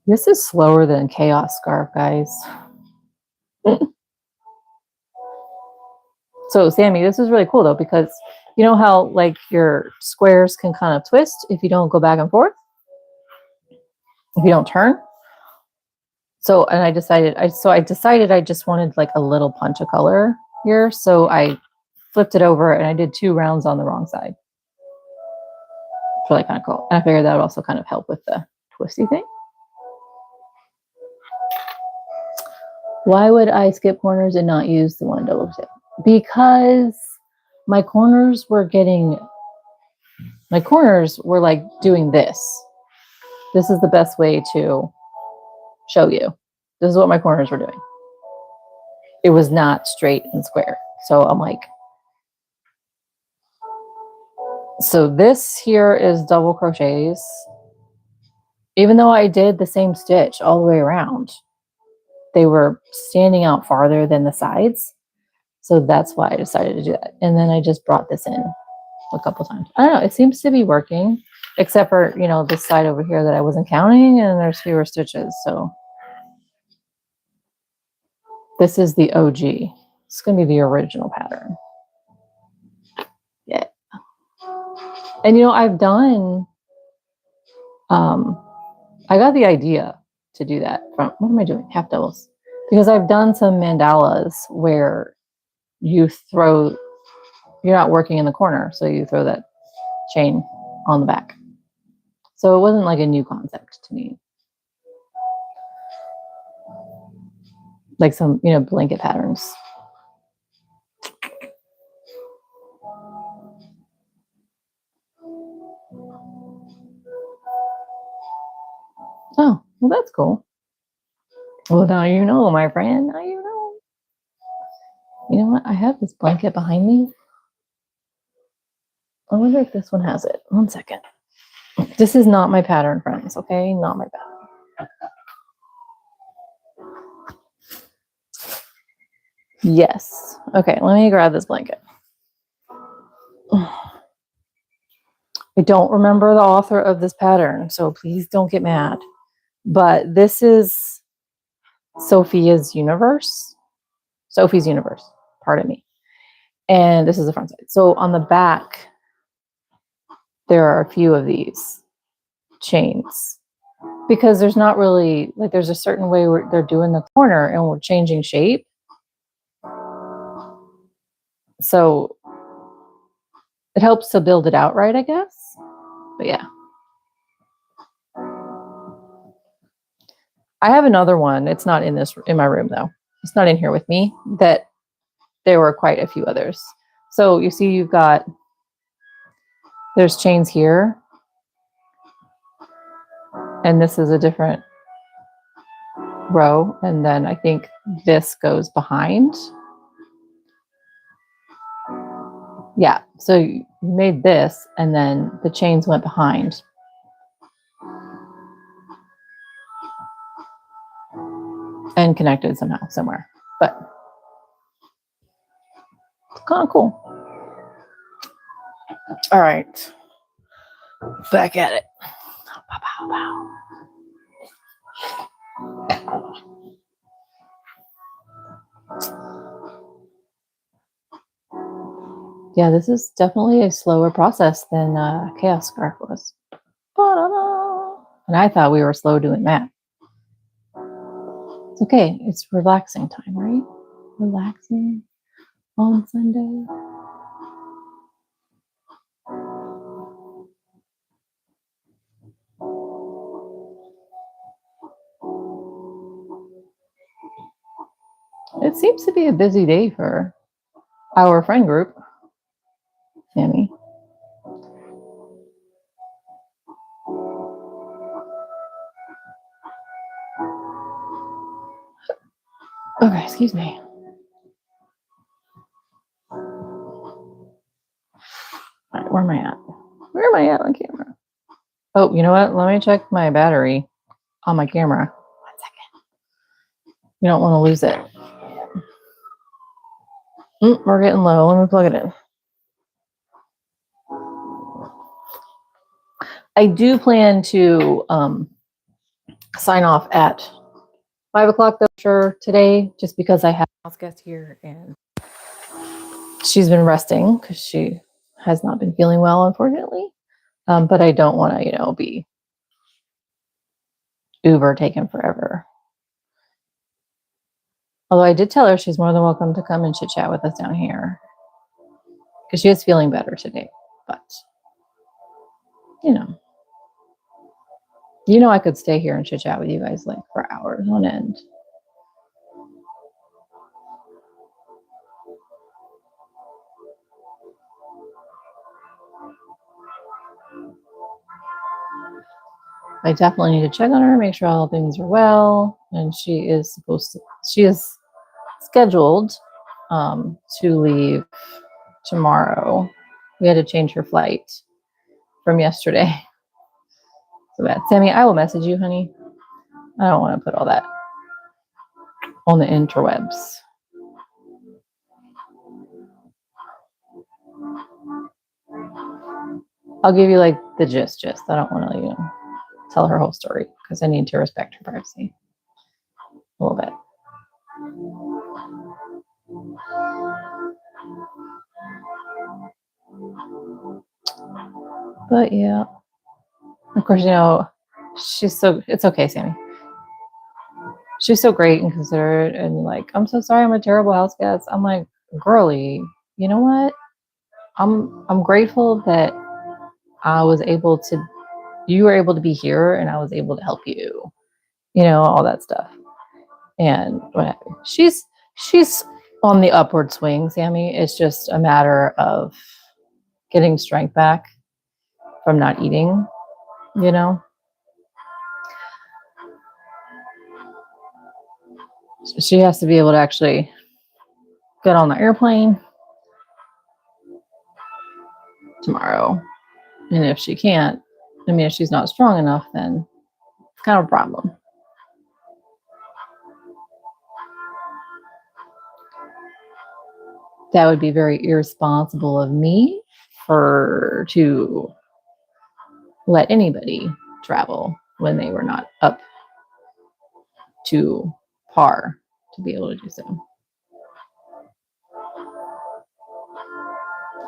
This is slower than Chaos Scarf, guys. So, Sammy, this is really cool, though, because you know how, like, your squares can kind of twist if you don't go back and forth? If you don't turn? So, and I decided I just wanted, like, a little punch of color here. So I flipped it over, and I did 2 rounds on the wrong side. It's really kind of cool. And I figured that would also kind of help with the twisty thing. Why would I skip corners and not use the one double tip? Because my corners were like doing this. This is the best way to show you. This is what my corners were doing. It was not straight and square. So I'm like, so this here is double crochets. Even though I did the same stitch all the way around, they were standing out farther than the sides. So that's why I decided to do that. And then I just brought this in a couple times. I don't know. It seems to be working, except for, you know, this side over here that I wasn't counting, and there's fewer stitches. So this is the OG. It's going to be the original pattern. Yeah. And, you know, I've done, I got the idea to do that from, what am I doing? Half doubles. Because I've done some mandalas where you're not working in the corner. So you throw that chain on the back. So it wasn't like a new concept to me. Like some, you know, blanket patterns. Oh, well, that's cool. Well, now you know, my friend. Now you know. You know what? I have this blanket behind me. I wonder if this one has it. 1 second. This is not my pattern, friends, okay? Not my pattern. Yes. Okay, let me grab this blanket. I don't remember the author of this pattern, so please don't get mad. But this is Sophie's Universe. Pardon me. And this is the front side. So on the back, there are a few of these. chains, because there's not really, like, there's a certain way where they're doing the corner and we're changing shape. So it helps to build it out right, I guess. But yeah. I have another one. It's not in my room though. It's not in here with me. That there were quite a few others. So you see, there's chains here, and this is a different row, and then I think this goes behind. Yeah, so you made this, and then the chains went behind. And connected somehow, somewhere. But it's kind of cool. All right. Back at it. Yeah, this is definitely a slower process than Chaos Scarf was. And I thought we were slow doing that. It's okay. It's relaxing time, right? Relaxing on Sunday. It seems to be a busy day for our friend group, Sammy. Okay, excuse me. All right, where am I at? Where am I at on camera? Oh, you know what? Let me check my battery on my camera. 1 second. You don't want to lose it. We're getting low. Let me plug it in. I do plan to sign off at 5 o'clock though, sure, today, just because I have a house guest here and she's been resting because she has not been feeling well, unfortunately. But I don't want to, be Uber taken forever. Although I did tell her she's more than welcome to come and chit chat with us down here because she is feeling better today. But, I could stay here and chit chat with you guys like for hours on end. I definitely need to check on her, make sure all things are well. And she is scheduled to leave tomorrow. We had to change her flight from yesterday. So bad. Sammy, I will message you, honey. I don't want to put all that on the interwebs. I'll give you like the gist. I don't want to, tell her whole story because I need to respect her privacy a little bit. But yeah, of course, it's okay, Sammy. She's so great and considerate and like, I'm so sorry I'm a terrible house guest. I'm like, girly, you know what? I'm grateful that you were able to be here and I was able to help you, all that stuff. And whatever. She's on the upward swing, Sammy. It's just a matter of getting strength back from not eating, She has to be able to actually get on the airplane tomorrow. And if she can't, if she's not strong enough, then it's kind of a problem. That would be very irresponsible of me to let anybody travel when they were not up to par to be able to do so.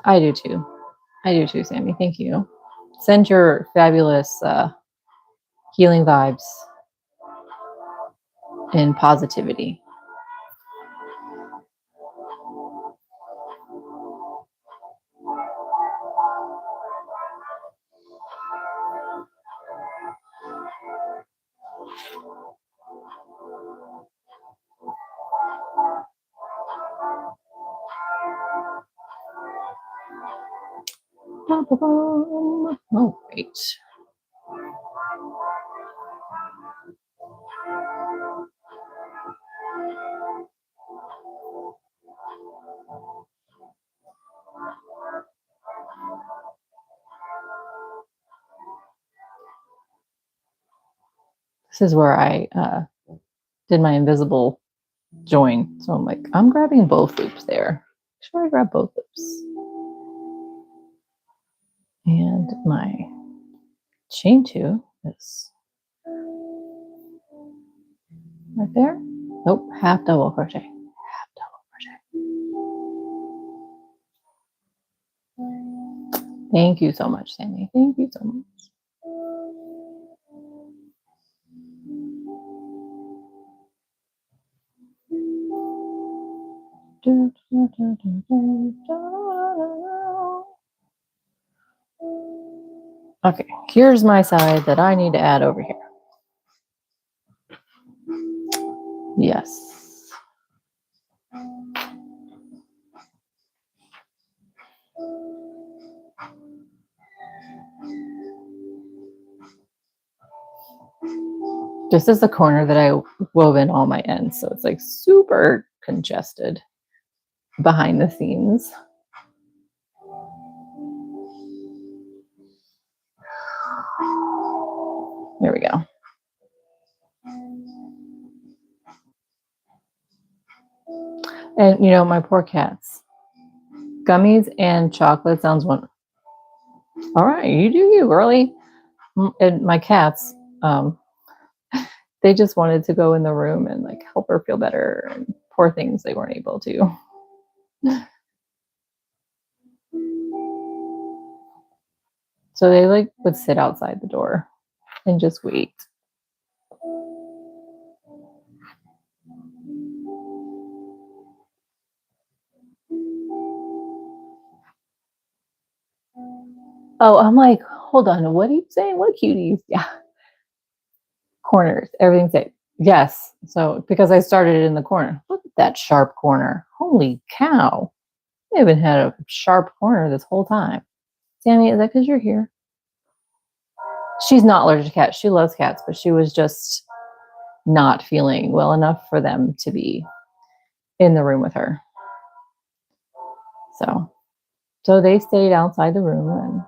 I do too, Sammy. Thank you. Send your fabulous healing vibes and positivity. Oh, great. This is where I did my invisible join. So I'm like, I'm grabbing both loops there. Make sure I grab both loops. And my chain 2 is right there. Nope, half double crochet. Half double crochet. Thank you so much, Sammy. Thank you so much. Okay, here's my side that I need to add over here. Yes. This is the corner that I wove in all my ends, so it's like super congested behind the scenes. There we go. And you know, my poor cats. Gummies and chocolate sounds wonderful. All right, you do you, girly. And my cats, they just wanted to go in the room and like help her feel better. And poor things, they weren't able to. So they like would sit outside the door and just wait. Oh, I'm like, hold on, what are you saying? What cuties? Yeah. Corners, everything's safe. Yes. So because I started in the corner. Look at that sharp corner. Holy cow. I haven't had a sharp corner this whole time. Sammy, is that because you're here? She's not allergic to cats. She loves cats, but she was just not feeling well enough for them to be in the room with her. So they stayed outside the room and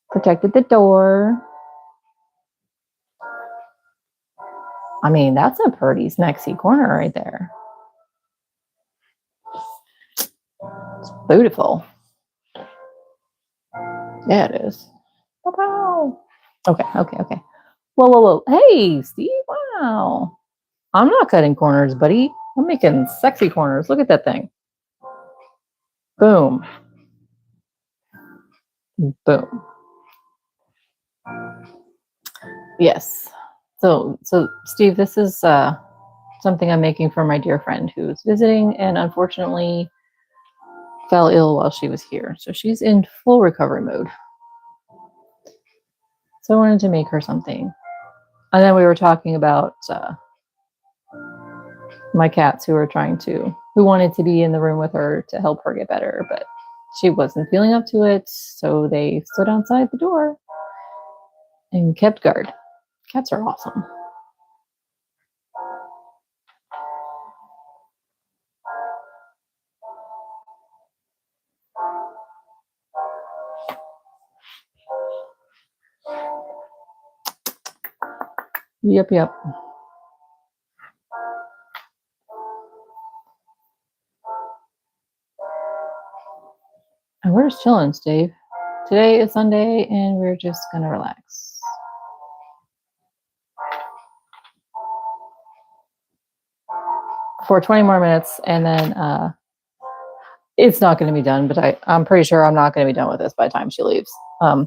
protected the door. I mean, that's a pretty smexy corner right there. It's beautiful. Yeah, it is. Okay. Whoa. Hey, Steve. Wow. I'm not cutting corners, buddy. I'm making sexy corners. Look at that thing. Boom. Boom. Yes. So Steve, this is something I'm making for my dear friend who's visiting and unfortunately fell ill while she was here. So she's in full recovery mode. So I wanted to make her something. And then we were talking about my cats who wanted to be in the room with her to help her get better, but she wasn't feeling up to it. So they stood outside the door and kept guard. Cats are awesome. Yep. And we're just chilling, Steve. Today is Sunday and we're just gonna relax. For 20 more minutes and then it's not going to be done, but I'm pretty sure I'm not going to be done with this by the time she leaves.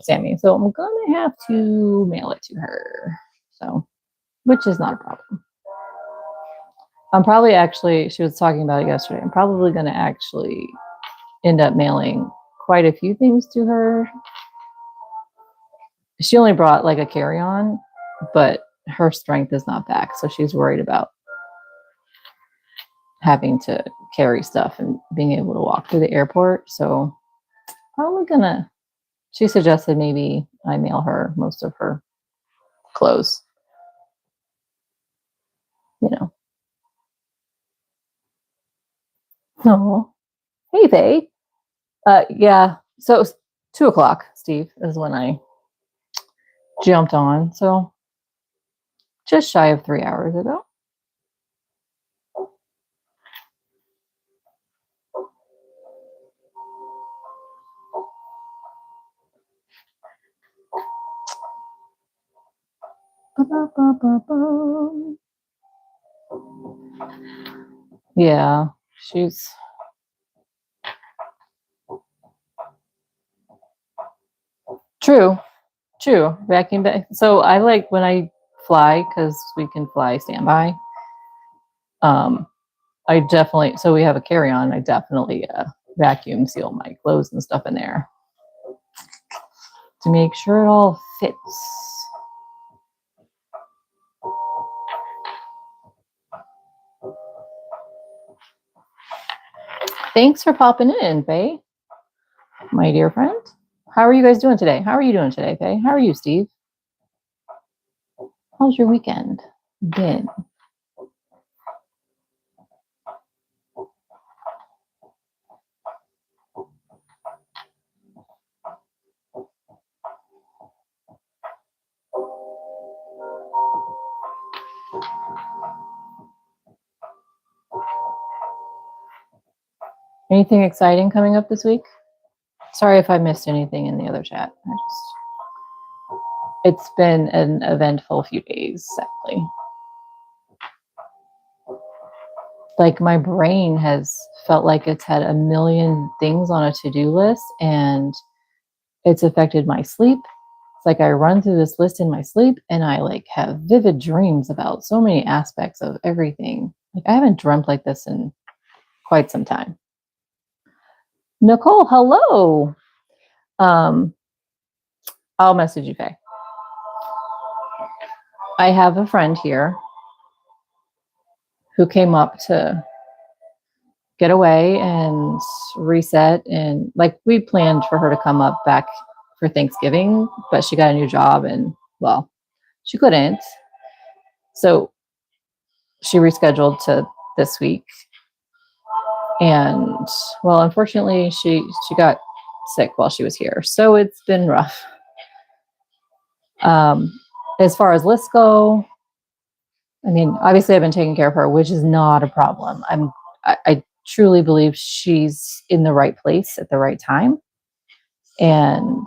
Sammy. So I'm gonna have to mail it to her. So, which is not a problem. I'm probably actually, she was talking about it yesterday. I'm probably gonna actually end up mailing quite a few things to her. She only brought like a carry-on, but her strength is not back, so she's worried about having to carry stuff and being able to walk through the airport. So probably gonna, she suggested maybe I mail her most of her clothes. You know. Oh, hey, Faye. Yeah. So it was 2:00, Steve, is when I jumped on. So just shy of 3 hours ago. Yeah, she's true. Vacuum bag. So I like when I fly, because we can fly standby. I definitely, so we have a carry-on. I definitely vacuum seal my clothes and stuff in there to make sure it all fits. Thanks for popping in, Faye, my dear friend. How are you guys doing today? How are you doing today, Faye? How are you, Steve? How's your weekend been? Anything exciting coming up this week? Sorry if I missed anything in the other chat. It's been an eventful few days, sadly. Like my brain has felt like it's had a million things on a to-do list, and it's affected my sleep. It's like I run through this list in my sleep and I like have vivid dreams about so many aspects of everything. Like I haven't dreamt like this in quite some time. Nicole, hello. I'll message you, Faye. I have a friend here who came up to get away and reset, and like we planned for her to come up back for Thanksgiving, but she got a new job and well, she couldn't. So she rescheduled to this week. And well, unfortunately she got sick while she was here. So it's been rough. As far as lists go, I mean, obviously I've been taking care of her, which is not a problem. I truly believe she's in the right place at the right time. And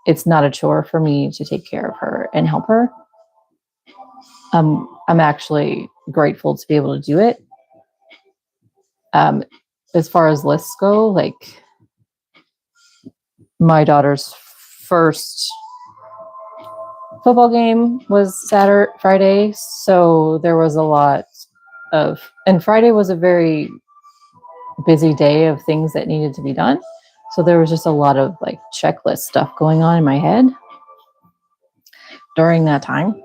it's not a chore for me to take care of her and help her. I'm actually grateful to be able to do it. As far as lists go, like my daughter's first football game was Friday, so there was a lot of, and Friday was a very busy day of things that needed to be done. So there was just a lot of like checklist stuff going on in my head during that time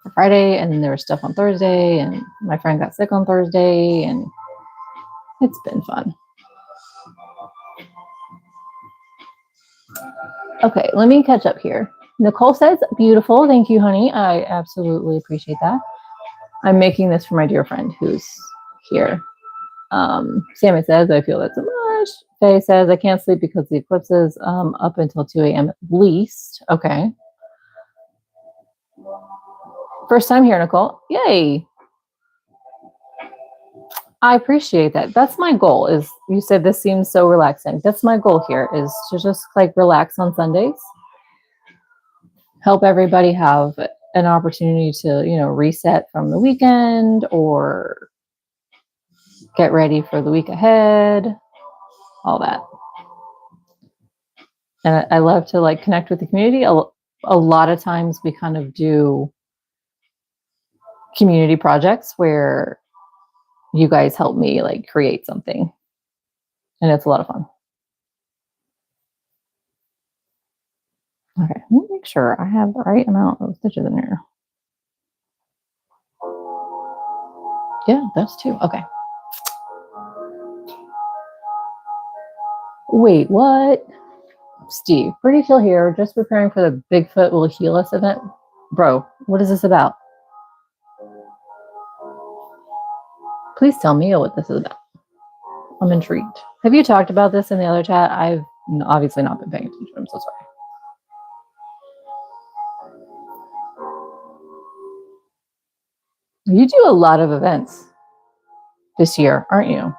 for Friday, and then there was stuff on Thursday, and my friend got sick on Thursday, and it's been fun. Okay, let me catch up here. Nicole says, beautiful. Thank you, honey. I absolutely appreciate that. I'm making this for my dear friend who's here. Sammy says, I feel that so much. Faye says, I can't sleep because the eclipse is up until 2 a.m. at least. Okay. First time here, Nicole. Yay. I appreciate that. That's my goal. Is you said this seems so relaxing. That's my goal here, is to just like relax on Sundays. Help everybody have an opportunity to, you know, reset from the weekend or get ready for the week ahead, all that. And I love to like connect with the community. A lot of times we kind of do community projects where you guys help me like create something, and it's a lot of fun. Okay, let me make sure I have the right amount of stitches in here. Yeah, that's 2. Okay. Wait, what? Steve, pretty chill here, just preparing for the Bigfoot Will Heal Us event. Bro, what is this about? Please tell me what this is about. I'm intrigued. Have you talked about this in the other chat? I've obviously not been paying attention. I'm so sorry. You do a lot of events this year, aren't you?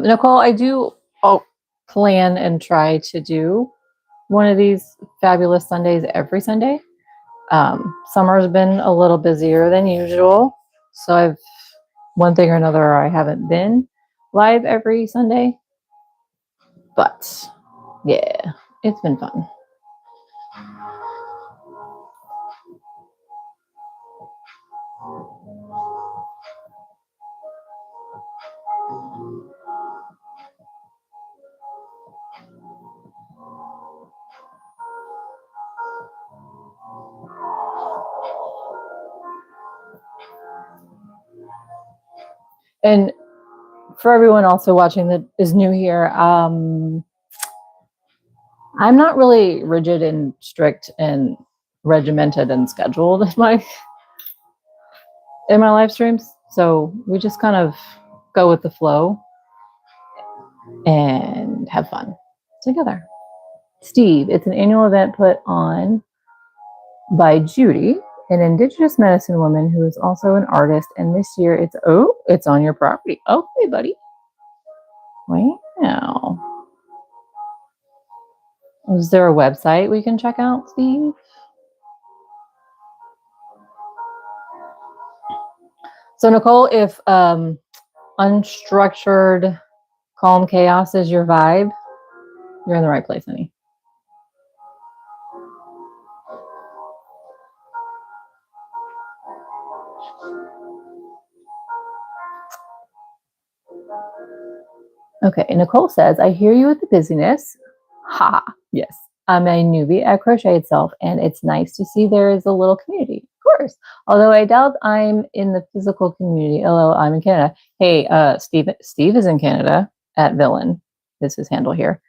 Nicole, I do plan and try to do one of these fabulous Sundays every Sunday. Summer's been a little busier than usual, so I've one thing or another I haven't been live every Sunday, but yeah, it's been fun. And for everyone also watching that is new here, I'm not really rigid and strict and regimented and scheduled in my live streams. So we just kind of go with the flow and have fun together. Steve, it's an annual event put on by Judy, an Indigenous medicine woman who is also an artist. And this year it's on your property. Okay, buddy. Wow. Is there a website we can check out, Steve? So Nicole, if unstructured, calm chaos is your vibe, you're in the right place, honey. Okay, Nicole says, I hear you with the busyness. Ha, yes. I'm a newbie at Crochet itself, and it's nice to see there is a little community. Of course. Although I doubt I'm in the physical community. Although I'm in Canada. Hey, Steve is in Canada at Villain. Is his handle here.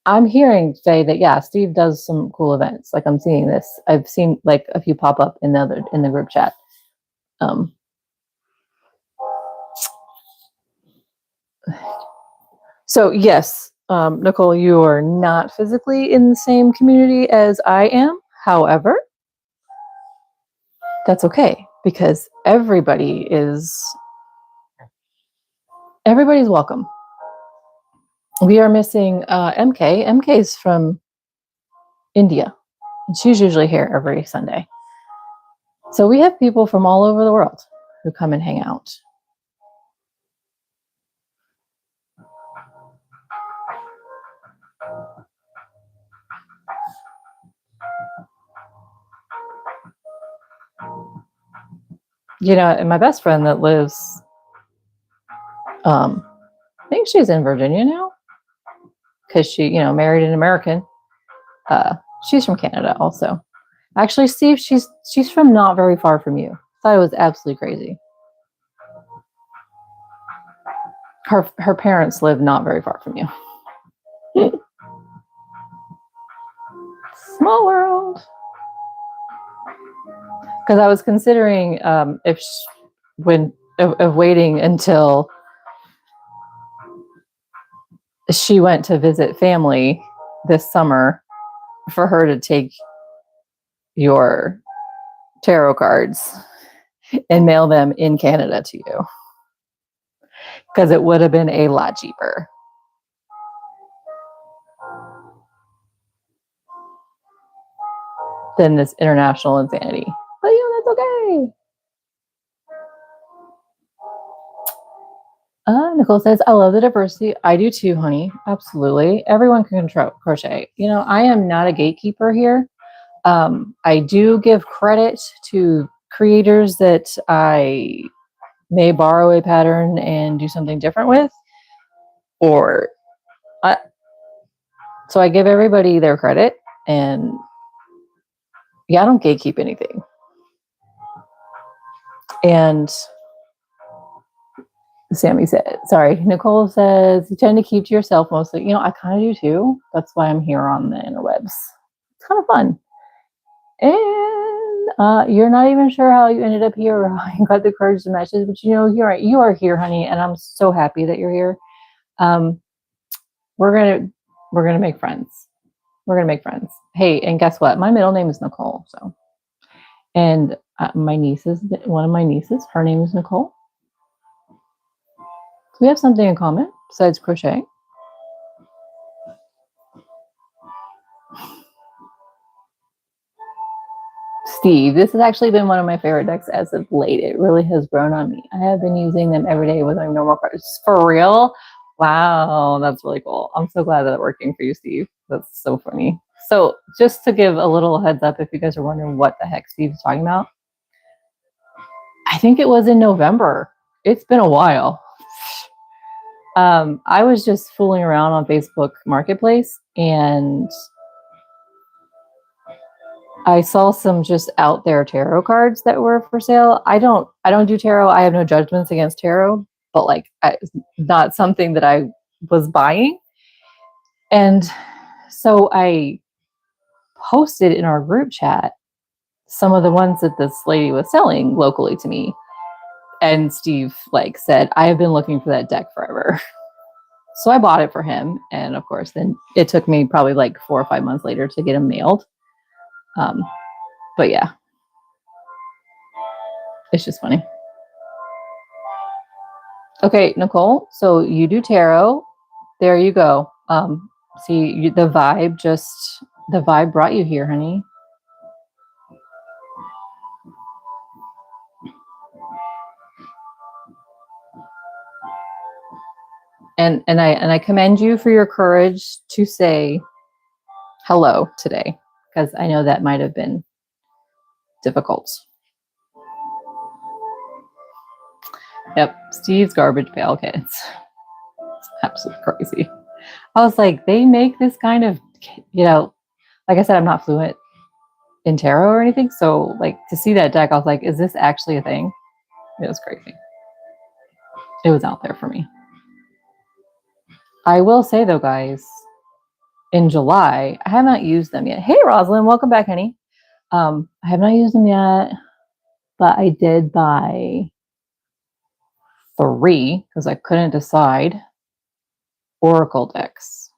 I'm hearing say that yeah, Steve does some cool events. Like I'm seeing this. I've seen like a few pop up in the group chat. So yes, Nicole, you are not physically in the same community as I am. However, that's okay because everybody's welcome. We are missing MK. MK is from India, and she's usually here every Sunday. So we have people from all over the world who come and hang out. You know, and my best friend that lives, I think she's in Virginia now because she, married an American. She's from Canada also. Actually, Steve, she's from not very far from you. Thought it was absolutely crazy. Her parents live not very far from you. Small world. Because I was considering waiting until she went to visit family this summer for her to take your tarot cards and mail them in Canada to you, because it would have been a lot cheaper. Than this international insanity. But that's okay. Nicole says, I love the diversity. I do too, honey. Absolutely. Everyone can crochet. I am not a gatekeeper here. I do give credit to creators that I may borrow a pattern and do something different with. So I give everybody their credit, and I don't gatekeep anything. And Sammy said, sorry, Nicole says, you tend to keep to yourself mostly. I kind of do too. That's why I'm here on the interwebs. It's kind of fun. And you're not even sure how you ended up here or how you got the courage to message, but you are here, honey, and I'm so happy that you're here. We're gonna make friends. We're gonna make friends. Hey, and guess what? My middle name is Nicole. So, and one of my nieces, her name is Nicole. So we have something in common besides crochet. Steve, this has actually been one of my favorite decks as of late. It really has grown on me. I have been using them every day with my normal cards. For real? Wow, that's really cool. I'm so glad that it's working for you, Steve. That's so funny. So just to give a little heads up, if you guys are wondering what the heck Steve is talking about, I think it was in November. It's been a while. I was just fooling around on Facebook Marketplace, and I saw some just out there tarot cards that were for sale. I don't do tarot. I have no judgments against tarot, but it's not something that I was buying. And so I posted in our group chat some of the ones that this lady was selling locally to me. And Steve said, I have been looking for that deck forever. So I bought it for him. And of course, then it took me probably 4 or 5 months later to get him mailed. But yeah, it's just funny. Okay, Nicole, so you do tarot. There you go. See, the vibe brought you here, honey. And I commend you for your courage to say hello today, because I know that might have been difficult. Yep, Steve's garbage pail kids. It's absolutely crazy. I was like, they make this kind of, like I said, I'm not fluent in tarot or anything. So to see that deck, I was like, is this actually a thing? It was crazy. It was out there for me. I will say though, guys, in July, I have not used them yet. Hey, Rosalind, welcome back, honey. I have not used them yet, but I did buy 3 because I couldn't decide Oracle decks.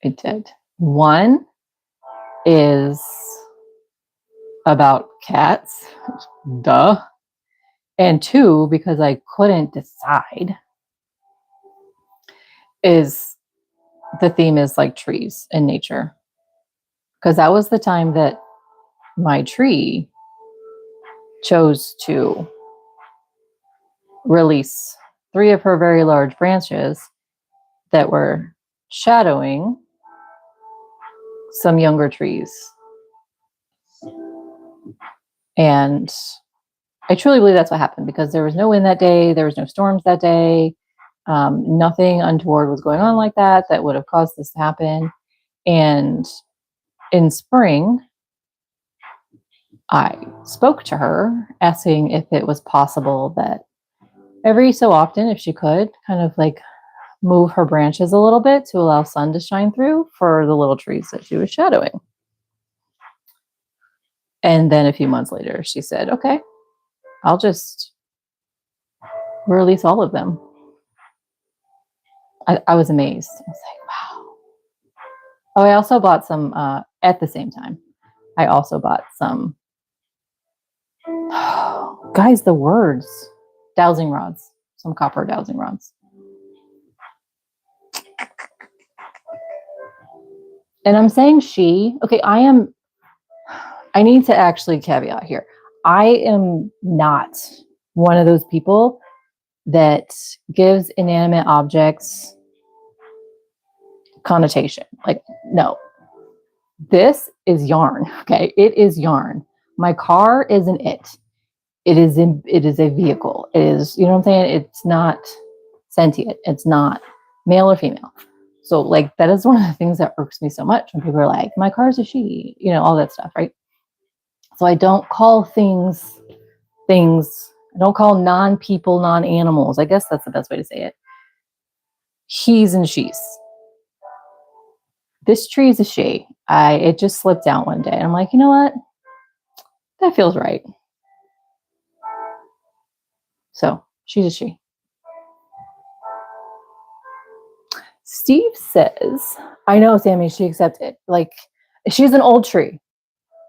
I did. One is about cats, duh. And 2, because I couldn't decide, is the theme is trees and nature. Because that was the time that my tree chose to release 3 of her very large branches that were shadowing some younger trees. And I truly believe that's what happened, because there was no wind that day. There was no storms that day. Nothing untoward was going on like that would have caused this to happen. And in spring, I spoke to her asking if it was possible that every so often, if she could, kind of move her branches a little bit to allow sun to shine through for the little trees that she was shadowing. And then a few months later, she said, okay, I'll just release all of them. I was amazed. I was like, wow. Oh, I also bought some, at the same time, I also bought some Guys, the words. Dowsing rods. Some copper dowsing rods. And I'm saying she. Okay, I need to actually caveat here. I am not one of those people that gives inanimate objects connotation. Like, no. This is yarn. Okay, it is yarn. My car isn't it. It is a vehicle. It is, you know what I'm saying? It's not sentient. It's not male or female. So like that is one of the things that irks me so much when people are like, my car's a she, you know, all that stuff, right? So I don't call things. I don't call non-people, non-animals. I guess that's the best way to say it. He's and she's. This tree is a she. It just slipped out one day. And I'm like, you know what? That feels right. So she's a she. Steve says, I know, Sammy, she accepted. Like, she's an old tree.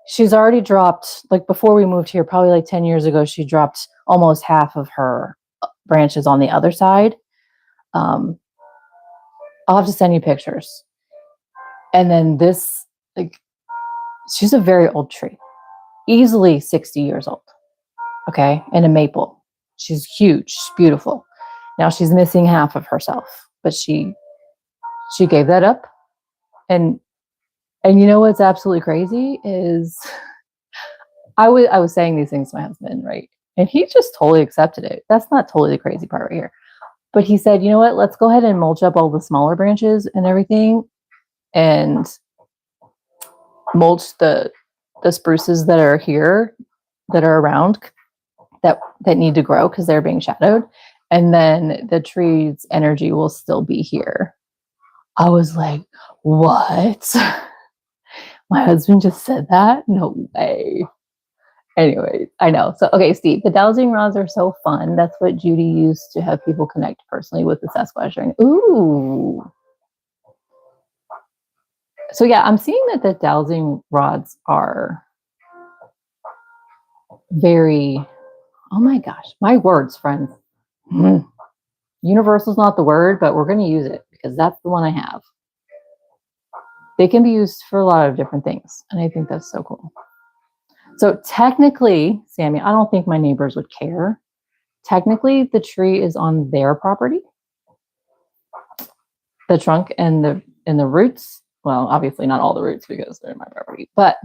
She's already dropped, like before we moved here, probably like 10 years ago, she dropped almost half of her branches on the other side. I'll have to send you pictures. And then this, like, she's a very old tree, easily 60 years old. Okay. And a maple. She's huge, she's beautiful. Now she's missing half of herself, but she gave that up. And you know what's absolutely crazy is I was saying these things to my husband, right? And he just totally accepted it. That's not totally the crazy part right here. But he said, you know what? Let's go ahead and mulch up all the smaller branches and everything and mulch the spruces that are here, that are around, that need to grow because they're being shadowed. And then the tree's energy will still be here. I was like, what? My husband just said that? No way. Anyway, I know. So, okay, Steve, the dowsing rods are so fun. That's what Judy used to have people connect personally with the Sasquatch ring. Ooh. So, yeah, I'm seeing that the dowsing rods are very, oh my gosh, my words, friends. Universal's not the word, but we're going to use it because that's the one I have. They can be used for a lot of different things, and I think that's so cool. So technically, Sammy, I don't think my neighbors would care. Technically, the tree is on their property. The trunk and the roots, well, obviously not all the roots because they're my property, but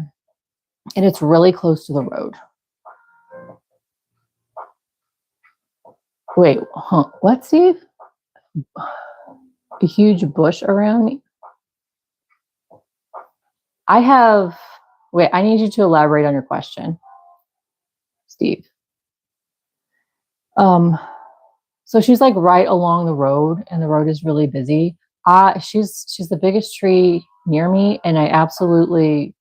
and it's really close to the road. Wait, huh? What, Steve? A huge bush around me? Wait, I need you to elaborate on your question, Steve. So she's like right along the road and the road is really busy. She's the biggest tree near me, and I absolutely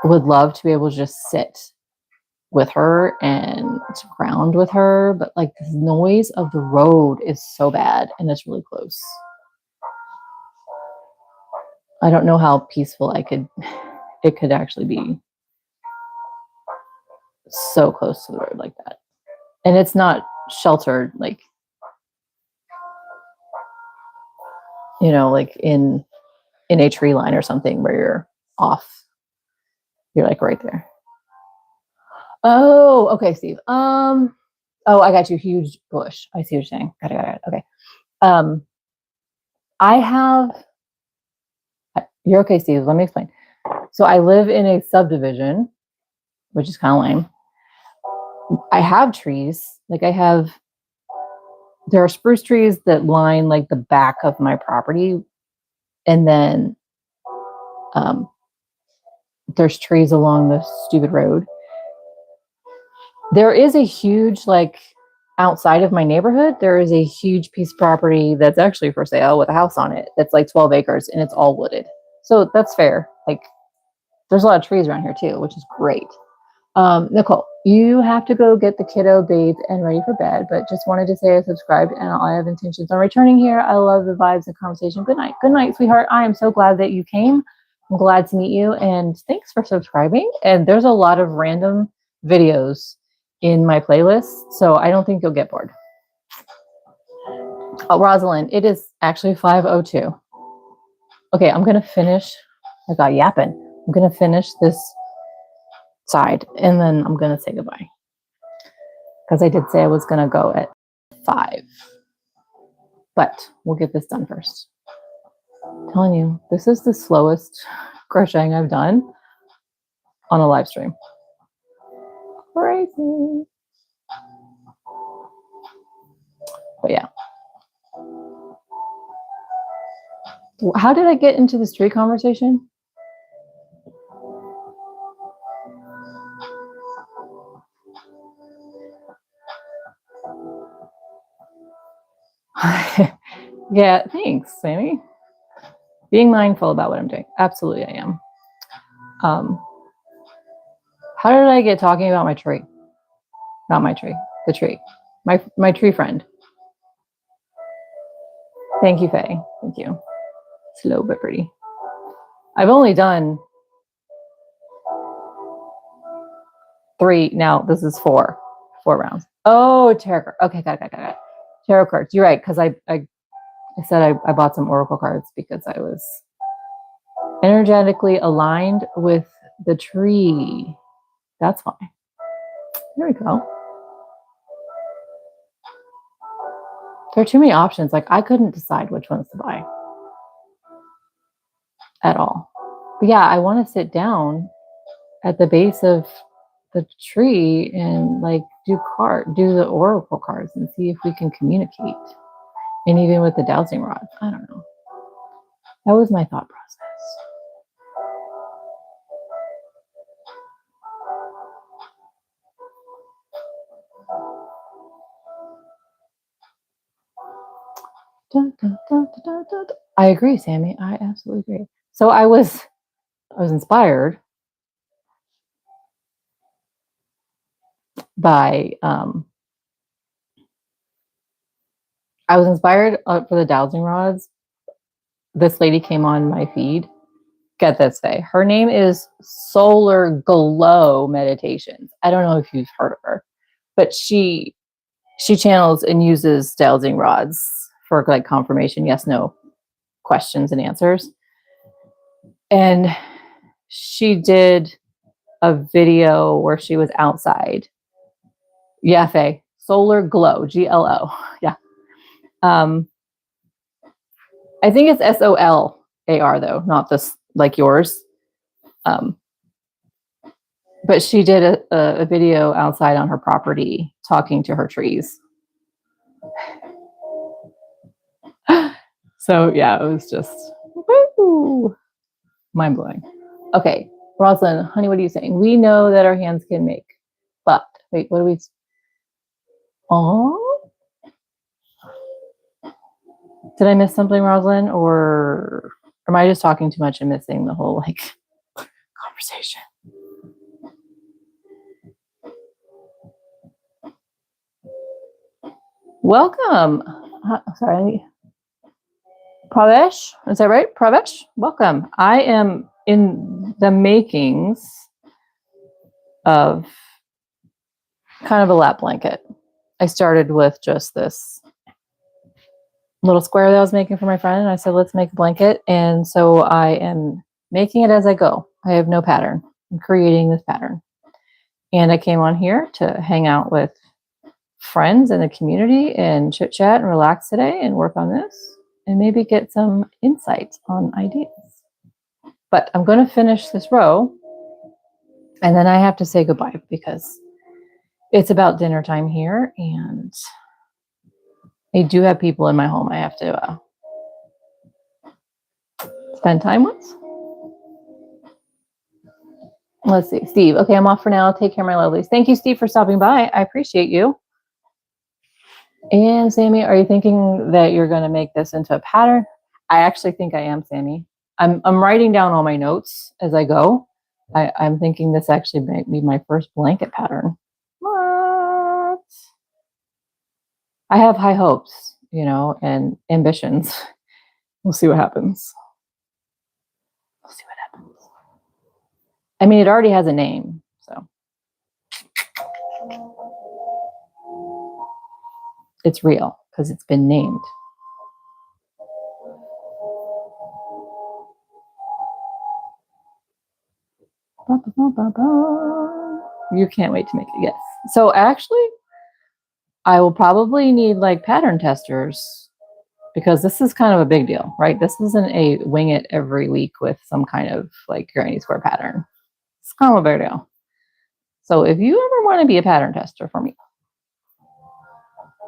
would love to be able to just sit with her and to ground with her, but like the noise of the road is so bad and it's really close. I don't know how peaceful it could actually be so close to the road like that. And it's not sheltered, like, you know, like in a tree line or something where you're off. You're like right there. Oh, okay, Steve. Oh, I got you. Huge bush. I see what you're saying. Got it. Okay. You're okay, Steve. Let me explain. So I live in a subdivision, which is kind of lame. I have trees. Like there are spruce trees that line like the back of my property. And then there's trees along the stupid road. There is a huge, like, outside of my neighborhood, there is a huge piece of property that's actually for sale with a house on it. That's like 12 acres and it's all wooded. So that's fair. Like, there's a lot of trees around here too, which is great. Nicole, you have to go get the kiddo bathed and ready for bed, but just wanted to say I subscribed and I have intentions on returning here. I love the vibes and conversation. Good night. Good night, sweetheart. I am so glad that you came. I'm glad to meet you and thanks for subscribing. And there's a lot of random videos in my playlist, so I don't think you'll get bored. Oh, Rosalind, it is actually 5:02. Okay, I'm gonna finish. I got yapping. I'm gonna finish this side, and then I'm gonna say goodbye, because I did say I was gonna go at 5, but we'll get this done first. I'm telling you, this is the slowest crocheting I've done on a live stream. Crazy. But yeah. How did I get into this tree conversation? Yeah, thanks, Sammy. Being mindful about what I'm doing. Absolutely, I am. How did I get talking about my tree? Not my tree, the tree. My tree friend. Thank you, Faye. Thank you. Slow but pretty. I've only done 3. Now this is 4 rounds. Oh, tarot card. Okay, got it. Tarot cards. You're right, because I said I bought some oracle cards because I was energetically aligned with the tree. That's why. There we go. There are too many options. Like, I couldn't decide which ones to buy at all. But yeah, I want to sit down at the base of the tree and like do the oracle cards and see if we can communicate. And even with the dowsing rods, I don't know. That was my thought process. Dun, dun, dun, dun, dun, dun. I agree, Sammy. I absolutely agree. So I was inspired by for the dowsing rods. This lady came on my feed. Get this, Faye. Her name is Solar Glow Meditations. I don't know if you've heard of her, but she channels and uses dowsing rods for like confirmation, yes, no questions and answers. And she did a video where she was outside. Yeah, Faye. Solar Glow, GLO. Yeah. I think it's SOLAR though, not this like yours. But she did a video outside on her property talking to her trees. So yeah, it was just woo, mind blowing. Okay, Rosalind, honey, what are you saying? We know that our hands can make, but wait, what do we? Oh, did I miss something, Rosalind, or am I just talking too much and missing the whole like conversation? Welcome. Sorry. Pravesh, is that right? Pravesh, welcome. I am in the makings of kind of a lap blanket. I started with just this little square that I was making for my friend, and I said, let's make a blanket. And so I am making it as I go. I have no pattern. I'm creating this pattern. And I came on here to hang out with friends in the community and chit chat and relax today and work on this and maybe get some insights on ideas. But I'm going to finish this row and then I have to say goodbye because it's about dinner time here and I do have people in my home I have to spend time with. Let's see, Steve. Okay, I'm off for now. Take care, my lovelies. Thank you, Steve, for stopping by. I appreciate you. And Sammy, are you thinking that you're going to make this into a pattern? I actually think I am, Sammy. I'm writing down all my notes as I go. I'm thinking this actually might be my first blanket pattern. What? I have high hopes, you know, and ambitions. We'll see what happens. We'll see what happens. I mean, it already has a name, so. it's real because it's been named. You can't wait to make it. Yes. So actually, I will probably need like pattern testers because this is kind of a big deal, right? This isn't a wing it every week with some kind of like granny square pattern. It's kind of a big deal. So if you ever want to be a pattern tester for me,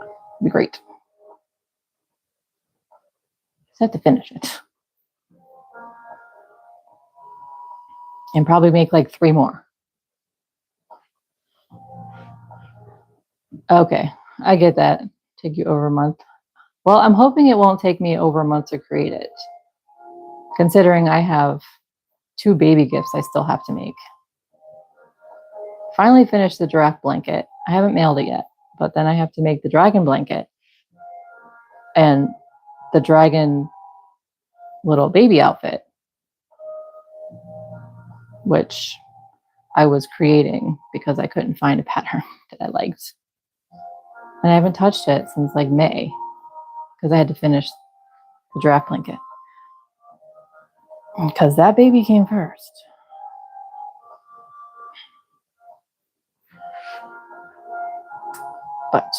it'd be great. Just have to finish it. And probably make like 3 more. Okay, I get that. Take you over a month. Well, I'm hoping it won't take me over a month to create it, considering I have 2 baby gifts I still have to make. Finally finished the giraffe blanket. I haven't mailed it yet, but then I have to make the dragon blanket and the dragon little baby outfit, which I was creating because I couldn't find a pattern that I liked. And I haven't touched it since like May because I had to finish the giraffe blanket because that baby came first. But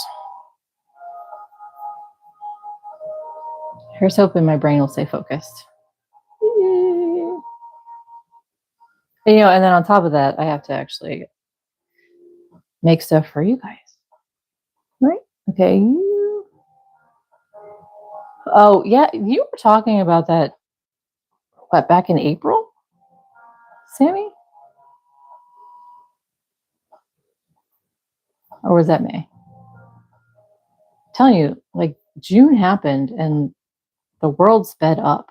here's hoping my brain will stay focused. And, and then on top of that, I have to actually make stuff for you guys. Right? Okay. Oh, yeah. You were talking about that, what, back in April? Sammy? Or was that May? I'm telling you, like June happened and the world sped up.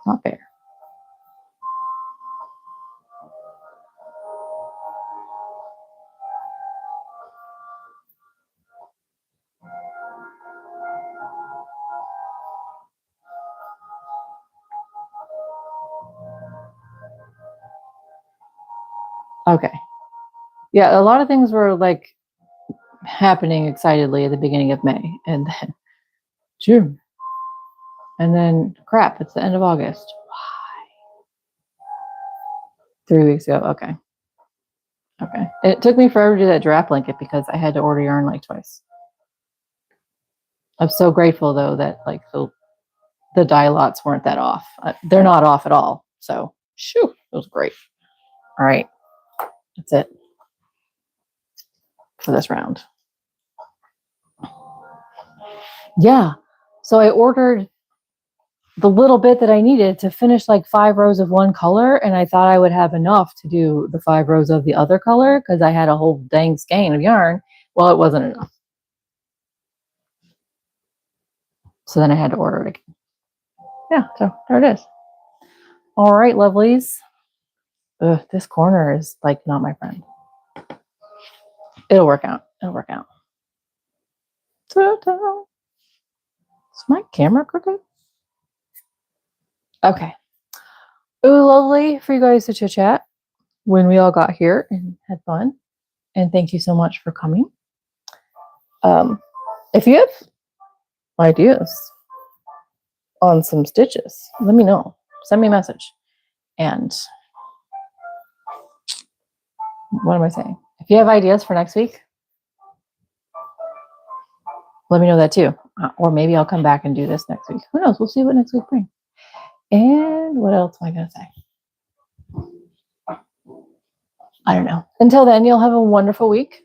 Not fair. Okay. Yeah, a lot of things were like happening excitedly at the beginning of May and then June. And then crap, it's the end of August. Why? 3 weeks ago. Okay. Okay. It took me forever to do that giraffe blanket because I had to order yarn like twice. I'm so grateful though that like the dye lots weren't that off. They're not off at all. So, shoo, it was great. All right. That's it for this round. Yeah. So I ordered the little bit that I needed to finish like 5 rows of one color. And I thought I would have enough to do the 5 rows of the other color because I had a whole dang skein of yarn. Well, it wasn't enough. So then I had to order it again. Yeah, so there it is. All right, lovelies. Ugh, this corner is like not my friend. It'll work out. It'll work out. Ta-da. Is my camera crooked? Okay. It was lovely for you guys to chit chat when we all got here and had fun. And thank you so much for coming. If you have ideas on some stitches, let me know. Send me a message. And what am I saying? If you have ideas for next week, let me know that too. Or maybe I'll come back and do this next week. Who knows? We'll see what next week brings. And what else am I going to say? I don't know. Until then, you'll have a wonderful week.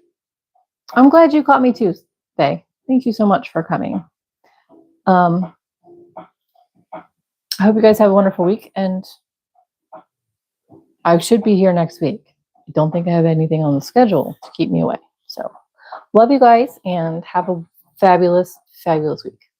I'm glad you caught me Tuesday. Thank you so much for coming. I hope you guys have a wonderful week, and I should be here next week. I don't think I have anything on the schedule to keep me away. So love you guys and have a fabulous, fabulous week.